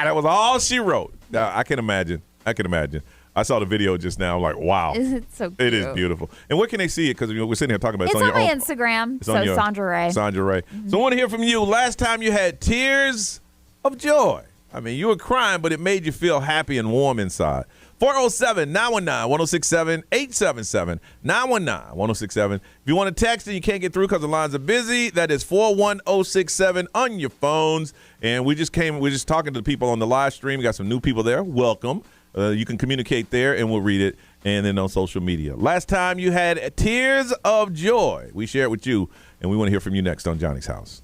That was all she wrote. Now, I can imagine. I saw the video just now. I'm like, wow. Isn't it so cute? It is beautiful. And where can they see it? Because we're sitting here talking about it. It's on your my own. Instagram. It's So on your- Sandra Ray. Sandra Ray. So I want to hear from you. Last time you had tears of joy. I mean, you were crying, but it made you feel happy and warm inside. 407-919-1067, 877-919-1067. If you want to text and you can't get through because the lines are busy, that is 41067 on your phones. And we're just talking to the people on the live stream. We got some new people there. Welcome. You can communicate there, and we'll read it, and then on social media. Last time you had tears of joy. We share it with you, and we want to hear from you next on Johnny's House.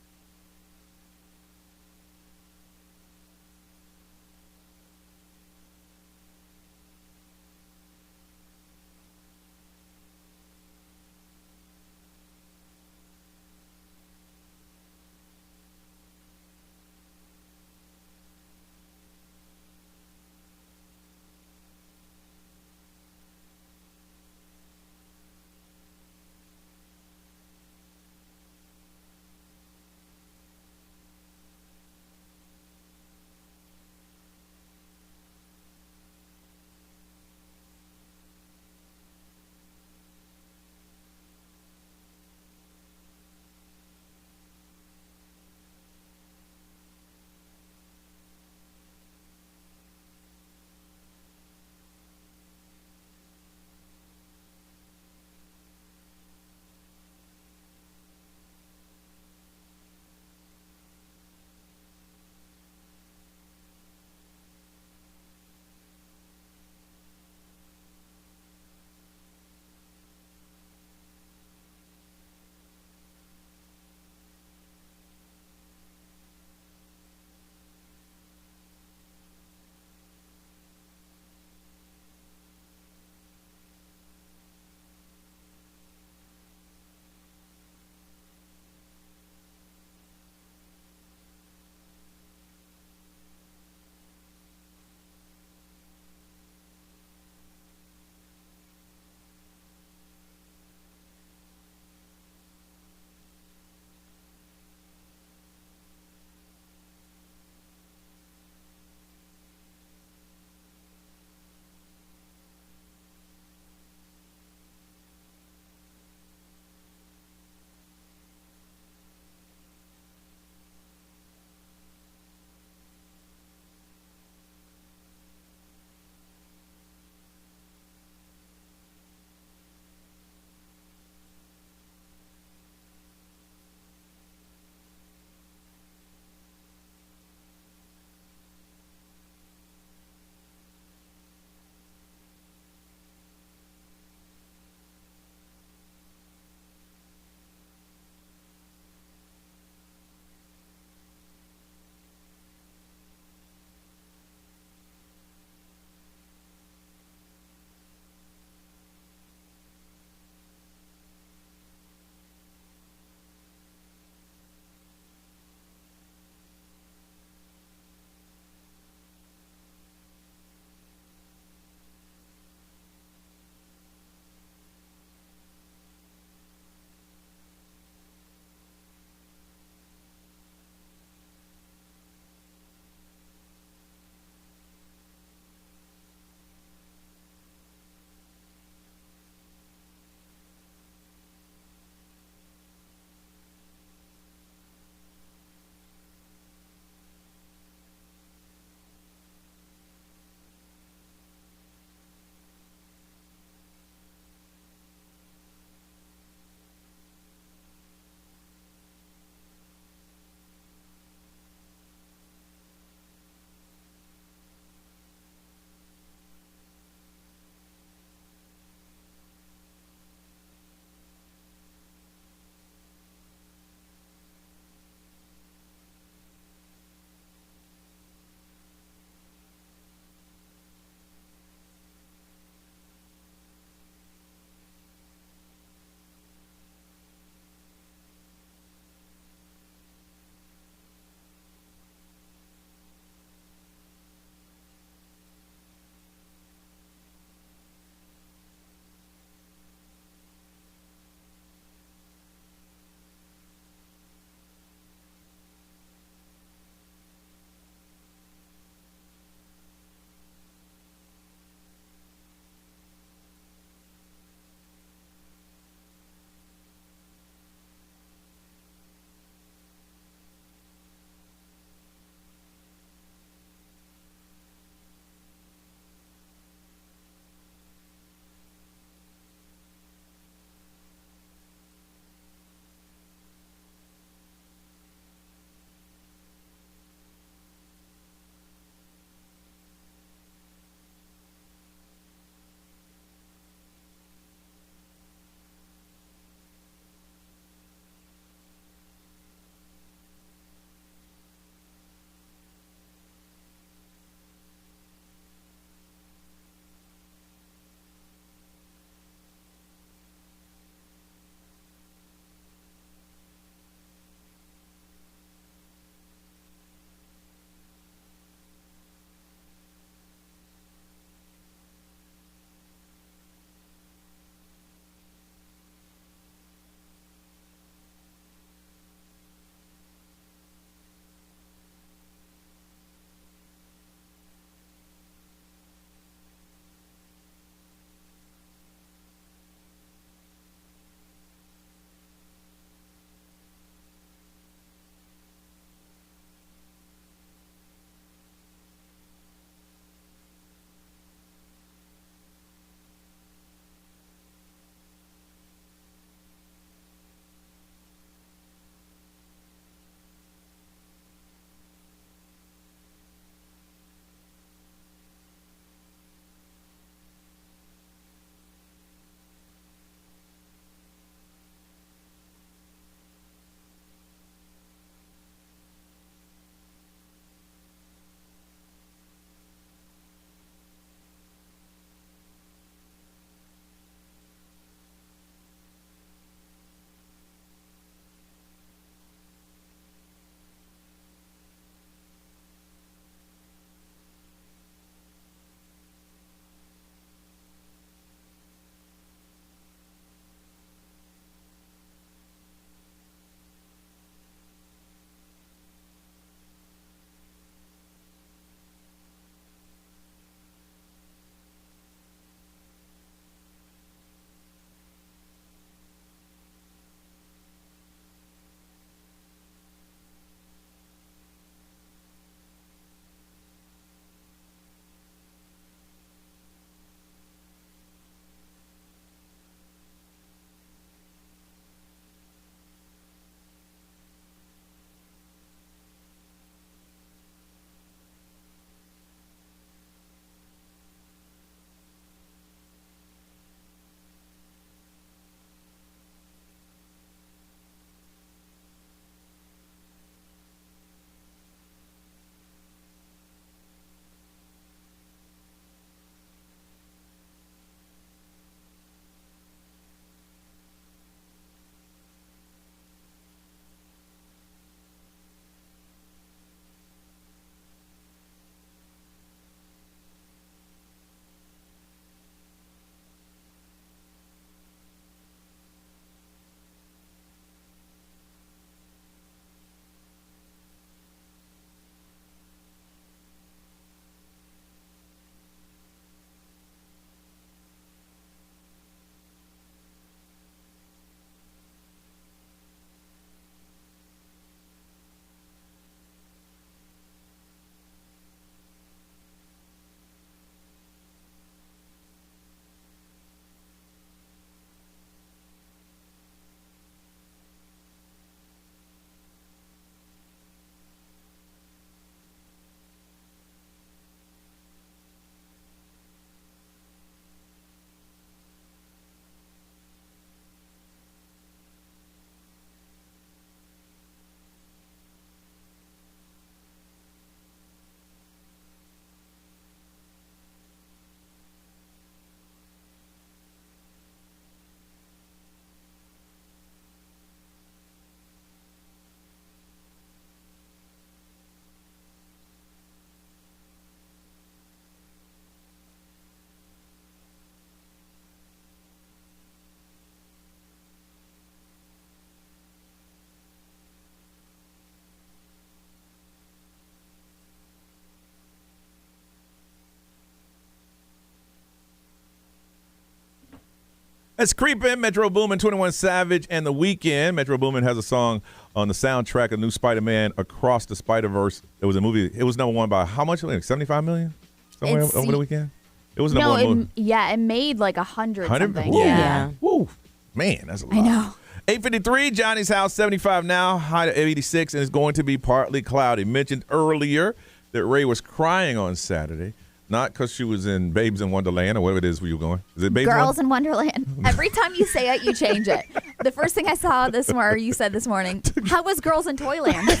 Let's creep in. Metro Boomin, 21 Savage, and The Weeknd. Metro Boomin has a song on the soundtrack of new Spider-Man Across the Spider-Verse. It was a movie. It was number one by how much? Like 75 million? Somewhere over the weekend? It was number one movie. Yeah, it made like 100 something. Woo. Yeah. Woo. Man, that's a lot. I know. 8:53, Johnny's house, 75 now, high to 86, and it's going to be partly cloudy. Mentioned earlier that Ray was crying on Saturday, not because she was in Babes in Wonderland or whatever it is where you're going. Is it Babes Girls in Wonderland. Every time you say it, you change it. The first thing I saw this morning, you said this morning, how was Girls in Toyland?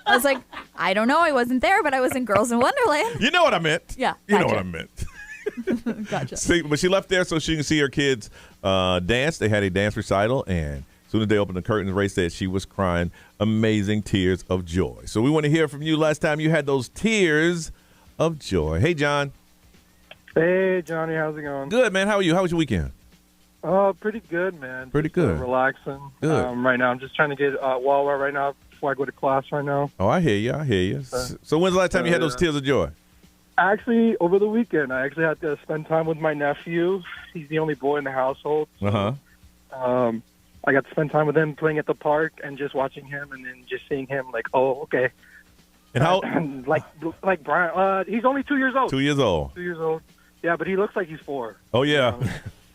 I was like, I don't know. I wasn't there, but I was in Girls in Wonderland. You know what I meant. Yeah. You know what I meant. Gotcha. See, but she left there so she can see her kids dance. They had a dance recital, and as soon as they opened the curtains, Ray said she was crying amazing tears of joy. So we want to hear from you. Last time you had those tears of joy. Hey, John. Hey, Johnny. How's it going? Good, man. How are you? How was your weekend? Oh, pretty good, man. Pretty Just, good. Relaxing. Good. Right now, I'm just trying to get Wawa right now before I go to class right now. Oh, I hear you. I hear you. So when's the last time you had those tears of joy? Actually, over the weekend, I actually had to spend time with my nephew. He's the only boy in the household. Uh-huh. I got to spend time with him playing at the park and just watching him and then just seeing him like, oh, okay. And how? Like Brian, he's only 2 years old. 2 years old. 2 years old. Yeah, but he looks like he's 4. Oh, yeah.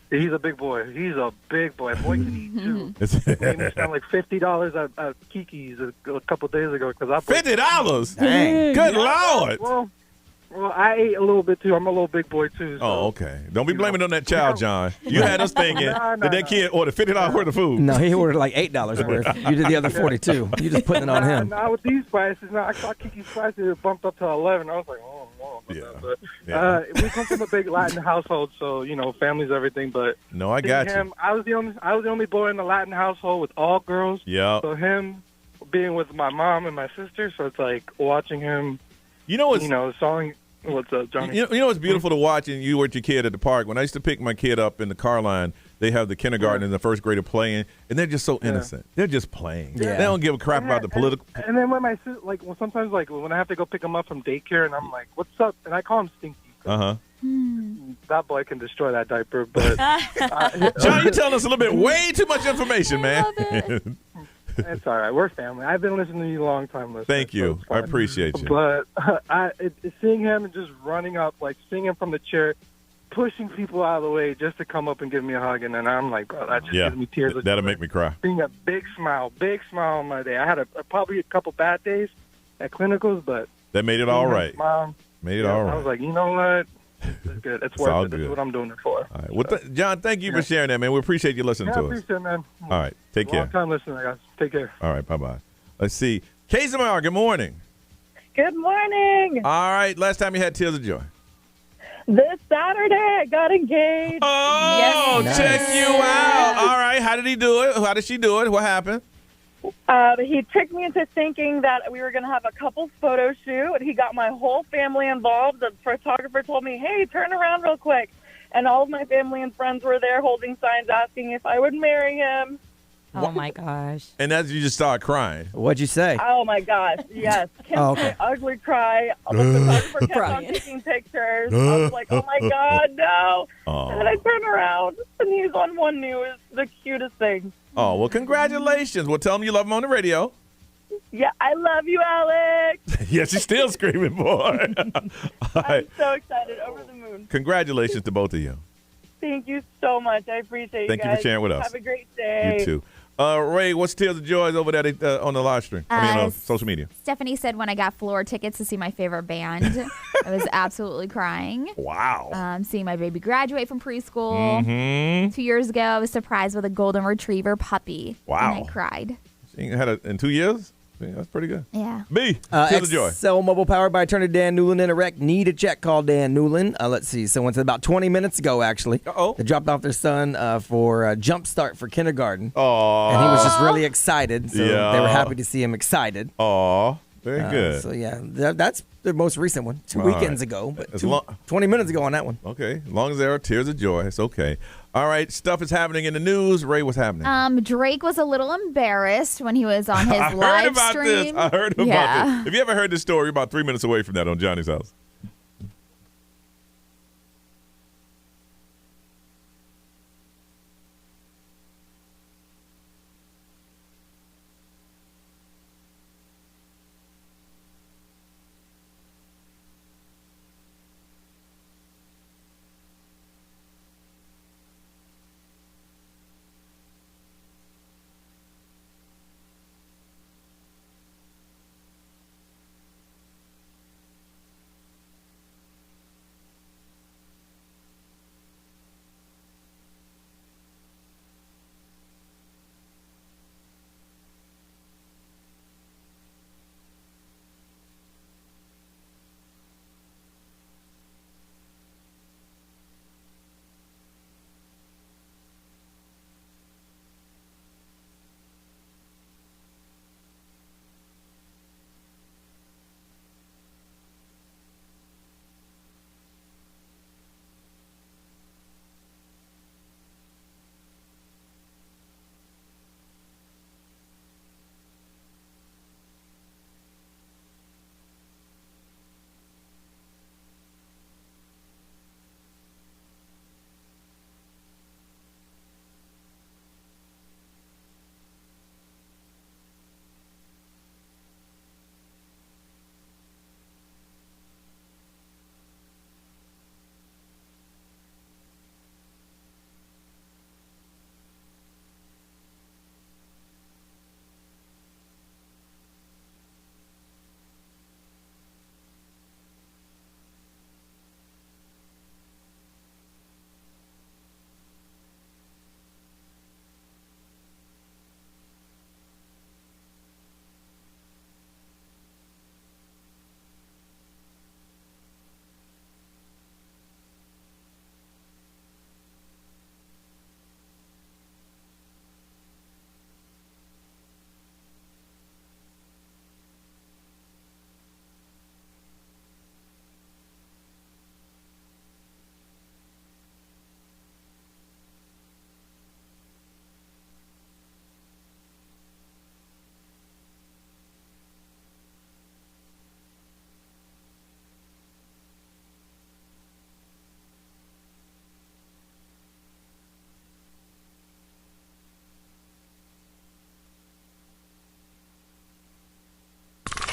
He's a big boy. He's a big boy. Boy can eat, too. He made me spend like $50 at Kiki's a couple days ago. $50? Dang. Good Lord. Well, I ate a little bit, too. I'm a little big boy, too. So. Oh, okay. Don't be blaming it on that child, John. You had us thinking that kid ordered $50 worth of food. No, he ordered like $8 worth. You did the other 42. You just putting it on him. Not with these prices. No, I saw Kiki's prices. It bumped up to 11. I was like, oh, no. Yeah. But we come from a big Latin household, so, family's everything. But no, I got you. I was the only boy in the Latin household with all girls. Yeah. So him being with my mom and my sister, so it's like watching him. Song. What's up, Johnny? You know what's beautiful to watch, and you were with your kid at the park. When I used to pick my kid up in the car line, they have the kindergarten and the first grader playing, and they're just so innocent. They're just playing. Yeah. They don't give a crap about the political. And then when my sister, sometimes when I have to go pick him up from daycare, and I'm like, "What's up?" and I call him Stinky. That boy can destroy that diaper. But John, you're telling us a little bit, way too much information, man. It's all right. We're family. I've been listening to you a long time. Thank you. I appreciate you. But seeing him and just running up, like seeing him from the chair, pushing people out of the way just to come up and give me a hug, and then I'm like, bro, that just gives me tears of joy. That'll make me cry. Seeing a big smile on my day. I had probably a couple bad days at clinicals, but that made it all right. Made it all right. I was like, you know what? It's good. It's worth it. That's what I'm doing it for. All right. Well, John, thank you for sharing that, man. We appreciate you listening to us. I appreciate it, man. All right. Take care. Long time listening, guys. Take care. All right. Bye-bye. Let's see. Kazimar, good morning. Good morning. All right. Last time you had tears of joy. This Saturday, I got engaged. Oh, yes. Check you out. All right. How did he do it? How did she do it? What happened? He tricked me into thinking that we were going to have a couple's photo shoot, and he got my whole family involved. The photographer told me, hey, turn around real quick. And all of my family and friends were there holding signs asking if I would marry him. Oh, my gosh. And that's you just started crying. What'd you say? Oh, my gosh, yes. Okay. Ugly cry. The photographer kept on taking pictures. I was like, oh, my God, no. And then I turn around, and he's on one knee. It was the cutest thing. Oh, well, congratulations. Well, tell him you love him on the radio. Yeah, I love you, Alex. Yeah, she's still screaming, boy. I'm so excited. Over the moon. Congratulations to both of you. Thank you so much. I appreciate Thank you guys. you for sharing with us. Have a great day. You too. Ray, what's Tears of Joy over there on the live stream? On social media. Stephanie said when I got floor tickets to see my favorite band, I was absolutely crying. Wow. Seeing my baby graduate from preschool. Mm-hmm. 2 years ago, I was surprised with a golden retriever puppy. Wow. And I cried. She had in 2 years? Yeah, that's pretty good. Yeah. B, Tears of Joy. XL Mobile powered by attorney Dan Newland in a wreck. Need a check, call Dan Newland. Let's see. Someone said about 20 minutes ago, actually. Uh-oh. They dropped off their son for a jump start for kindergarten. Aww. And he was just really excited. So they were happy to see him excited. Aw. Very good. So, yeah, that's the most recent one. Two weekends ago. But 20 minutes ago on that one. Okay. As long as there are tears of joy, it's okay. All right. Stuff is happening in the news. Ray, what's happening? Drake was a little embarrassed when he was on his live stream. I heard about this. Have you ever heard this story? You're about 3 minutes away from that on Johnny's House.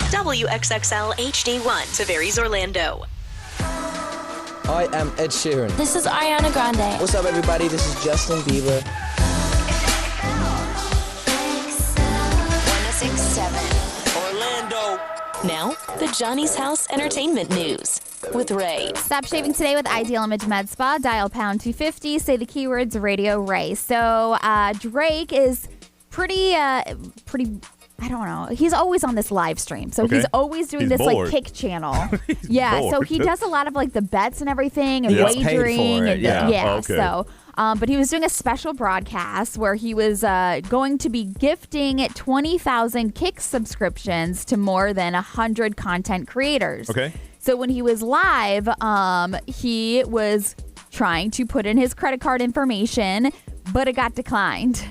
WXXL HD1, Tavares, Orlando. I am Ed Sheeran. This is Ariana Grande. What's up, everybody? This is Justin Bieber. 1067 Orlando. Now, the Johnny's House Entertainment News with Ray. Stop shaving today with Ideal Image Med Spa. Dial pound 250. Say the keywords Radio Ray. So Drake is pretty. I don't know. He's always on this live stream. So he's always doing this bored. like kick channel. Yeah. So he does a lot of like the bets and everything and wagering. Paid for it, Yeah. Okay. So but he was doing a special broadcast where he was going to be gifting 20,000 Kick subscriptions to more than 100 content creators. Okay. So when he was live, he was trying to put in his credit card information, but it got declined.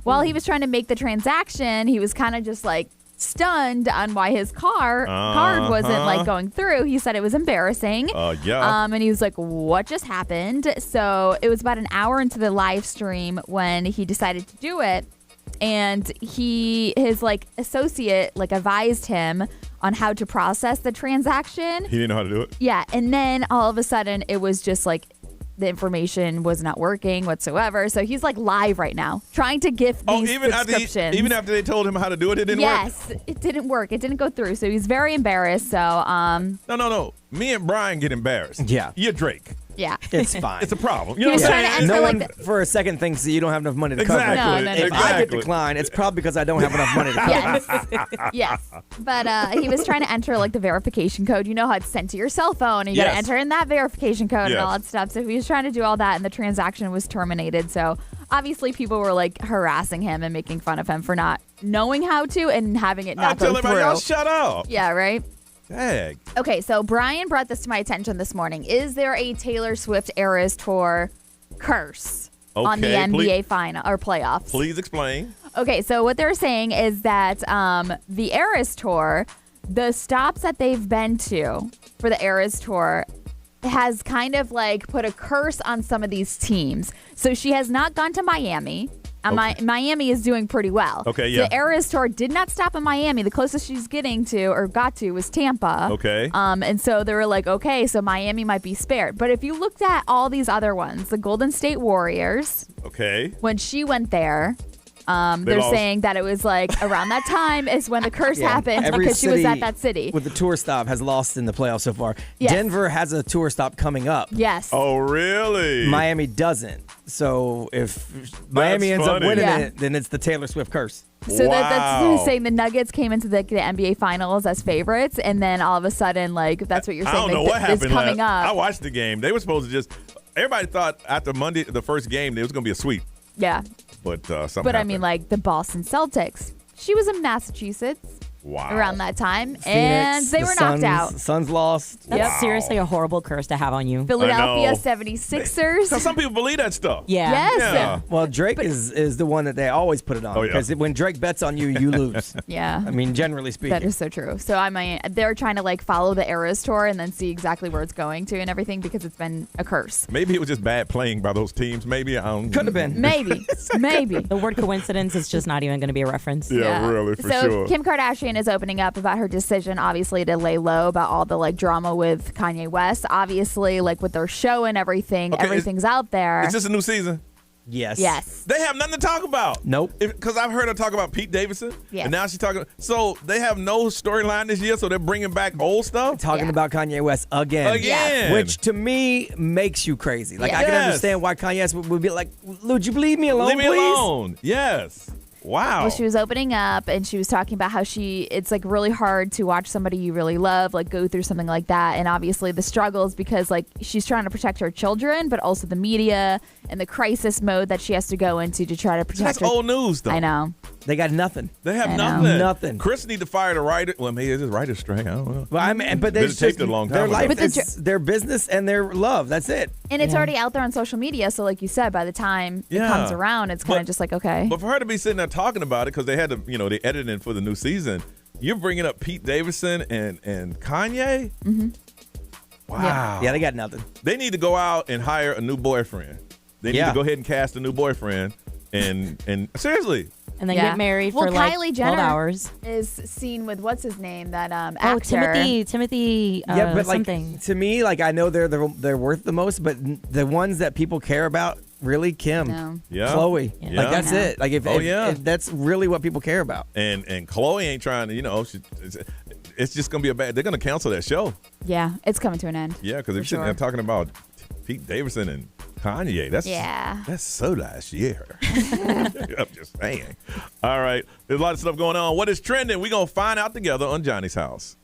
While he was trying to make the transaction, he was kind of just like stunned on why his card wasn't like going through. He said it was embarrassing. And he was like, what just happened? So it was about an hour into the live stream when he decided to do it. And his like associate like advised him on how to process the transaction. He didn't know how to do it? Yeah. And then all of a sudden it was just like the information was not working whatsoever. So he's like live right now trying to gift these subscriptions. Even after they told him how to do it, it didn't work? Yes, it didn't work. It didn't go through. So he's very embarrassed. So No. Me and Brian get embarrassed. Yeah. You're Drake. Yeah. It's fine. It's a problem. He was trying to enter no like one for a second thinks that you don't have enough money to cover it. Exactly. No. If I get declined, it's probably because I don't have enough money to cover it. Yes. But he was trying to enter like the verification code. You know how it's sent to your cell phone and you got to enter in that verification code and all that stuff. So he was trying to do all that and the transaction was terminated. So obviously people were like harassing him and making fun of him for not knowing how to and having it not go through. Y'all shut up. Yeah, right? Dang. Okay, so Brian brought this to my attention this morning. Is there a Taylor Swift Eras Tour curse on the NBA final or playoffs? Please explain. Okay, so what they're saying is that the Eras Tour, the stops that they've been to for the Eras Tour has kind of like put a curse on some of these teams. So she has not gone to Miami. Miami is doing pretty well. Okay, yeah. The Eras Tour did not stop in Miami. The closest she's getting to or got to was Tampa. Okay. And so they were like, okay, so Miami might be spared. But if you looked at all these other ones, the Golden State Warriors. Okay. When she went there, they're saying that it was like around that time is when the curse happened because she was at that city. With the tour stop has lost in the playoffs so far. Yes. Denver has a tour stop coming up. Yes. Oh, really? Miami doesn't. So if Miami ends up winning it, then it's the Taylor Swift curse. So that's saying the Nuggets came into the NBA Finals as favorites, and then all of a sudden, like that's what you're saying. I don't know what happened. Is coming up. I watched the game. They were supposed to just. Everybody thought after Monday, the first game, it was going to be a sweep. Yeah. But something. But I mean, like the Boston Celtics. She was in Massachusetts. Wow. Around that time, Phoenix, and they were knocked out. Suns lost. That's seriously a horrible curse to have on you. Philadelphia 76ers. Some people believe that stuff. Yeah. Yes. Yeah. Well, Drake is the one that they always put it on because when Drake bets on you, you lose. Yeah. I mean, generally speaking. That is so true. So I mean, they're trying to like follow the Eras Tour and then see exactly where it's going to and everything because it's been a curse. Maybe it was just bad playing by those teams. Maybe I don't. Could have been. Maybe. The word coincidence is just not even going to be a reference. Yeah, really, for so sure. Kim Kardashian is opening up about her decision, obviously, to lay low about all the like drama with Kanye West. Obviously, like with their show and everything, everything's out there. Is this a new season? Yes. Yes. They have nothing to talk about. Nope. Because I've heard her talk about Pete Davidson. Yes. And now she's talking. So they have no storyline this year, so they're bringing back old stuff? Talking about Kanye West again. Again. Which to me makes you crazy. Like, I can Yes. understand why Kanye West would be like, would you leave me alone, Leave me please? alone. Yes. Wow. Well, she was opening up and she was talking about how it's like really hard to watch somebody you really love like go through something like that, and obviously the struggles because like she's trying to protect her children but also the media and the crisis mode that she has to go into to try to protect That's her. old news, though. I know. They got nothing. They have I know. nothing. Nothing. Chris need to fire the writer. Well, maybe it's his writer's strike. I don't know. Well, I mean, but They taped it a long time their ago. life But is their business and their love. That's it. And it's already out there on social media, so like you said, by the time it comes around, it's kind of just like, okay. But for her to be sitting there talking about it, because they had to, they edited it for the new season, you're bringing up Pete Davidson and Kanye? Mm-hmm. Wow. Yeah, they got nothing. They need to go out and hire a new boyfriend. They need to go ahead and cast a new boyfriend. And seriously, and then get married for like Kylie 12 Jenner hours. is seen with what's his name? That actor. Oh, Timothy. Yeah, but like something. to me, like I know they're worth the most, but the ones that people care about, really, Kim, Chloe, Yeah. like that's it. Like if that's really what people care about. And Chloe ain't trying to, it's just gonna be they're gonna cancel that show. Yeah, it's coming to an end. Yeah, because they're sitting there talking about Pete Davidson and Kanye. That's so last year. I'm just saying. All right, there's a lot of stuff going on. What is trending? We're gonna find out together on Johnny's House.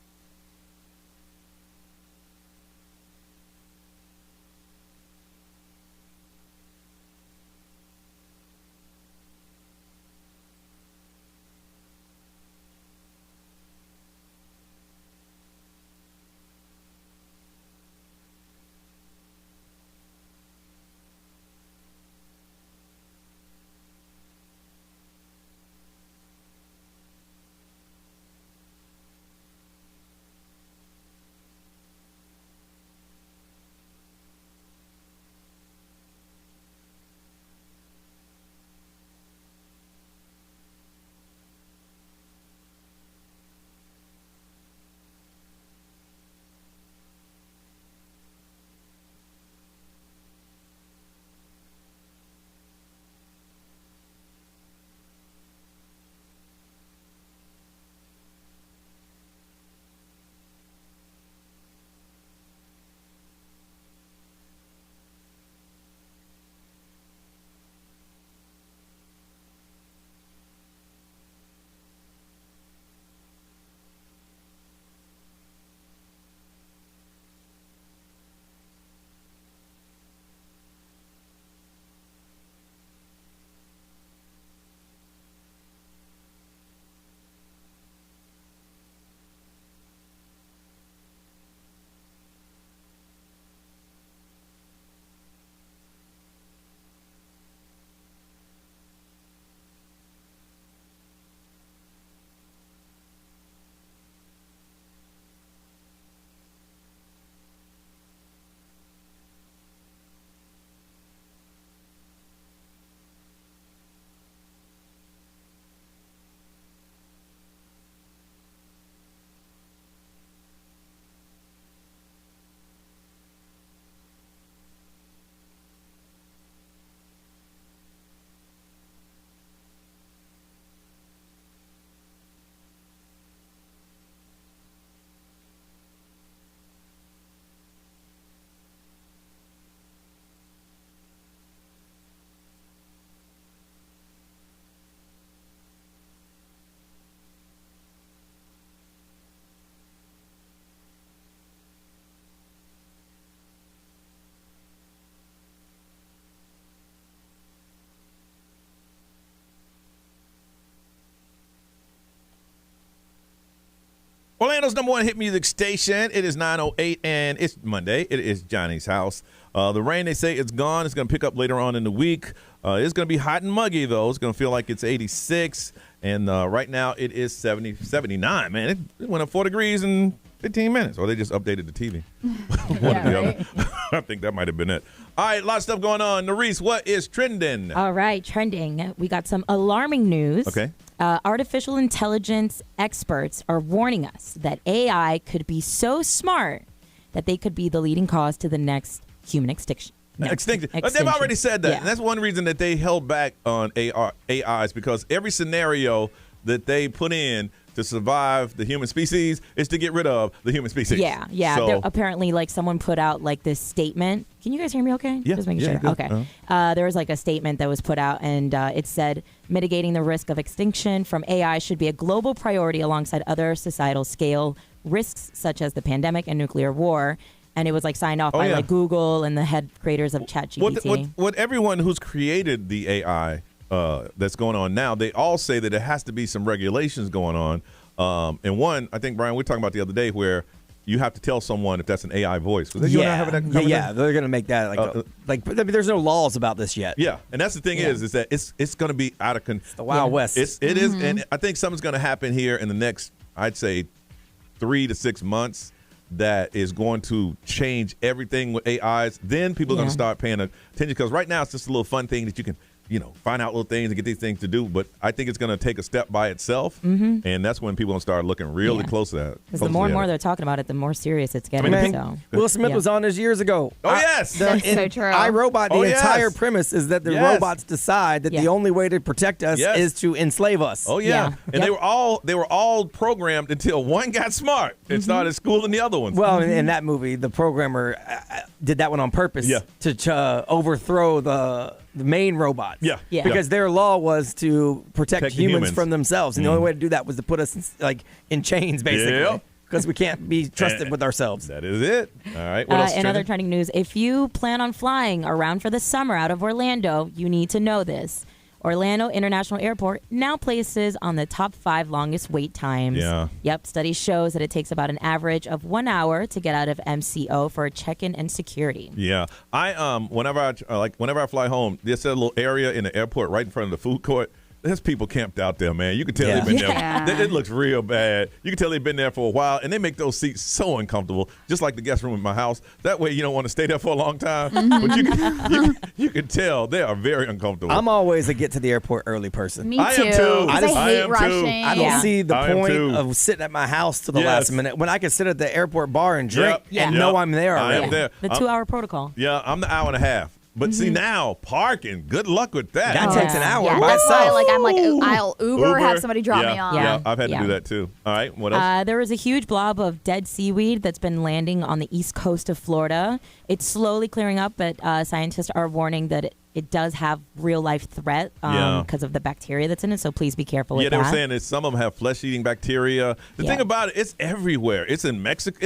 Orlando's number one hit music station. It is 9:08, and it's Monday. It is Johnny's House. The rain, they say, it's gone. It's going to pick up later on in the week. It's going to be hot and muggy, though. It's going to feel like it's 86, and right now it is 79, man. It went up 4 degrees in 15 minutes, or they just updated the TV. One or the other. I think that might have been it. All right, a lot of stuff going on. Nerese, what is trending? All right, trending. We got some alarming news. Okay. Artificial intelligence experts are warning us that AI could be so smart that they could be the leading cause to the next human extinction. Extinction. But they've already said that. Yeah. And that's one reason that they held back on AIs, because every scenario that they put in to survive the human species is to get rid of the human species. Yeah. So, apparently, like, someone put out like this statement. Can you guys hear me okay? Yeah. Just making Yeah, sure. good. Okay. There was like a statement that was put out, and it said mitigating the risk of extinction from AI should be a global priority alongside other societal scale risks such as the pandemic and nuclear war. And it was like signed off by like Google and the head creators of ChatGPT. What everyone who's created the AI that's going on now, they all say that there has to be some regulations going on. And one, I think, Brian, we were talking about the other day, where you have to tell someone if that's an AI voice. Was that you and I having that conversation? Yeah, they're going to make that like there's no laws about this yet. Yeah, and that's the thing is that it's going to be out of control. The Wild West. It is, and I think something's going to happen here in the next, I'd say, 3 to 6 months, that is going to change everything with AIs. Then people are going to start paying attention, because right now it's just a little fun thing that you can find out little things and get these things to do. But I think it's going to take a step by itself, and that's when people will start looking really close at it. Because the more and more they're talking about it, the more serious it's getting. Will Smith was on this years ago. Oh, yes. That's so true. iRobot, the entire premise is that the robots decide that the only way to protect us is to enslave us. Oh, yeah. And they were all programmed until one got smart and started schooling the other ones. Well, in that movie, the programmer did that one on purpose to overthrow the main robots. Yeah. Because their law was to protect humans from themselves. And the only way to do that was to put us in chains, basically. Because we can't be trusted with ourselves. That is it. All right. What else is in other trending news, if you plan on flying around for the summer out of Orlando, you need to know this. Orlando International Airport now places on the top 5 longest wait times. Yeah. Yep. Study shows that it takes about an average of 1 hour to get out of MCO for check-in and security. Yeah. Whenever I fly home, there's a little area in the airport right in front of the food court. There's people camped out there, man. You can tell they've been there. It looks real bad. You can tell they've been there for a while, and they make those seats so uncomfortable, just like the guest room in my house. That way you don't want to stay there for a long time. But you can tell they are very uncomfortable. I'm always a get to the airport early person. Me too. I am too. I hate rushing. I don't see the point of sitting at my house to the last minute when I can sit at the airport bar and drink and know I'm there already. I am there. The 2-hour protocol. Yeah, I'm the hour and a half. But see now, parking, good luck with that. That takes an hour by That's itself. why I'll Uber, have somebody drop me off. Yeah, I've had to do that too. All right, what else? There was a huge blob of dead seaweed that's been landing on the east coast of Florida. It's slowly clearing up, but scientists are warning that it does have real-life threat because of the bacteria that's in it, so please be careful with that. Yeah, they were saying that some of them have flesh-eating bacteria. The thing about it, it's everywhere. It's in Mexico.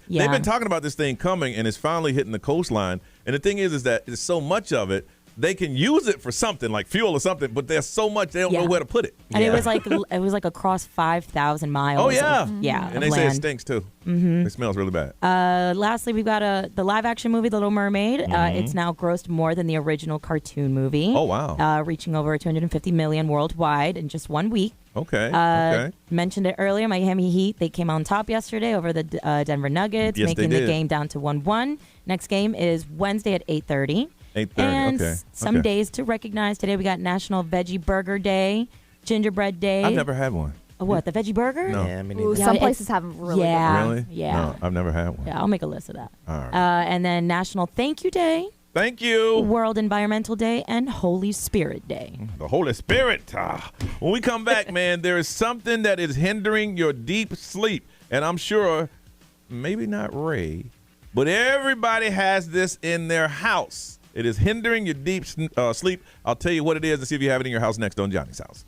They've been talking about this thing coming, and it's finally hitting the coastline. And the thing is that there's so much of it, they can use it for something like fuel or something, but there's so much they don't know where to put it. And it was like across 5,000 miles. Oh yeah, and they say it stinks too. It smells really bad. Lastly, we've got the live-action movie, The Little Mermaid. It's now grossed more than the original cartoon movie. Oh wow, reaching over 250 million worldwide in just 1 week. Okay. Mentioned it earlier. Miami Heat, they came on top yesterday over the Denver Nuggets, making the game down to 1-1. Next game is Wednesday at 8:30. 8:30. And some days to recognize. Today we got National Veggie Burger Day, Gingerbread Day. I've never had one. What, the veggie burger? No. Yeah, me Ooh, some places have really good ones. Really? Yeah. No, I've never had one. Yeah, I'll make a list of that. All right. And then National Thank You Day. Thank you. World Environmental Day and Holy Spirit Day. The Holy Spirit. When we come back, man, there is something that is hindering your deep sleep. And I'm sure, maybe not Ray, but everybody has this in their house. It is hindering your deep sleep. I'll tell you what it is and see if you have it in your house next on Johnny's House.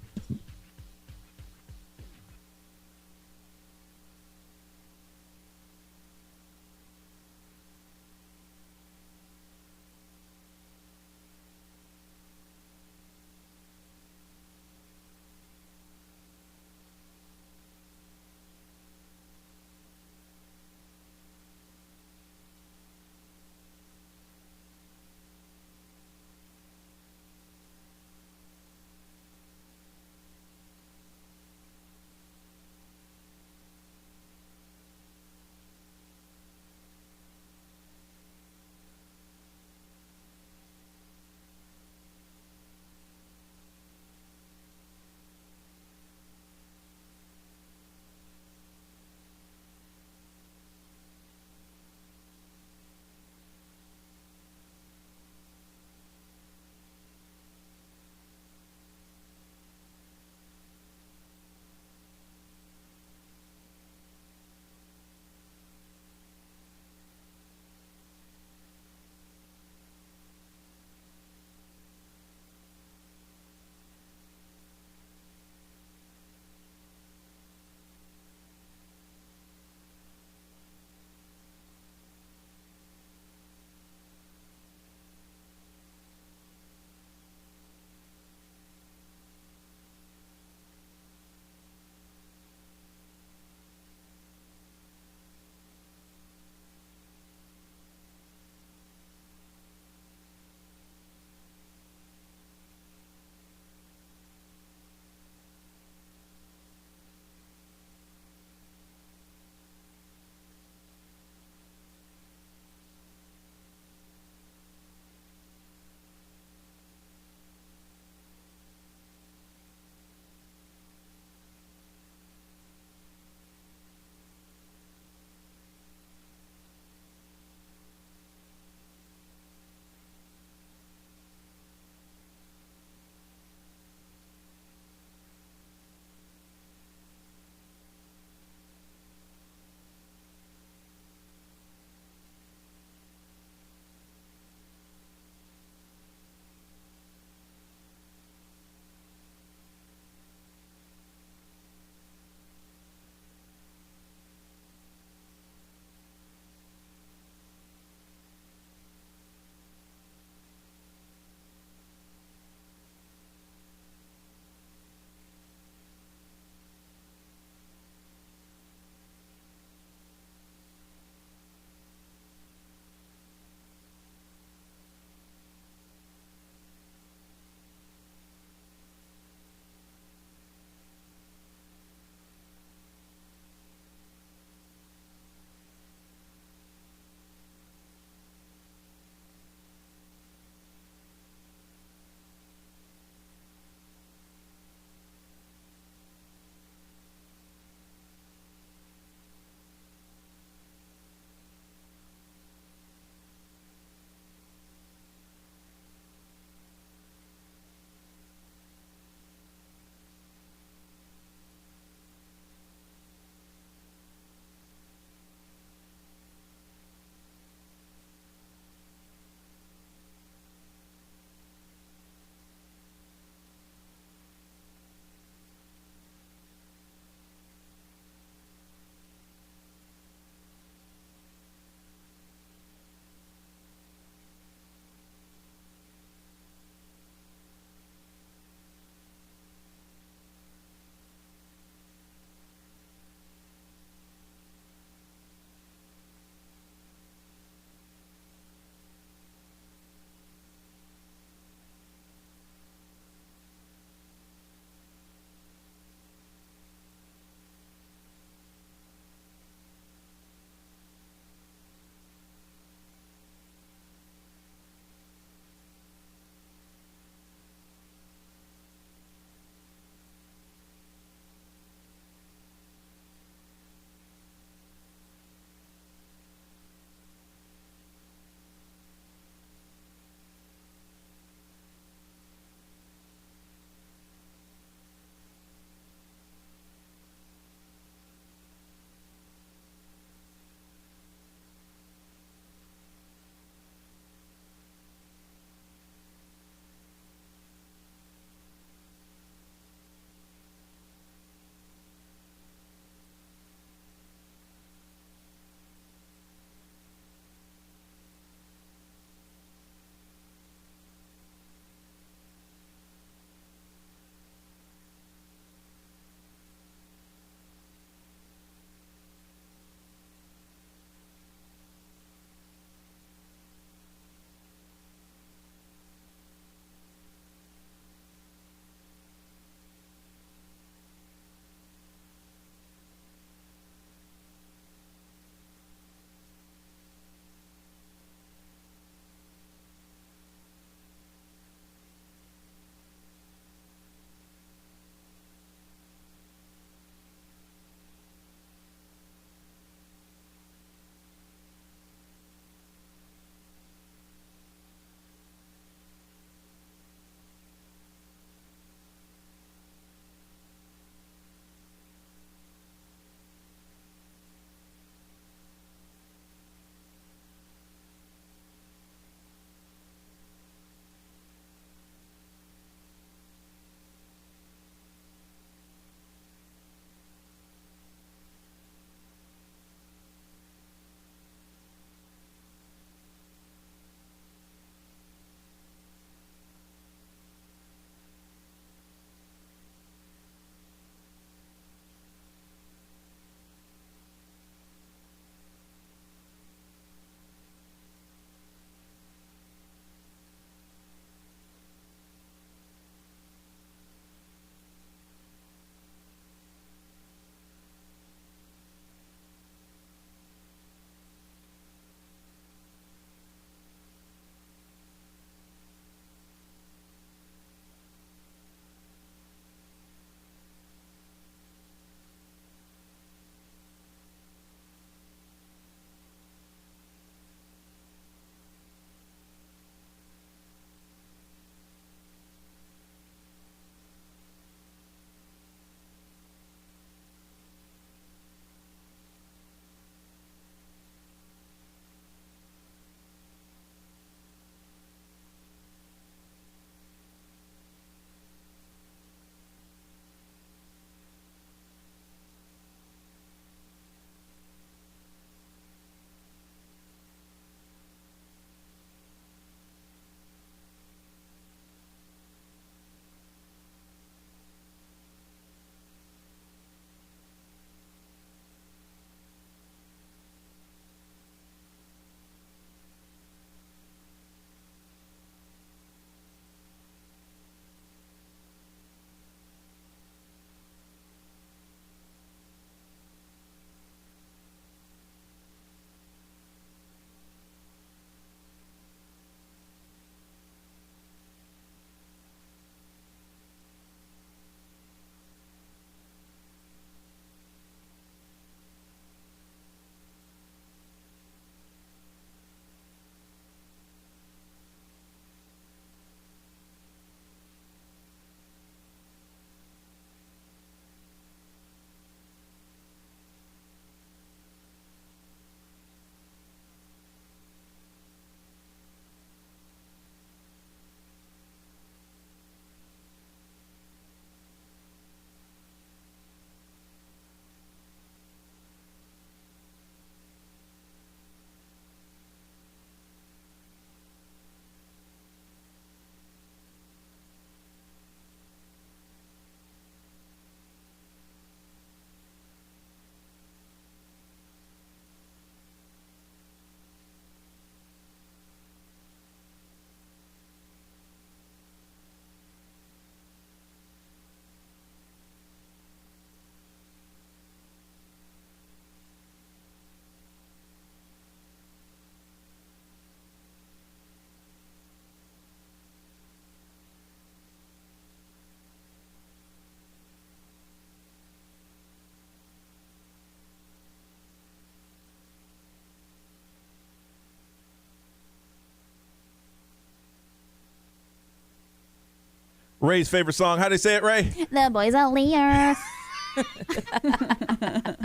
Ray's favorite song. How do they say it, Ray? The boys are Lear.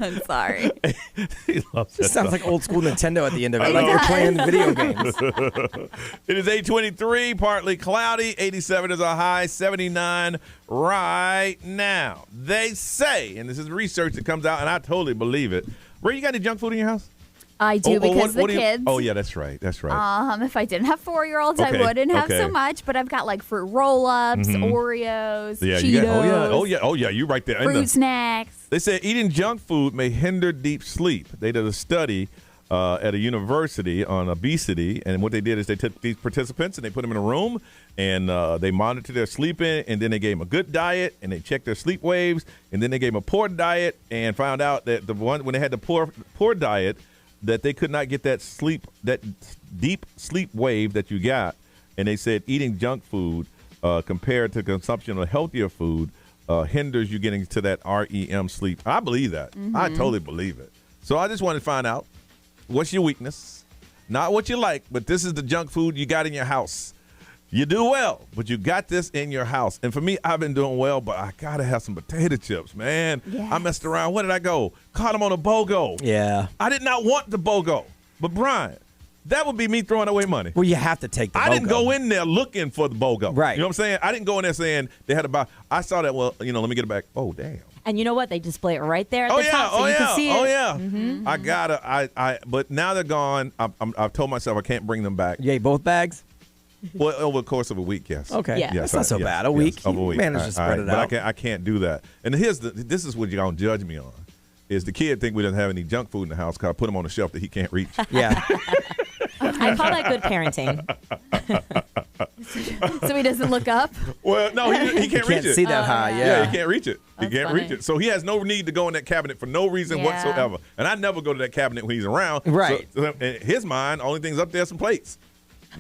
I'm sorry. He loves that It sounds song. like old school Nintendo at the end of it, I like know. you're playing video games. It is 8:23, partly cloudy. 87 is a high, 79 right now. They say, and this is research that comes out, and I totally believe it. Ray, you got any junk food in your house? I do because what the do you- kids. Oh, yeah, that's right. That's right. If I didn't have 4-year-olds, Okay, I wouldn't have okay. so much. But I've got like fruit roll-ups, Mhm. Oreos, Yeah, Cheetos, you got, oh, yeah, you're right there. fruit snacks. They said eating junk food may hinder deep sleep. They did a study at a university on obesity, and what they did is they took these participants and they put them in a room, and they monitored their sleeping, and then they gave them a good diet, and they checked their sleep waves, and then they gave them a poor diet, and found out that the one when they had the poor diet, that they could not get that deep sleep wave that you got, and they said eating junk food compared to consumption of healthier food hinders you getting to that REM sleep. I believe that. I totally believe it. So I just wanted to find out, what's your weakness? Not what you like, but this is the junk food you got in your house. You do well, but you got this in your house. And for me, I've been doing well, but I got to have some potato chips, man. Yes. I messed around. Where did I go? Caught them on a BOGO. Yeah. I did not want the BOGO. But, Brian, that would be me throwing away money. Well, you have to take the I didn't BOGO. go in there looking for the BOGO. Right. You know what I'm saying? I didn't go in there saying they had to buy. I saw that, well, let me get it back. Oh, damn. And you know what? They display it right there at the yeah, top, so oh you yeah, can see it. oh yeah. Mhm. I gotta. But now they're gone. I've told myself I can't bring them back. You ate both bags? Well, over the course of a week, yes. Okay. Yeah. That's not so bad. A week. Over a week. Managed to spread it but out. I can't do that. And this is what you're gonna judge me on. Is the kid think we don't have any junk food in the house because I put him on the shelf that he can't reach. Yeah. I call that good parenting. So he doesn't look up. Well, no, he can't reach it. see that high, Yeah, he can't reach it. That's he can't funny. reach it. So he has no need to go in that cabinet for no reason Yeah. whatsoever. And I never go to that cabinet when he's around. Right. So in his mind, only things up there are some plates.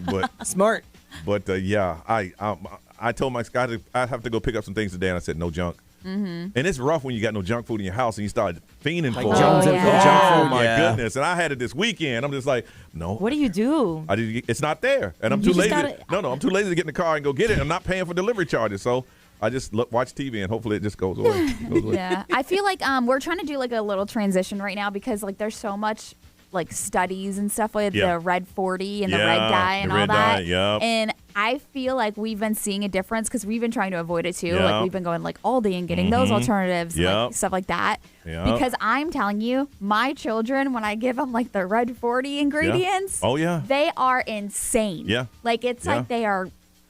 But Smart. But I told my guy I have to go pick up some things today, and I said no junk. Mm-hmm. And it's rough when you got no junk food in your house and you start fiending Like for Jones it. and for junk Oh food, my yeah. goodness! And I had it this weekend. I'm just like, no. What do you do? It's not there, and I'm You too just lazy. gotta- No, I'm too lazy to get in the car and go get it. I'm not paying for delivery charges, so I just watch TV and hopefully it just goes away. Yeah, I feel like we're trying to do like a little transition right now because like there's so much like studies and stuff with Yeah. the red 40 and the Yeah, red dye and the all red that. dye, yep. And I feel like we've been seeing a difference because we've been trying to avoid it too. Yep. Like we've been going like Aldi and getting those Mhm. alternatives, and, Yep. like stuff like that. Yep. Because I'm telling you, my children, when I give them like the red 40 ingredients, Oh yeah. they are insane. Yeah. Like it's Yeah. like they are,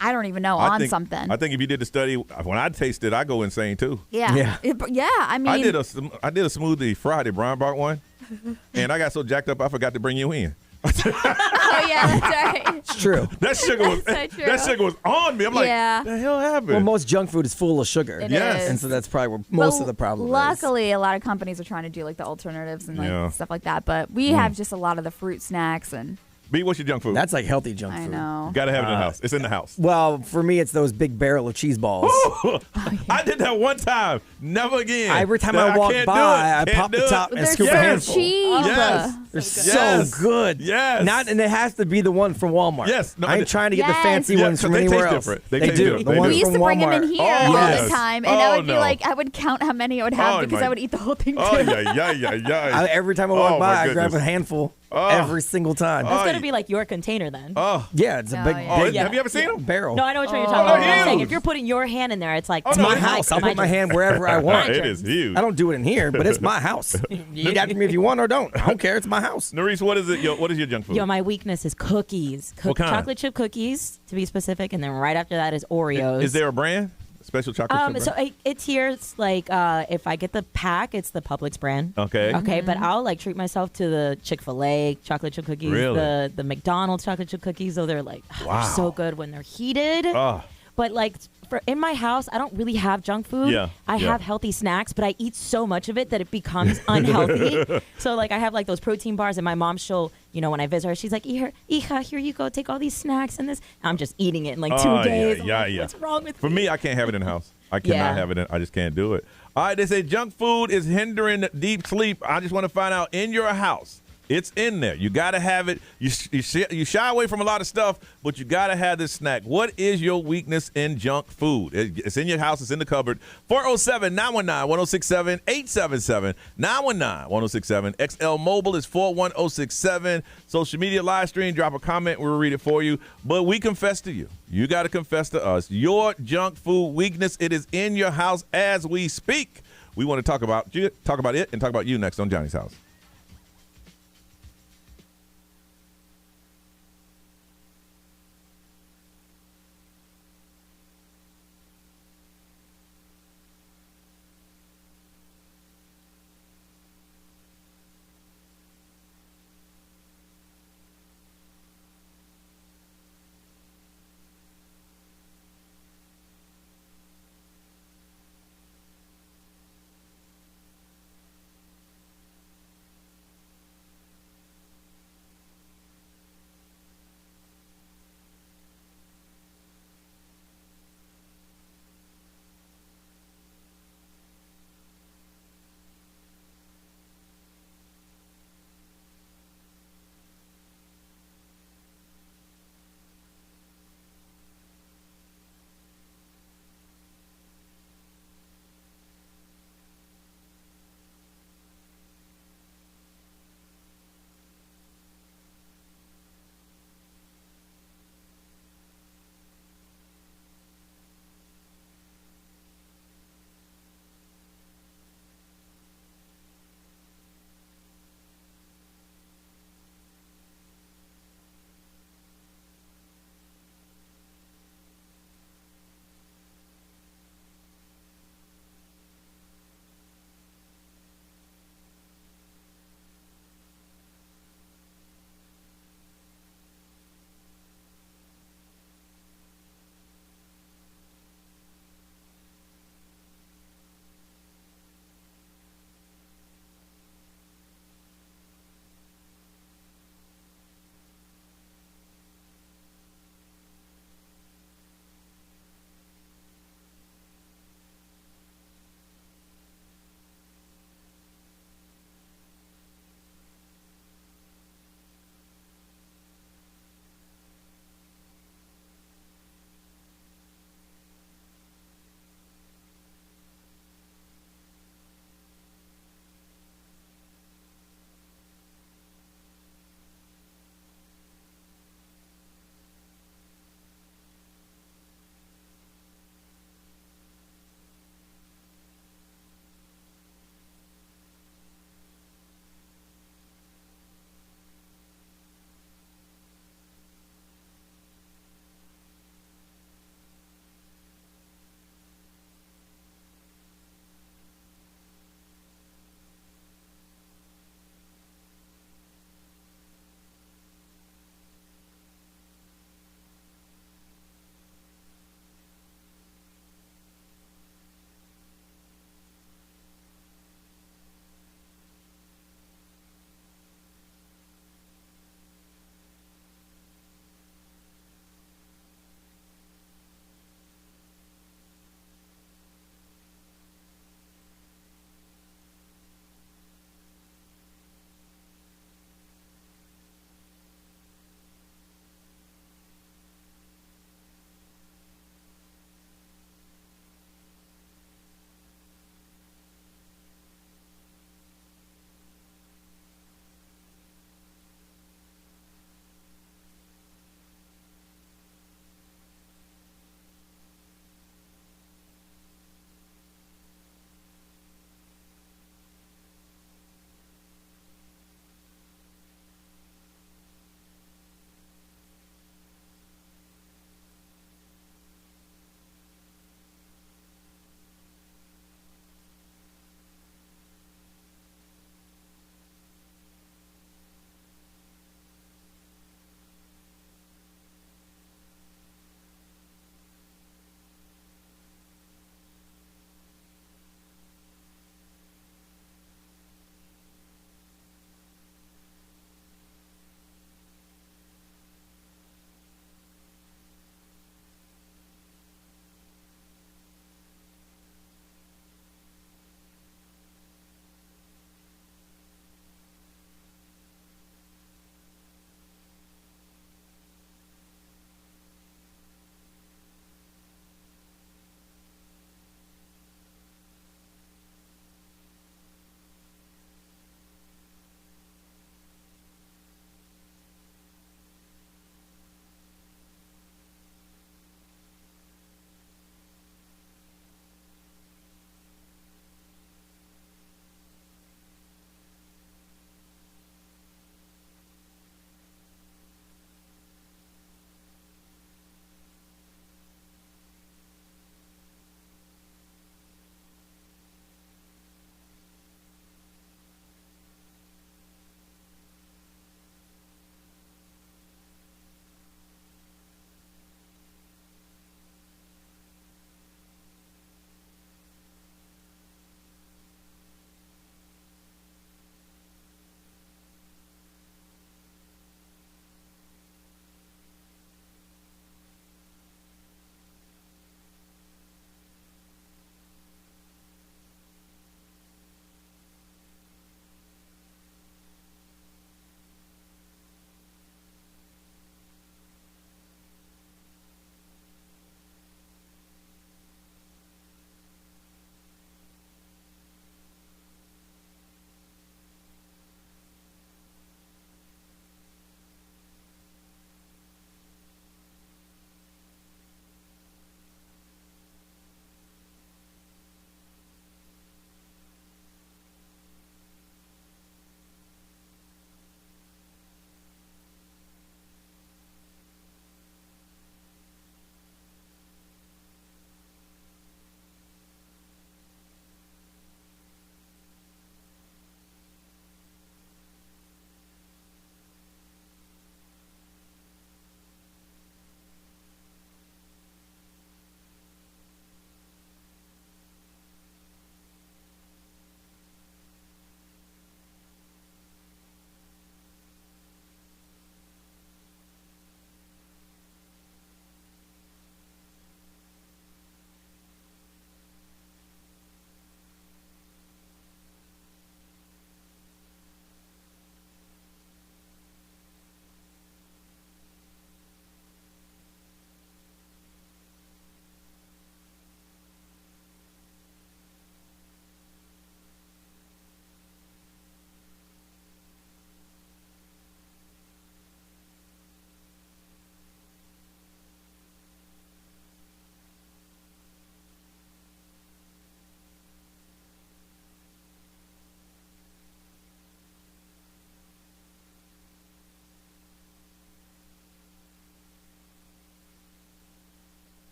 I don't even know, I on think- something. I think if you did the study, when I taste it, I go insane too. yeah. Yeah. I mean, I did a smoothie Friday. Brian brought one, and I got so jacked up I forgot to bring you in. oh yeah, that's right. It's true. That sugar was That's so true. that sugar was on me. I'm like, Yeah. the hell happened? Well, most junk food is full of sugar. It Yes. is. And so that's probably where most But of the problem is. Luckily, a lot of companies are trying to do like the alternatives and like Yeah. stuff like that. But we have just a lot of the fruit snacks and B, what's your junk food? That's like healthy junk I food. know. You gotta have it in the house. It's in the house. Well, for me, it's those big barrel of cheese balls. I did that one time. Never again. Every time I walk can't by, do it. I Can't pop the do it. top and They're scoop so a handful. cheap. Yes. They're Yes. so good. Yes. And it has to be the one from Walmart. Yes. No, I ain't trying to get the Yes. fancy Yeah, ones 'cause from they anywhere taste else. different. They They taste do. different. The They ones we used from to bring them Walmart. in here Oh, all yes. the time, and I Oh, would be no. like, I would count how many I would have Oh, because my- I would eat the whole thing too. Oh yeah. Every time I walk Oh, by, my I grab a goodness. handful Oh. every single time. That's Oh, going to be like your container then. Oh. Yeah, it's a Oh, big, yeah. big Have you ever seen them? barrel. No, I know which one you're Oh, talking about. I'm huge. saying if you're putting your hand in there, it's like Oh, It's no, my it's house. I'll my put my germs. hand wherever I want. It is huge. I don't do it in here, but it's my house. You eat after me if you want or don't. I don't care. It's my house. Nerese, what is it? What is your junk food? Yo, my weakness is cookies. What kind? Chocolate chip cookies, to be specific, and then right after that is Oreos. Is there a brand? A special chocolate chip So brand? it's here. It's like if I get the pack, it's the Publix brand. Okay. Okay, but I'll like treat myself to the Chick-fil-A chocolate chip cookies, Really? the McDonald's chocolate chip cookies. So they're like Wow. they're so good when they're heated. Oh. But like in my house, I don't really have junk food. Yeah, I yeah. have healthy snacks, but I eat so much of it that it becomes unhealthy. So like I have like those protein bars, and my mom, she'll, when I visit her, she's like, "Hija, here you go, take all these snacks and this." I'm just eating it in like 2 Oh, days. I'm Yeah, like, yeah. What's wrong with For me, I can't have it in the house. I cannot Yeah. have it. I just can't do it. All right, they say junk food is hindering deep sleep. I just want to find out, in your house, It's in there. You got to have it. You shy away from a lot of stuff, but you got to have this snack. What is your weakness in junk food? It's in your house. It's in the cupboard. 407-919-1067, 877-919-1067. XL Mobile is 41067. Social media live stream. Drop a comment. We'll read it for you. But we confess to you. You got to confess to us. Your junk food weakness, it is in your house as we speak. We want to talk about it and talk about you next on Johnny's House.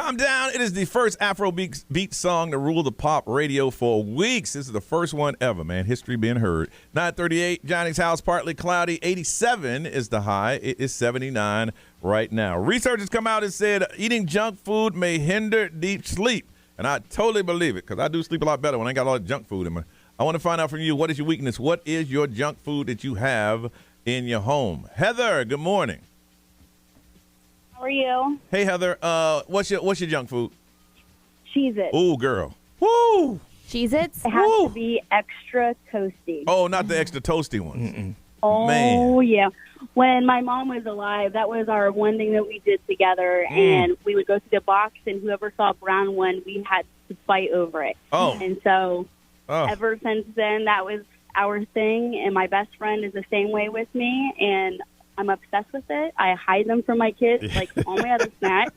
Calm down. It is the first Afrobeat song to rule the pop radio for weeks. This is the first one ever, man. History being heard. 9:38, Johnny's house, partly cloudy. 87 is the high. It is 79 right now. Research has come out and said eating junk food may hinder deep sleep. And I totally believe it because I do sleep a lot better when I ain't got all that junk food in me. I want to find out from you, what is your weakness? What is your junk food that you have in your home? Heather, good morning. How are you? Hey, Heather. What's your junk food? Cheez-It. Ooh, girl. Woo! Cheez-Its? It has to be extra toasty. Oh, not the extra toasty ones. Oh, Man. yeah. When my mom was alive, that was our one thing that we did together. And we would go to the box, and whoever saw a brown one, we had to fight over it. Oh. And so ever since then, that was our thing. And my best friend is the same way with me. And I'm obsessed with it. I hide them from my kids, like all my other snacks.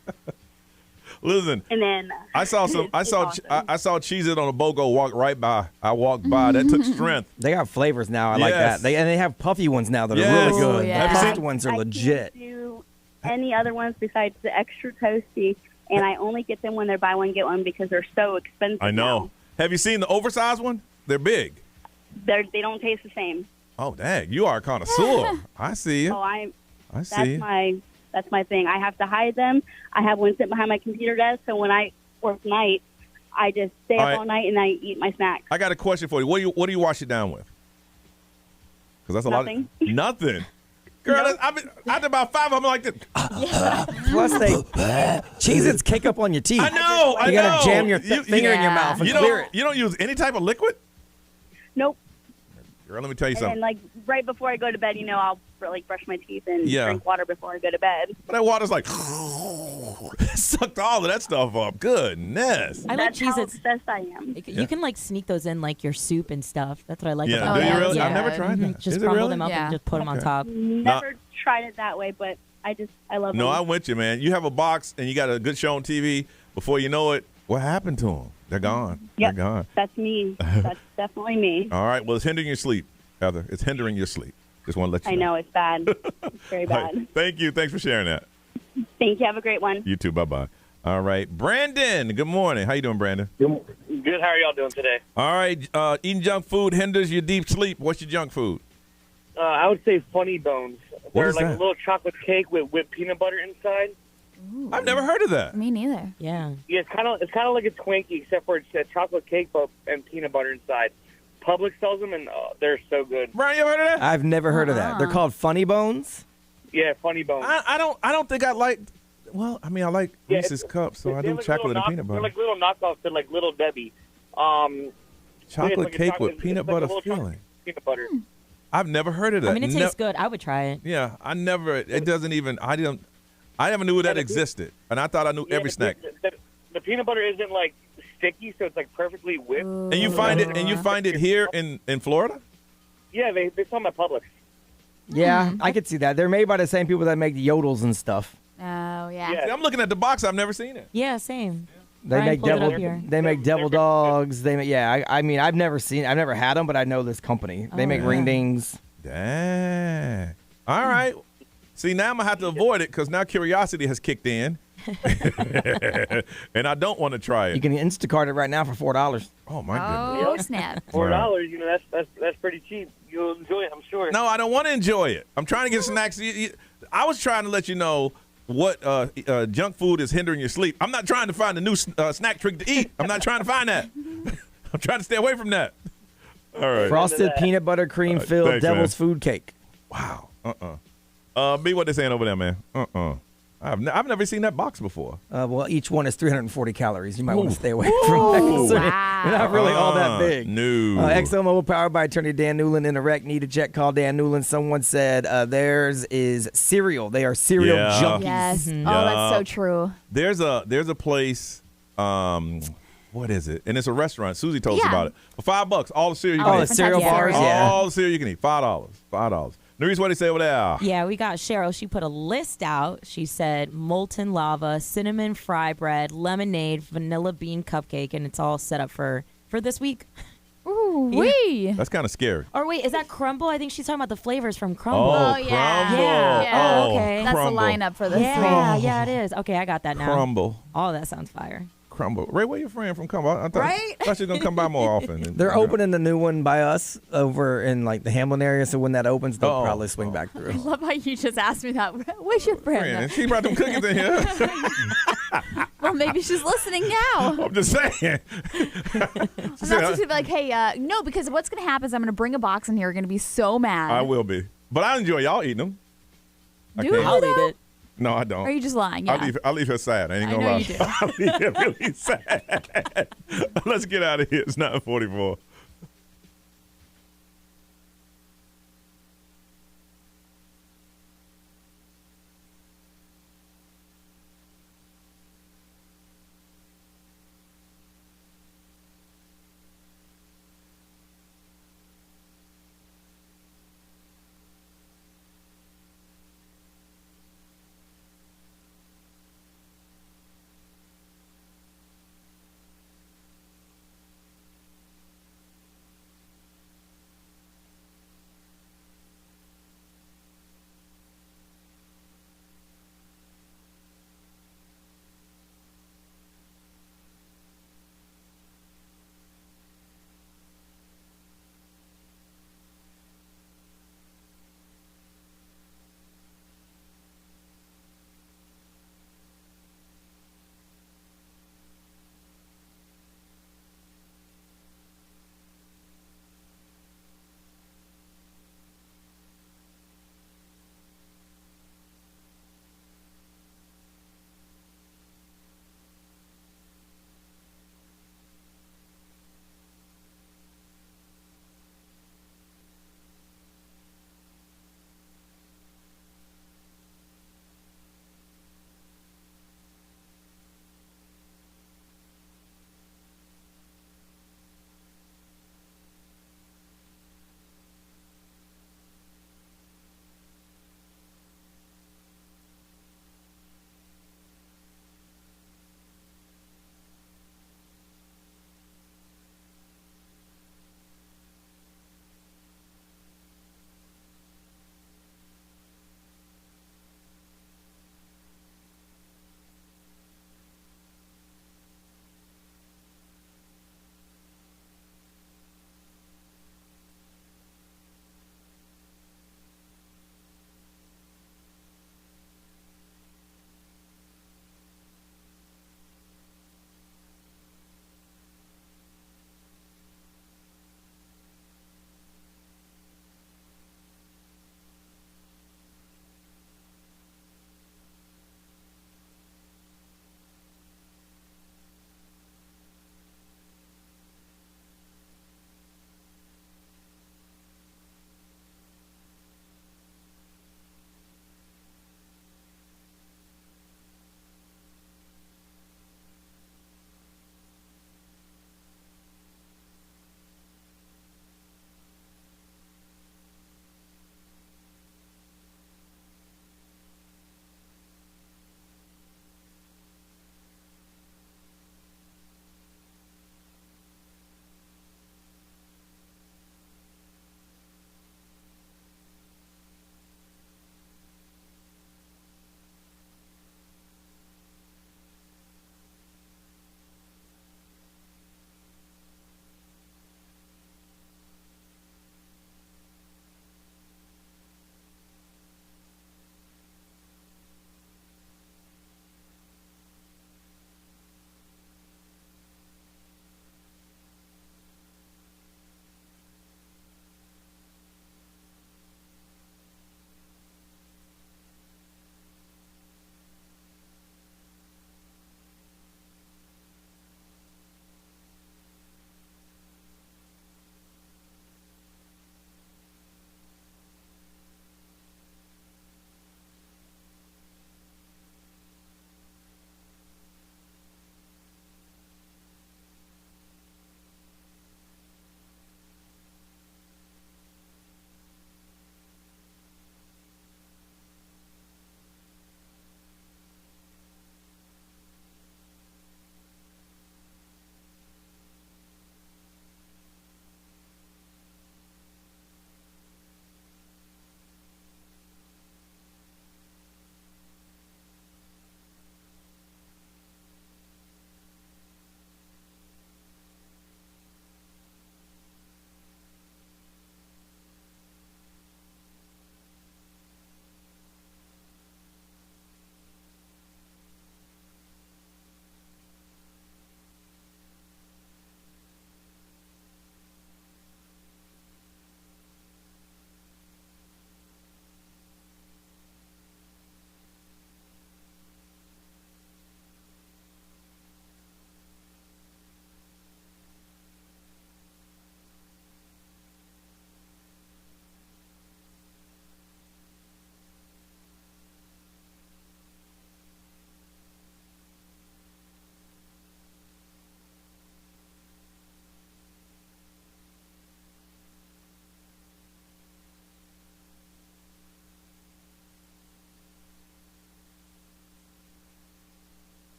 Listen, And then I saw Cheez-It on a BOGO walk right by. I walked by. That took strength. They got flavors now. I like that. They have puffy ones now that are really good. yeah. The puffed ones are legit. I can't do any other ones besides the extra toasty, and I only get them when they're buy one, get one because they're so expensive. I know. now. Have you seen the oversized one? They're big. They don't taste the same. Oh, dang. You are a connoisseur. I see you. Oh, I that's see you. That's my thing. I have to hide them. I have one sitting behind my computer desk, so when I work nights, I just stay All up right. all night and I eat my snacks. I got a question for you. What do you wash it down with? Because that's a Nothing. lot. Nothing. Girl, after about 5 of them like this. Plus, Cheez-Its cake up on your teeth. I know. You got to jam your finger in your mouth and clear it. You don't use any type of liquid? Nope. Girl, let me tell you And something. then, like, right before I go to bed, I'll brush my teeth and Yeah. drink water before I go to bed. But that water's like sucked all of that stuff up. Goodness. I like That's how Cheez-Its. obsessed I am. You can like sneak those in like your soup and stuff. That's what I like Yeah, about do you them. really? I've never tried that. Just Is it crumble really? them up and just put them on Okay. top. Never tried it that way, but I love No, them. I'm with you, man. You have a box and you got a good show on TV. Before you know it, what happened to them? They're gone. Yep. They're gone. That's me. That's definitely me. All right. Well, it's hindering your sleep, Heather. It's hindering your sleep. Just want to let you I know it's bad. It's very All right. bad. Thank you. Thanks for sharing that. Thank you. Have a great one. You too. Bye-bye. All right. Brandon, good morning. How you doing, Brandon? Good. How are y'all doing today? All right. Eating junk food hinders your deep sleep. What's your junk food? I would say Funny Bones. What They're is like that? a little chocolate cake with whipped peanut butter inside. I've never heard of that. Me neither. Yeah. Yeah, it's kind of like a Twinkie, except for it's a chocolate cake and peanut butter inside. Publix sells them, and they're so good. Brian, you ever heard of that? I've never heard of that. They're called Funny Bones. Yeah, Funny Bones. I don't think I like. Well, I mean, I like Reese's cups, so I do like chocolate and peanut They're butter. like little knockoffs to like Little Debbie. Chocolate like a cake chocolate- with peanut it's like a butter little chocolate filling. Peanut butter. I've never heard of that. I mean, it tastes good. I would try it. Yeah, I never. It doesn't even. I never knew that existed, and I thought I knew every snack. The peanut butter isn't like sticky, so it's like perfectly whipped. And you find it. And you find it here in Florida. Yeah, they sell them at Publix. Yeah, I could see that. They're made by the same people that make the yodels and stuff. Oh, yeah. See, I'm looking at the box. I've never seen it. Yeah, same. They Brian make pulled it devil. up here. They make devil dogs. They make, I mean, I've never had them, but I know this company. They make ring dings. Dang. All right. See, now I'm gonna have to avoid it because now curiosity has kicked in, and I don't want to try it. You can Instacart it right now for $4. Oh my goodness. Oh, snap. $4. You know, that's pretty cheap. You'll enjoy it, I'm sure. No, I don't want to enjoy it. I'm trying to get snacks. I was trying to let you know what junk food is hindering your sleep. I'm not trying to find a new snack trick to eat. I'm not trying to find that. I'm trying to stay away from that. All right. Frosted peanut butter cream filled thanks, devil's man. food cake. Wow. B, what they saying over there, man? I've never seen that box before. Well, each one is 340 calories. You might want Ooh. to stay away from that. Ooh. They're not really all that big. No. ExxonMobil powered by attorney Dan Newland in a wreck. Need a check, call Dan Newland. Someone said theirs is cereal. They are cereal junkies. Yes. Mhm. Oh, that's Yeah. so true. There's a place. What is it? And it's a restaurant. Susie told us Yeah. about it. For $5, all the cereal you Oh, can the eat. cereal bars? Yeah. All the cereal you can eat. $5. Nerese, what do they say over there? Yeah, we got Cheryl. She put a list out. She said molten lava, cinnamon fry bread, lemonade, vanilla bean cupcake, and it's all set up for this week. Ooh, Yeah. wee. That's kind of scary. Or wait, is that crumble? I think she's talking about the flavors from crumble. Oh, yeah. crumble. Yeah. Yeah, okay. That's Crumble. the lineup for this Yeah, week. yeah, it is. Okay, I got that now. Crumble. Oh, that sounds fire. Crumble. Ray, where your friend from? I thought Right? you were going to come by more often. They're opening the new one by us over in like the Hamlin area. So when that opens, they'll probably swing back I through. love how you just asked me that. Where's your friend? She brought them cookies in here. Well, maybe she's listening now. I'm just saying. I'm not supposed to be like, hey, no, because what's going to happen is I'm going to bring a box in here. You're going to be so mad. I will be. But I enjoy y'all eating them. I'll eat it. No, I don't. Or are you just lying? Yeah. I'll leave her sad. I ain't I gonna know lie. you do. I'll leave her really sad. Let's get out of here. It's 9:44.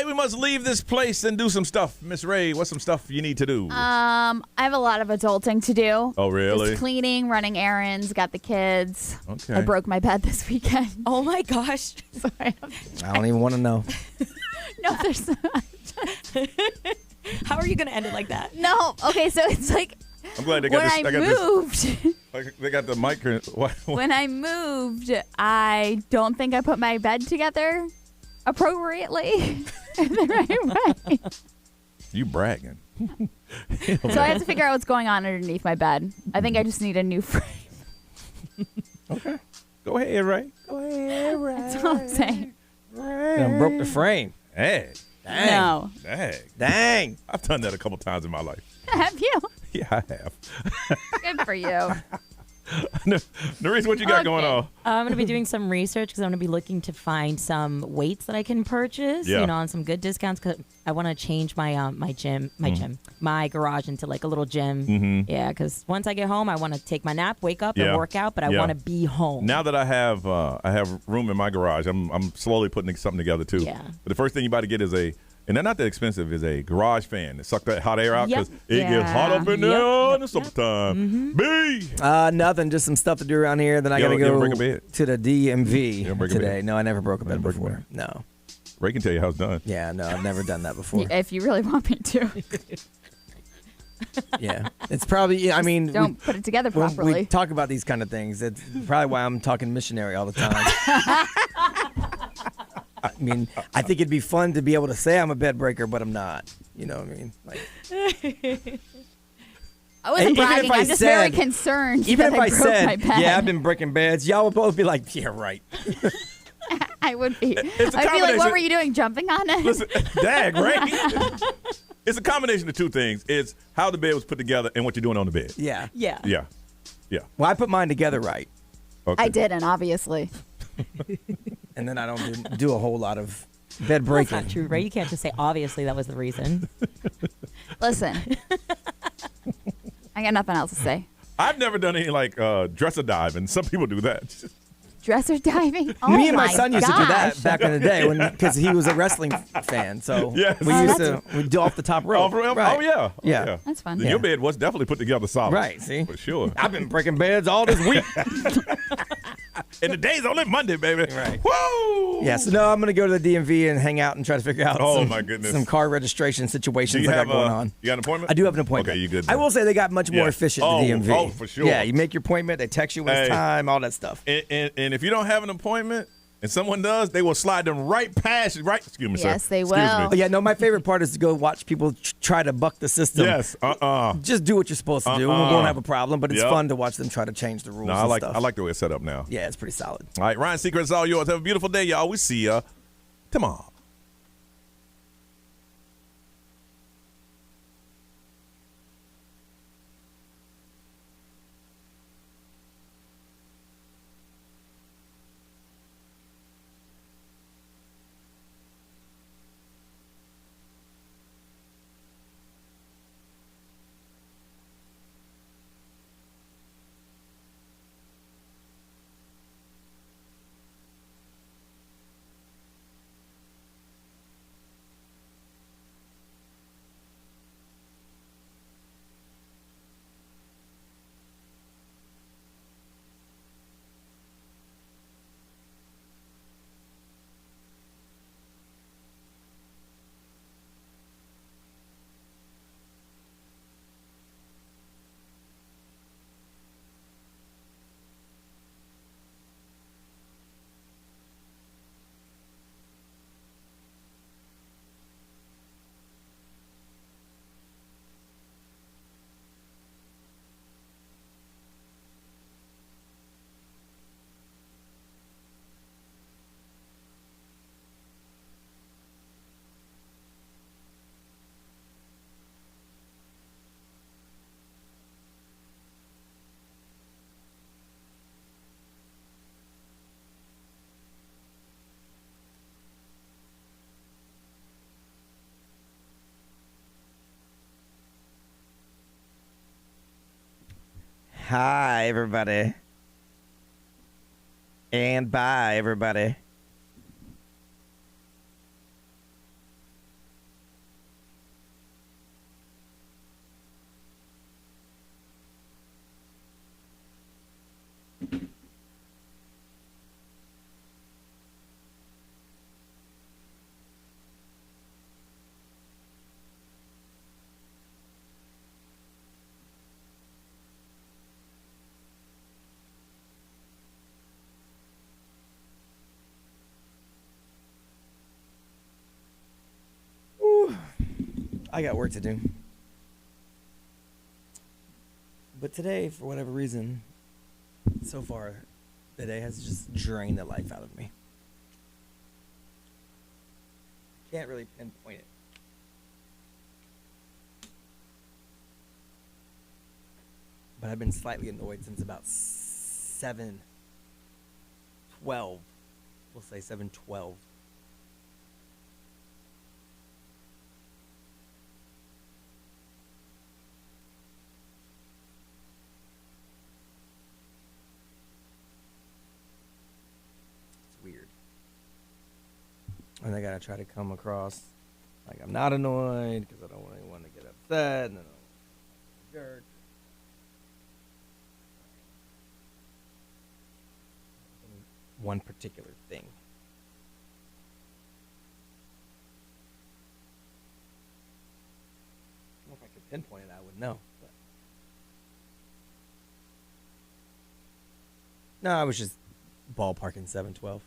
we must leave this place and do some stuff. Miss Ray, what's some stuff you need to do? I have a lot of adulting to do. Oh, really? Just cleaning, running errands, got the kids. Okay. I broke my bed this weekend. Oh my gosh. I don't even want to know. No, there's not. How are you going to end it like that? No. Okay, so it's like I'm glad they got when this. I moved. They got the mic. When I moved, I don't think I put my bed together appropriately in the right way. You bragging. So I have to figure out what's going on underneath my bed. I think I just need a new frame. Okay. Go ahead, Ray. Go ahead, Ray. That's all I'm saying. Done broke the frame. Hey. Dang. No. Dang. I've done that a couple times in my life. Have you? Yeah, I have. Good for you. Nerese, what you got going on? I'm going to be doing some research because I'm going to be looking to find some weights that I can purchase, Yeah. on some good discounts. Cause I want to change my my garage into like a little gym. Mhm. Yeah, because once I get home, I want to take my nap, wake up, Yeah. and work out, but I Yeah. want to be home. Now that I have room in my garage, I'm slowly putting something together too. Yeah. But the first thing you about to get is and they're not that expensive, is a garage fan that suck that hot air out Yep. because it gets hot up in there in the summertime. B. Nothing. Just some stuff to do around here. Then I You got to ever go break a bed? to the DMV You ever break a today. bed? No, I never broke a bed break a before. bed? No. Ray can tell you how it's done. Yeah, no, I've never done that before. If you really want me to. Yeah, it's probably. I mean, Don't put it together when properly. we talk about these kind of things. It's probably why I'm talking missionary all the time. I mean, I think it'd be fun to be able to say I'm a bed breaker, but I'm not. You know what I mean? Like, I wasn't even bragging. if I I'm just said- very concerned even that if I broke my said, bed. "Yeah, I've been breaking beds," y'all would both be like, "Yeah, right." I would be. It's a I'd be like, combination- what were you doing, jumping on it? Listen, dag, right? It's a combination of two things. It's how the bed was put together and what you're doing on the bed. Yeah. Yeah. Yeah. Yeah. Well, I put mine together right, Okay. I didn't, obviously. and then I don't do a whole lot of bed That's breaking. not true, Ray. You can't just say obviously that was the reason. Listen, I got nothing else to say. I've never done any like dresser dive, and some people do that. Dresser diving? Oh Me and my my son used to do that gosh. back in the day because he was a wrestling fan. So Yes. we Oh, used that's- to do off the top rope. Right. Oh yeah. Oh, Yeah. That's fun. Your bed was definitely put together solid. Right, see? For sure. I've been breaking beds all this week. And the day's only Monday, baby. Right. Woo! Yeah, so no, I'm going to go to the DMV and hang out and try to figure out Oh, my goodness. some car registration Do situations you I have got going on. You got an appointment? I do have an appointment. Okay, you good? I then. will say they got much more Yeah. efficient, Oh, the DMV. oh, for sure. Yeah, you make your appointment, they text you when it's Hey. time, all that stuff. And if you don't have an appointment and someone does, they will slide them right past you. Right? Excuse me, sir. Yes, they Excuse will. me. Oh, yeah, no, my favorite part is to go watch people try to buck the system. Yes. Just do what you're supposed to do, and we won't have a problem, but it's Yep. fun to watch them try to change the rules No, and stuff. I like the way it's set up now. Yeah, it's pretty solid. All right, Ryan Secret is all yours. Have a beautiful day, y'all. We see ya tomorrow. Hi, everybody. And bye, everybody. I got work to do. But today, for whatever reason, so far, the day has just drained the life out of me. Can't really pinpoint it. But I've been slightly annoyed since about 7:12. We'll say 7:12. It's weird. And I gotta try to come across like I'm not annoyed because I don't want anyone to get upset, and then I'm a jerk. One particular thing. I don't know if I could pinpoint it, I would know. But. No, I was just ballparking 7:12.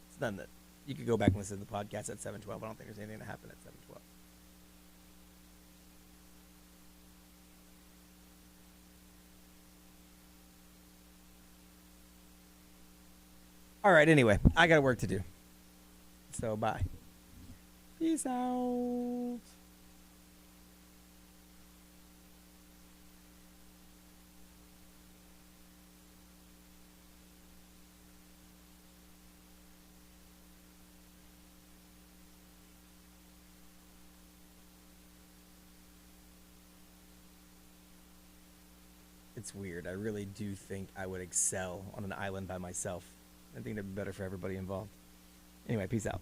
It's nothing that you could go back and listen to the podcast at 7:12. I don't think there's anything to happen at 7:12. All right, anyway, I got work to do. So, bye. Peace out. It's weird. I really do think I would excel on an island by myself. I think it'd be better for everybody involved. Anyway, peace out.